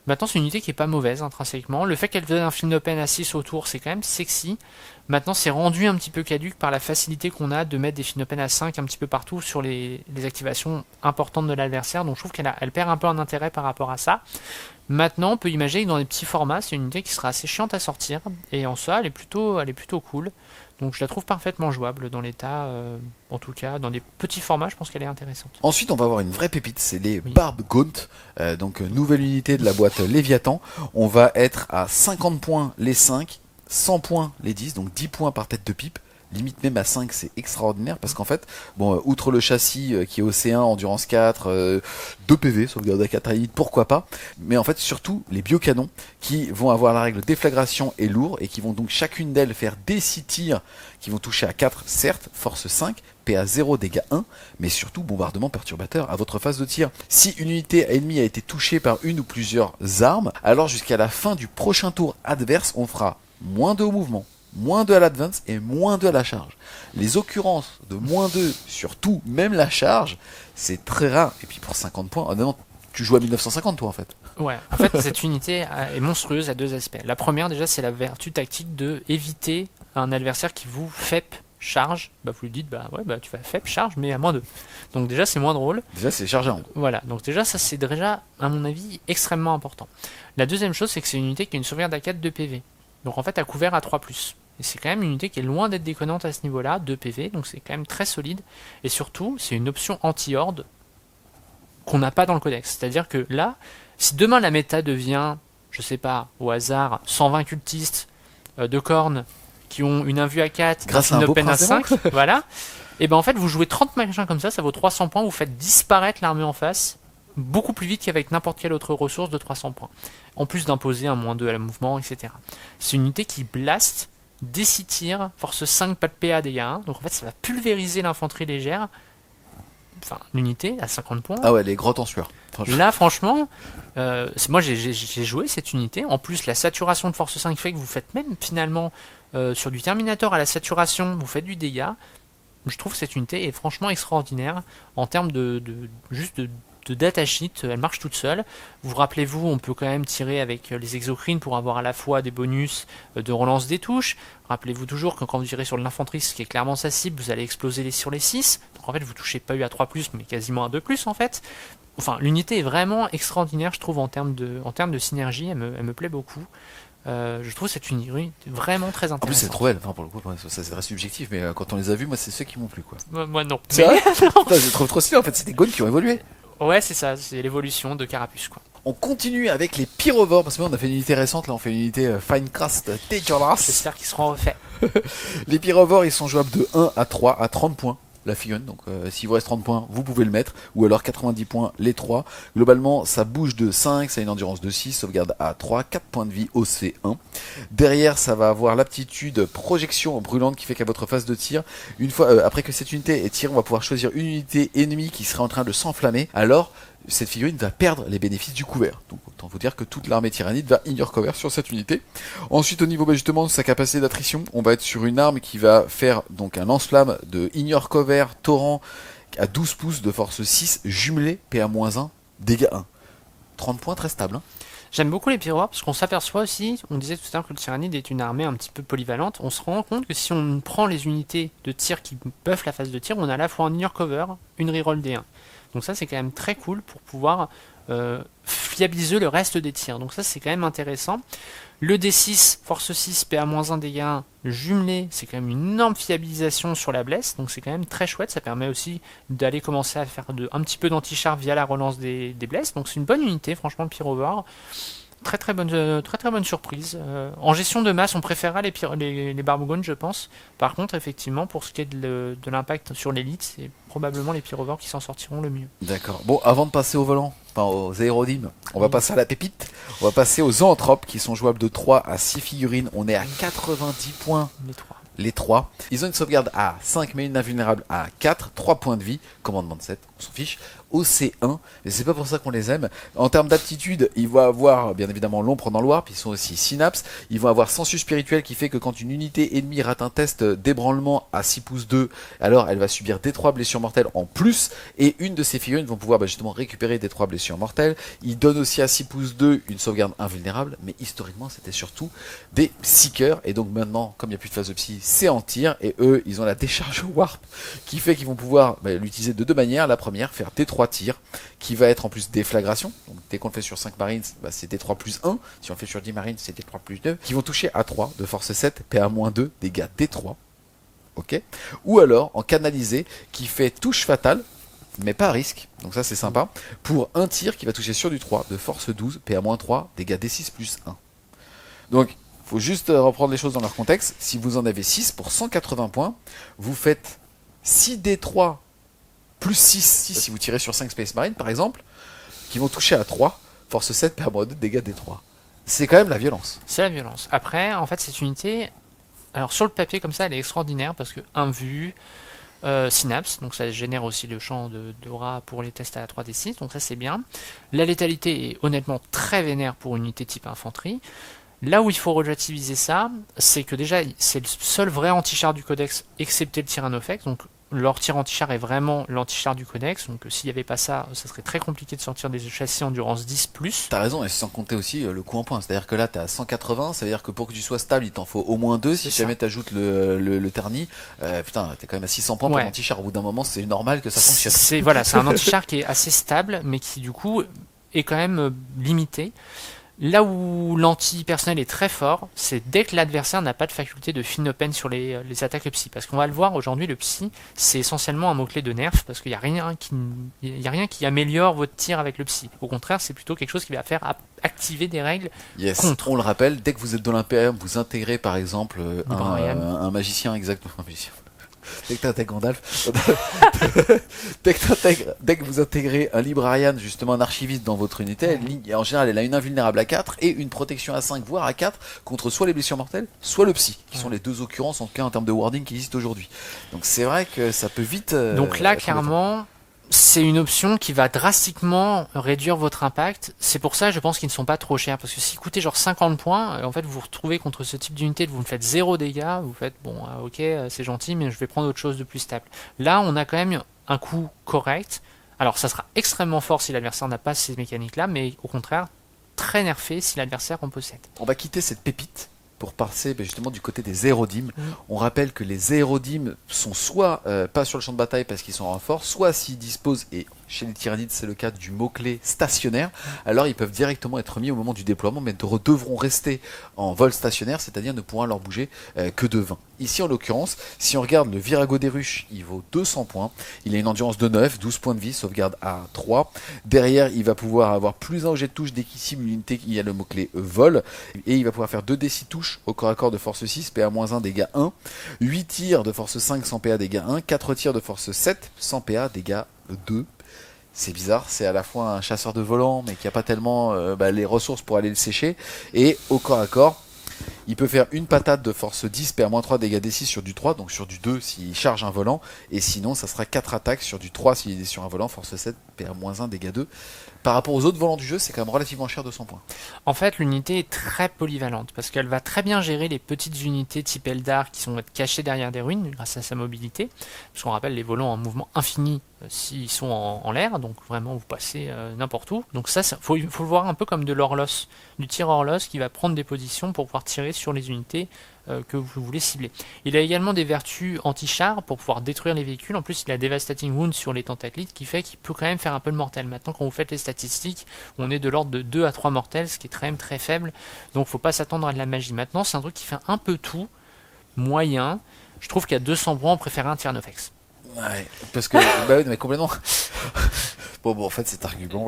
Maintenant, c'est une unité qui est pas mauvaise intrinsèquement. Le fait qu'elle donne un Philopane à 6 autour, c'est quand même sexy. Maintenant, c'est rendu un petit peu caduque par la facilité qu'on a de mettre des Philopane à 5 un petit peu partout sur les activations importantes de l'adversaire. Donc je trouve qu'elle perd un peu en intérêt par rapport à ça. Maintenant, on peut imaginer que dans les petits formats, c'est une unité qui sera assez chiante à sortir. Et en ça, elle est plutôt cool. Donc je la trouve parfaitement jouable dans l'état, en tout cas dans des petits formats, je pense qu'elle est intéressante. Ensuite, on va avoir une vraie pépite, c'est les Barbes Gaunt, donc nouvelle unité de la boîte Léviathan. On va être à 50 points les 5, 100 points les 10, donc 10 points par tête de pipe. Limite même à 5, c'est extraordinaire parce qu'en fait, bon, outre le châssis qui est OC1, endurance 4, 2 PV, sauvegarde à 4 à limite, pourquoi pas, mais en fait surtout les biocanons qui vont avoir la règle déflagration et lourd, et qui vont donc chacune d'elles faire des 6 tirs qui vont toucher à 4, certes, force 5, PA 0, dégâts 1, mais surtout bombardement perturbateur à votre phase de tir. Si une unité ennemie a été touchée par une ou plusieurs armes, alors jusqu'à la fin du prochain tour adverse, on fera moins 2 au mouvement, moins 2 à l'advance et moins 2 à la charge. Les occurrences de moins 2 sur tout, même la charge, c'est très rare. Et puis pour 50 points, honnêtement, tu joues à 1950 toi en fait. Ouais, en fait cette unité est monstrueuse à deux aspects. La première déjà, c'est la vertu tactique de éviter un adversaire qui vous FEP charge. Bah vous lui dites tu vas FEP charge mais à moins 2. Donc déjà c'est moins drôle. Déjà c'est chargé en haut. Voilà, donc déjà ça c'est déjà à mon avis extrêmement important. La deuxième chose, c'est que c'est une unité qui a une sauvegarde à 4 de PV. Donc en fait à couvert à 3+. Et c'est quand même une unité qui est loin d'être déconnante à ce niveau-là, 2 PV, donc c'est quand même très solide. Et surtout, c'est une option anti-horde qu'on n'a pas dans le codex. C'est-à-dire que là, si demain la méta devient, je sais pas, au hasard, 120 cultistes de cornes qui ont une invue à 4, grâce à un beau à 5, voilà, et ben en fait vous jouez 30 machins comme ça vaut 300 points, vous faites disparaître l'armée en face beaucoup plus vite qu'avec n'importe quelle autre ressource de 300 points. En plus d'imposer un -2 à la mouvement, etc. C'est une unité qui blast des 6 tirs, force 5, pas de PA, dégâts 1. Donc en fait, ça va pulvériser l'infanterie légère. Enfin, l'unité à 50 points. Ah ouais, les grottes en sueur. Là, franchement, moi j'ai joué cette unité. En plus, la saturation de force 5 fait que vous faites même finalement sur du Terminator à la saturation, vous faites du dégât. je trouve que cette unité est franchement extraordinaire en termes juste de datasheet, elle marche toute seule. Vous rappelez-vous, on peut quand même tirer avec les exocrines pour avoir à la fois des bonus de relance des touches. Rappelez-vous toujours que quand vous tirez sur l'infanterie, ce qui est clairement sa cible, vous allez exploser sur les 6. Donc en fait, vous touchez pas eu à 3+, mais quasiment à 2+, en fait. Enfin, l'unité est vraiment extraordinaire, je trouve, en termes de synergie, elle me plaît beaucoup. Je trouve cette unité vraiment très intéressante. En plus, c'est trop belle. Enfin, pour le coup, ça c'est très subjectif, mais quand on les a vus, moi, c'est ceux qui m'ont plu, quoi. Moi non. C'est vrai. Putain, je les trouve trop stylés. En fait, c'est des gones qui ont évolué. Ouais, c'est ça, c'est l'évolution de Carapuce, quoi. On continue avec les pyrovores, parce que on a fait une unité récente, là on fait une unité Finecast dégueulasse. J'espère qu'ils seront refaits. Les pyrovores, ils sont jouables de 1 à 3 à 30 points. La figurine, donc s'il vous reste 30 points, vous pouvez le mettre, ou alors 90 points les 3. Globalement, ça bouge de 5, ça a une endurance de 6, sauvegarde à 3, 4 points de vie au C1. Derrière, ça va avoir l'aptitude projection brûlante qui fait qu'à votre phase de tir, une fois après que cette unité est tirée, on va pouvoir choisir une unité ennemie qui serait en train de s'enflammer. Alors, cette figurine va perdre les bénéfices du couvert. Donc autant vous dire que toute l'armée tyrannide va in your cover sur cette unité. Ensuite, au niveau justement de sa capacité d'attrition, on va être sur une arme qui va faire donc un lance-flamme de in your cover torrent à 12 pouces de force 6 jumelé PA-1 dégâts 1. 30 points très stable. Hein. J'aime beaucoup les pyrovores parce qu'on s'aperçoit aussi, on disait tout à l'heure que le tyrannide est une armée un petit peu polyvalente, on se rend compte que si on prend les unités de tir qui buffent la phase de tir, on a à la fois un in your cover, une reroll D1. Donc ça c'est quand même très cool pour pouvoir fiabiliser le reste des tirs. Donc ça c'est quand même intéressant. Le D6, force 6, PA-1 dégâts 1, jumelé, c'est quand même une énorme fiabilisation sur la blesse, donc c'est quand même très chouette, ça permet aussi d'aller commencer à faire un petit peu d'anti-char via la relance des blesses, donc c'est une bonne unité, franchement le pyrovore. Très bonne surprise. En gestion de masse, on préférera les Barbogons, je pense. Par contre, effectivement, pour ce qui est de l'impact sur l'élite, c'est probablement les pyrovores qui s'en sortiront le mieux. D'accord. Bon, avant de passer au volant, enfin aux aérodimes, on va passer à la pépite. On va passer aux zoanthropes qui sont jouables de 3 à 6 figurines. On est à 90 points. Les 3. Ils ont une sauvegarde à 5 mais une invulnérable à 4. 3 points de vie. Commandement de 7, on s'en fiche. Au C1, mais c'est pas pour ça qu'on les aime. En termes d'aptitude, ils vont avoir bien évidemment l'ombre dans le warp, ils sont aussi synapse, ils vont avoir sensus spirituel qui fait que quand une unité ennemie rate un test d'ébranlement à 6 pouces 2, alors elle va subir D3 blessures mortelles en plus, et une de ces figurines vont pouvoir justement récupérer D3 blessures mortelles. Ils donnent aussi à 6 pouces 2 une sauvegarde invulnérable, mais historiquement c'était surtout des psycheurs, et donc maintenant, comme il n'y a plus de phase de psy, c'est en tir, et eux, ils ont la décharge warp, qui fait qu'ils vont pouvoir l'utiliser de deux manières. La première, faire D3 tir, qui va être en plus déflagration. Donc dès qu'on le fait sur 5 marines, c'est D3 plus 1. Si on le fait sur 10 marines, c'est D3 plus 2. Qui vont toucher à 3 de force 7, PA-2, dégâts D3. Ok. Ou alors en canalisé, qui fait touche fatale, mais pas à risque. Donc ça c'est sympa. Pour un tir qui va toucher sur du 3 de force 12, PA-3, dégâts D6 plus 1. Donc faut juste reprendre les choses dans leur contexte. Si vous en avez 6 pour 180 points, vous faites 6D3 plus 6 si vous tirez sur 5 Space Marines par exemple, qui vont toucher à 3, force 7, PA-2, dégâts D3. C'est quand même la violence. C'est la violence. Après, en fait, cette unité, alors sur le papier comme ça, elle est extraordinaire parce que 1 vue, synapse, donc ça génère aussi le champ d'aura pour les tests à 3D6, donc ça c'est bien. La létalité est honnêtement très vénère pour une unité type infanterie. Là où il faut relativiser ça, c'est que déjà c'est le seul vrai anti-char du codex, excepté le Tyrannofex, donc leur tir anti-char est vraiment l'anti-char du codex, donc s'il n'y avait pas ça, ça serait très compliqué de sortir des châssis endurance 10+. T'as raison, et sans compter aussi le coup en points, c'est-à-dire que là t'es à 180, ça veut dire que pour que tu sois stable, il t'en faut au moins 2, si jamais t'ajoutes le terni, putain, t'es quand même à 600 points pour l'anti-char, au bout d'un moment c'est normal que ça fonctionne. C'est un anti-char qui est assez stable, mais qui du coup est quand même limité. Là où l'anti-personnel est très fort, c'est dès que l'adversaire n'a pas de faculté de fin open sur les attaques psy. Parce qu'on va le voir aujourd'hui, le psy, c'est essentiellement un mot-clé de nerf, parce qu'il n'y a rien qui améliore votre tir avec le psy. Au contraire, c'est plutôt quelque chose qui va faire activer des règles contre. On le rappelle, dès que vous êtes dans l'Imperium, vous intégrez par exemple un magicien, exactement, un magicien. Dès que tu intègres Gandalf, dès que vous intégrez un librarian, justement un archiviste dans votre unité, en général elle a une invulnérable à 4 et une protection à 5 voire à 4 contre soit les blessures mortelles, soit le psy, qui sont les deux occurrences en tout cas en termes de wording qui existent aujourd'hui. Donc c'est vrai que ça peut vite... Donc là clairement, c'est une option qui va drastiquement réduire votre impact. C'est pour ça, je pense qu'ils ne sont pas trop chers. Parce que s'ils coûtaient genre 50 points, en fait, vous vous retrouvez contre ce type d'unité, vous me faites 0 dégâts, vous faites, bon, ok, c'est gentil, mais je vais prendre autre chose de plus stable. Là, on a quand même un coût correct. Alors, ça sera extrêmement fort si l'adversaire n'a pas ces mécaniques-là, mais au contraire, très nerfé si l'adversaire en possède. On va quitter cette pépite pour passer justement du côté des aérodimes. On rappelle que les aérodimes sont soit pas sur le champ de bataille parce qu'ils sont en renfort, soit s'ils disposent, et chez les tyrannides c'est le cas, du mot-clé stationnaire, alors ils peuvent directement être mis au moment du déploiement, mais devront rester en vol stationnaire, c'est-à-dire ne pourront leur bouger que de 20. Ici en l'occurrence, si on regarde le Virago des Ruches, il vaut 200 points, il a une endurance de 9, 12 points de vie, sauvegarde à 3. Derrière, il va pouvoir avoir plus un au jet de touche dès qu'il cible une unité qui a le mot-clé vol, et il va pouvoir faire 2d6 touches au corps à corps de force 6, PA-1, dégâts 1, 8 tirs de force 5 sans PA, dégâts 1, 4 tirs de force 7 sans PA, dégâts 2. C'est bizarre, c'est à la fois un chasseur de volants mais qui n'a pas tellement les ressources pour aller le sécher, et au corps à corps, il peut faire une patate de force 10, PA-3, dégâts D6 sur du 3, donc sur du 2 s'il charge un volant, et sinon ça sera 4 attaques sur du 3 s'il est sur un volant, force 7, PA-1, dégâts 2. Par rapport aux autres volants du jeu, c'est quand même relativement cher, 200 points. En fait, l'unité est très polyvalente parce qu'elle va très bien gérer les petites unités type Eldar qui sont cachées derrière des ruines grâce à sa mobilité. Parce qu'on rappelle, les volants ont un mouvement infini s'ils sont en l'air, donc vraiment vous passez n'importe où. Donc ça, faut le voir un peu comme de l'Orlos, du tir Orlos qui va prendre des positions pour pouvoir tirer sur les unités que vous voulez cibler. Il a également des vertus anti-char pour pouvoir détruire les véhicules. En plus, il a Devastating Wound sur les tentaclites qui fait qu'il peut quand même faire un peu de mortel. Maintenant, quand vous faites les statistiques, on est de l'ordre de 2 à 3 mortels, ce qui est quand même très faible. Donc, faut pas s'attendre à de la magie. Maintenant, c'est un truc qui fait un peu tout, moyen. Je trouve qu'à 200 points, on préfère un Tyrannofex. Ouais, parce que, bah oui, mais complètement. Bon, en fait, c'est argument.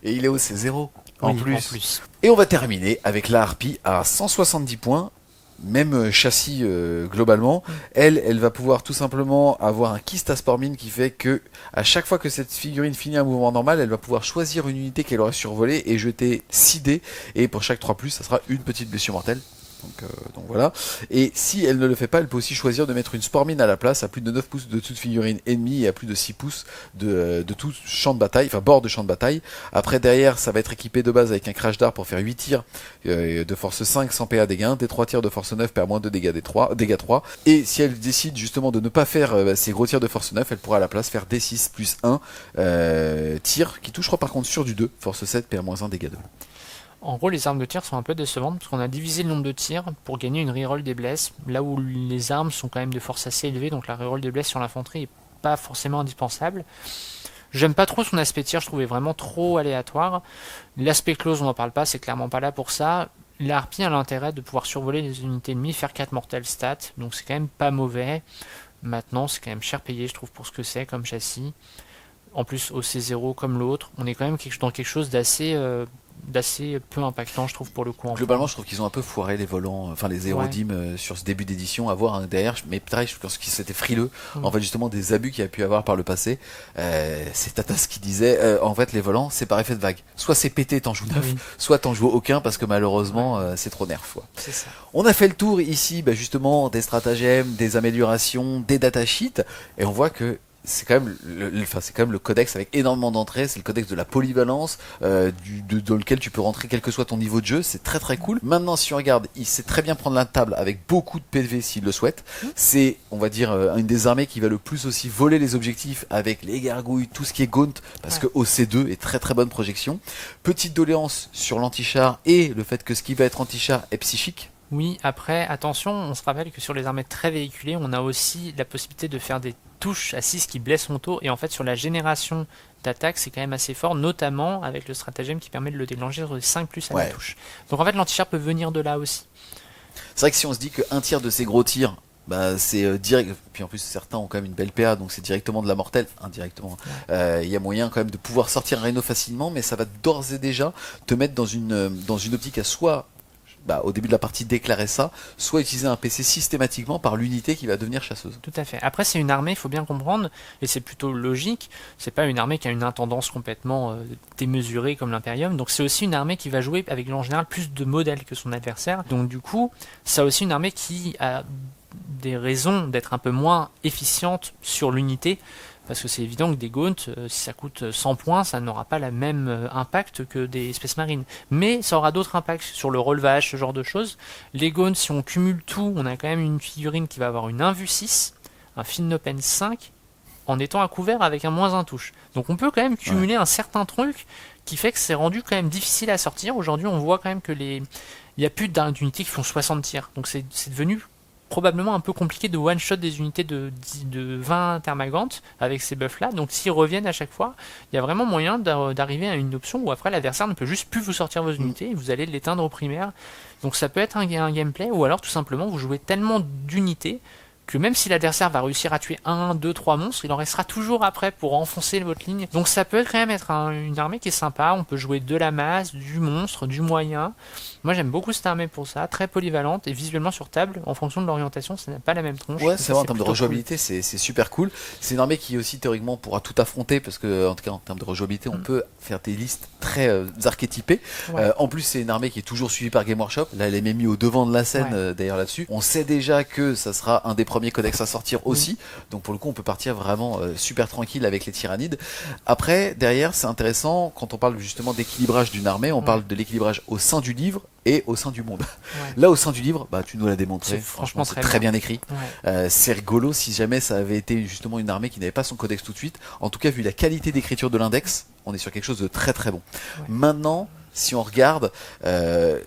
Et il est haut, c'est 0. En plus. Et on va terminer avec la harpie à 170 points. Même châssis globalement, elle va pouvoir tout simplement avoir un Kistaspormine qui fait que à chaque fois que cette figurine finit un mouvement normal, elle va pouvoir choisir une unité qu'elle aurait survolée et jeter 6 dés, et pour chaque 3+, ça sera une petite blessure mortelle. Donc voilà. Et si elle ne le fait pas, elle peut aussi choisir de mettre une Spormine à la place, à plus de 9 pouces de toute figurine ennemie et à plus de 6 pouces de tout champ de bataille, enfin bord de champ de bataille. Après, derrière, ça va être équipé de base avec un crash d'art pour faire 8 tirs de force 5 sans PA dégâts 1, des 3 tirs de force 9 PA-2 dégâts 3. Et si elle décide justement de ne pas faire ces gros tirs de force 9, elle pourra à la place faire D6 plus 1 tir qui touchera par contre sur du 2, force 7 PA-1 dégâts 2. En gros, les armes de tir sont un peu décevantes parce qu'on a divisé le nombre de tirs pour gagner une reroll des blesses, là où les armes sont quand même de force assez élevée, donc la reroll des blesses sur l'infanterie est pas forcément indispensable. J'aime pas trop son aspect tir, je trouvais vraiment trop aléatoire. L'aspect close, on n'en parle pas, c'est clairement pas là pour ça. La harpie a l'intérêt de pouvoir survoler les unités ennemies, faire 4 mortels stats, donc c'est quand même pas mauvais. Maintenant, c'est quand même cher payé, je trouve, pour ce que c'est comme châssis. En plus, au C0 comme l'autre, on est quand même dans quelque chose d'assez peu impactant, je trouve, pour le coup. Globalement, je trouve qu'ils ont un peu foiré les volants, enfin les aérodimes sur ce début d'édition, avoir un derrière, mais pareil, je pense que c'était frileux. En fait, justement, des abus qu'il y a pu avoir par le passé. C'est Tatas qui disait, en fait, les volants, c'est par effet de vague. Soit c'est pété, t'en joues 9, soit t'en joues aucun, parce que malheureusement, c'est trop nerf. C'est ça. On a fait le tour ici, justement, des stratagèmes, des améliorations, des datasheets, et on voit que c'est quand même le codex avec énormément d'entrées, c'est le codex de la polyvalence dans lequel tu peux rentrer quel que soit ton niveau de jeu, c'est très très cool. Maintenant, si on regarde, il sait très bien prendre la table avec beaucoup de PV s'il le souhaite. C'est, on va dire, une des armées qui va le plus aussi voler les objectifs avec les gargouilles, tout ce qui est gaunt, parce que OC2 est très très bonne projection. Petite doléance sur l'anti-char et le fait que ce qui va être anti-char est psychique. Oui, après, attention, on se rappelle que sur les armées très véhiculées, on a aussi la possibilité de faire des touches à 6 qui blessent son taux, et en fait sur la génération d'attaque c'est quand même assez fort, notamment avec le stratagème qui permet de le déclencher sur les 5 plus à la touche. Donc en fait l'anti-char peut venir de là aussi. C'est vrai que si on se dit qu'un tiers de ces gros tirs, c'est direct, puis en plus certains ont quand même une belle PA, donc c'est directement de la mortelle, indirectement. Il y a moyen quand même de pouvoir sortir un Rhino facilement, mais ça va d'ores et déjà te mettre dans une optique à soit au début de la partie déclarer ça, soit utiliser un PC systématiquement par l'unité qui va devenir chasseuse. Tout à fait. Après c'est une armée, il faut bien comprendre, et c'est plutôt logique, c'est pas une armée qui a une intendance complètement démesurée comme l'Imperium, donc c'est aussi une armée qui va jouer avec en général plus de modèles que son adversaire, donc du coup c'est aussi une armée qui a des raisons d'être un peu moins efficiente sur l'unité, Parce que c'est évident que des Gaunt, si ça coûte 100 points, ça n'aura pas le même impact que des Space Marines. Mais ça aura d'autres impacts sur le relevage, ce genre de choses. Les Gaunt, si on cumule tout, on a quand même une figurine qui va avoir une 1/6, un Finnopen 5, en étant à couvert avec un -1 touche. Donc on peut quand même cumuler un certain truc qui fait que c'est rendu quand même difficile à sortir. Aujourd'hui, on voit quand même que il y a plus d'unités qui font 60 tirs. Donc c'est devenu probablement un peu compliqué de one-shot des unités de 20 Termagantes avec ces buffs-là. Donc s'ils reviennent à chaque fois, il y a vraiment moyen d'arriver à une option où après l'adversaire ne peut juste plus vous sortir vos unités et vous allez l'éteindre au primaire. Donc ça peut être un gameplay, ou alors tout simplement vous jouez tellement d'unités que même si l'adversaire va réussir à tuer 1, 2, 3 monstres, il en restera toujours après pour enfoncer votre ligne. Donc ça peut quand même être une armée qui est sympa, on peut jouer de la masse, du monstre, du moyen. Moi j'aime beaucoup cette armée pour ça, très polyvalente et visuellement sur table, en fonction de l'orientation, ça n'a pas la même tronche. Ouais, c'est vrai, en termes de plutôt rejouabilité, c'est super cool. C'est une armée qui aussi théoriquement pourra tout affronter, parce que en tout cas en termes de rejouabilité, on peut faire des listes très archétypées. Ouais. En plus, c'est une armée qui est toujours suivie par Game Workshop. Là, elle est même mise au devant de la scène d'ailleurs là-dessus. On sait déjà que ça sera un des premiers codex à sortir aussi. Donc pour le coup, on peut partir vraiment super tranquille avec les tyrannides. Après, derrière, c'est intéressant quand on parle justement d'équilibrage d'une armée. On parle de l'équilibrage au sein du livre et au sein du monde. Là, au sein du livre, bah, tu nous l'as démontré. Franchement, c'est très bien écrit. Ouais. C'est rigolo si jamais ça avait été justement une armée qui n'avait pas son codex tout de suite. En tout cas, vu la qualité d'écriture de l'index, on est sur quelque chose de très très bon. Maintenant, si on regarde,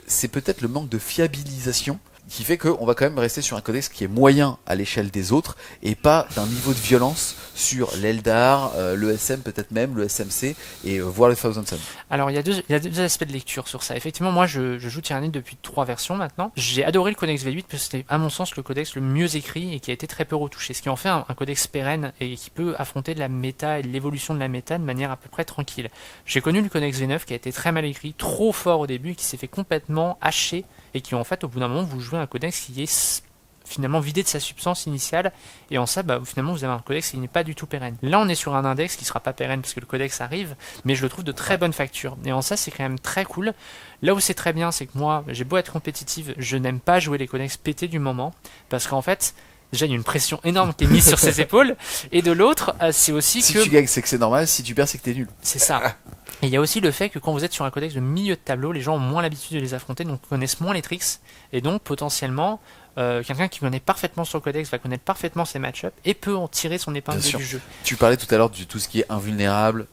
c'est peut-être le manque de fiabilisation qui fait qu'on va quand même rester sur un codex qui est moyen à l'échelle des autres et pas d'un niveau de violence sur l'Eldar, le SM peut-être même, le SMC et voire le Thousand Sun. Alors il y a deux aspects de lecture sur ça. Effectivement, moi je joue Tyrannide depuis 3 versions maintenant. J'ai adoré le codex V8 parce que c'était à mon sens le codex le mieux écrit et qui a été très peu retouché. Ce qui en fait un codex pérenne et qui peut affronter de la méta et de l'évolution de la méta de manière à peu près tranquille. J'ai connu le codex V9 qui a été très mal écrit, trop fort au début et qui s'est fait complètement hacher et qui en fait au bout d'un moment vous jouez un codex qui est finalement vidé de sa substance initiale et en ça finalement vous avez un codex qui n'est pas du tout pérenne. Là on est sur un index qui sera pas pérenne parce que le codex arrive, mais je le trouve de très bonne facture et en ça c'est quand même très cool. Là où c'est très bien, c'est que moi j'ai beau être compétitive, je n'aime pas jouer les codex pétés du moment parce qu'en fait déjà il y a une pression énorme qui est mise sur ses épaules et de l'autre c'est aussi si que tu gagnes c'est que c'est normal, si tu perds c'est que t'es nul. C'est ça. Et il y a aussi le fait que quand vous êtes sur un codex de milieu de tableau, les gens ont moins l'habitude de les affronter, donc connaissent moins les tricks, et donc potentiellement, quelqu'un qui connaît parfaitement son codex va connaître parfaitement ses match-ups et peut en tirer son épingle du jeu. Tu parlais tout à l'heure de tout ce qui est invulnérable,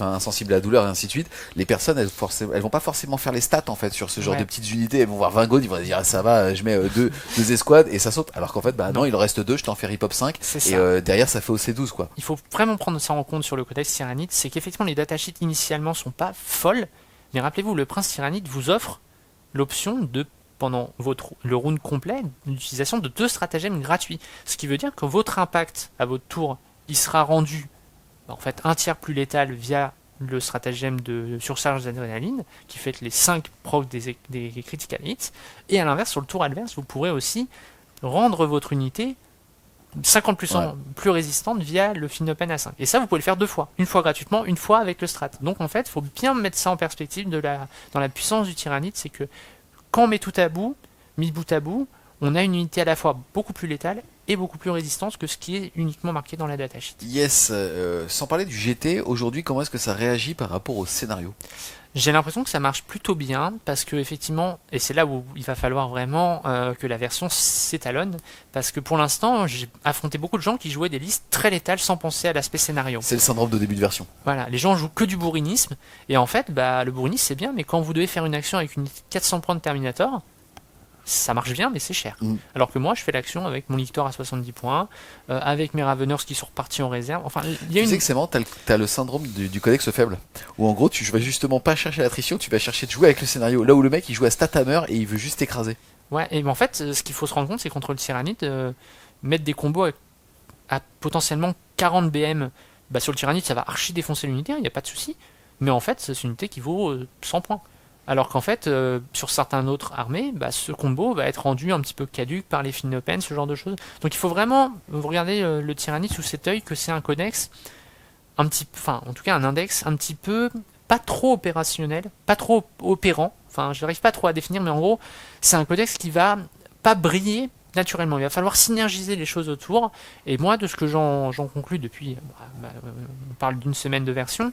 insensible à la douleur et ainsi de suite. Les personnes, elles vont pas forcément faire les stats en fait sur ce genre de petites unités. Elles vont voir 20 gold, ils vont dire ah, ça va, je mets deux escouades et ça saute. Alors qu'en fait, non, il en reste 2, je t'en fais rip-hop 5 et derrière ça fait OC12 quoi. Il faut vraiment prendre ça en compte sur le codex Tyrannide, c'est qu'effectivement les datasheets initialement sont pas folles, mais rappelez-vous, le prince Tyrannide vous offre l'option de pendant le round complet l'utilisation de 2 stratagèmes gratuits. Ce qui veut dire que votre impact à votre tour, il sera rendu en fait un tiers plus létal via le stratagème de surcharge d'adrénaline qui fait les 5 procs des critical hits. Et à l'inverse, sur le tour adverse, vous pourrez aussi rendre votre unité 50% plus résistante via le Finnopen A5. Et ça, vous pouvez le faire 2 fois. Une fois gratuitement, une fois avec le strat. Donc en fait, il faut bien mettre ça en perspective dans la puissance du Tyrannide, c'est que quand on met tout à bout, mis bout à bout, on a une unité à la fois beaucoup plus létale et beaucoup plus résistante que ce qui est uniquement marqué dans la datasheet. Yes, sans parler du GT, aujourd'hui, comment est-ce que ça réagit par rapport au scénario ? J'ai l'impression que ça marche plutôt bien parce que effectivement, et c'est là où il va falloir vraiment que la version s'étalonne, parce que pour l'instant, j'ai affronté beaucoup de gens qui jouaient des listes très létales sans penser à l'aspect scénario. C'est le syndrome de début de version. Voilà, les gens jouent que du bourrinisme, et en fait, le bourrinisme c'est bien, mais quand vous devez faire une action avec une 400 points de Terminator, ça marche bien, mais c'est cher. Alors que moi, je fais l'action avec mon lictor à 70 points, avec mes Raveners qui sont repartis en réserve. Enfin, tu sais que c'est marrant, t'as le syndrome du codex faible, où en gros, tu vas justement pas chercher l'attrition, tu vas chercher de jouer avec le scénario. Là où le mec, il joue à Stathammer et il veut juste écraser. Ouais, et en fait, ce qu'il faut se rendre compte, c'est contre le Tyrannide, mettre des combos à potentiellement 40 BM, sur le Tyrannide, ça va archi défoncer l'unité, il n'y a pas de souci. Mais en fait, c'est une unité qui vaut 100 points. Alors qu'en fait, sur certaines autres armées, ce combo va être rendu un petit peu caduc par les Finnopen, ce genre de choses. Donc il faut vraiment regarder le Tyrannide sous cet œil que c'est un codex, en tout cas un index un petit peu, pas trop opérationnel, pas trop opérant, je n'arrive pas trop à définir, mais en gros, c'est un codex qui va pas briller naturellement. Il va falloir synergiser les choses autour. Et moi, de ce que j'en conclus depuis, on parle d'une semaine de version,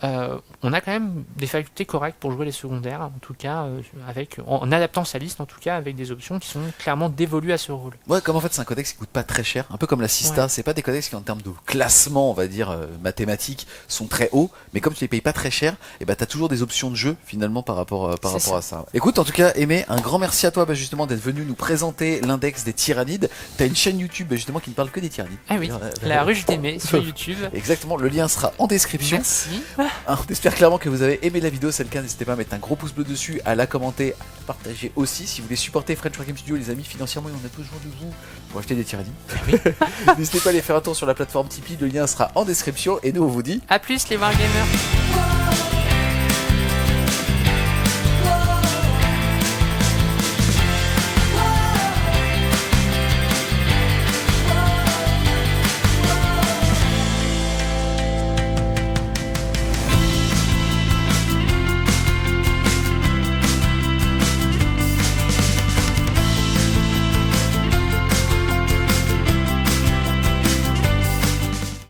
on a quand même des facultés correctes pour jouer les secondaires, en tout cas, en adaptant sa liste, en tout cas, avec des options qui sont clairement dévolues à ce rôle. Ouais, comme en fait c'est un codex qui coûte pas très cher, un peu comme la Sista, c'est pas des codex qui en termes de classement, on va dire mathématiques, sont très hauts, mais comme tu les payes pas très cher, et bah t'as toujours des options de jeu finalement par rapport à ça. Écoute, en tout cas, Aimé, un grand merci à toi justement d'être venu nous présenter l'index des tyrannides. T'as une chaîne YouTube justement qui ne parle que des tyrannides. Ah oui, la ruche d'Aimé sur YouTube. Exactement, le lien sera en description. Merci. On espère clairement que vous avez aimé la vidéo, c'est le cas, n'hésitez pas à mettre un gros pouce bleu dessus, à la commenter, à la partager aussi. Si vous voulez supporter French Wargame Studio, les amis, financièrement, on a besoin de vous pour acheter des tyranides. N'hésitez pas à aller faire un tour sur la plateforme Tipeee, le lien sera en description. Et nous, on vous dit à plus les Wargamers.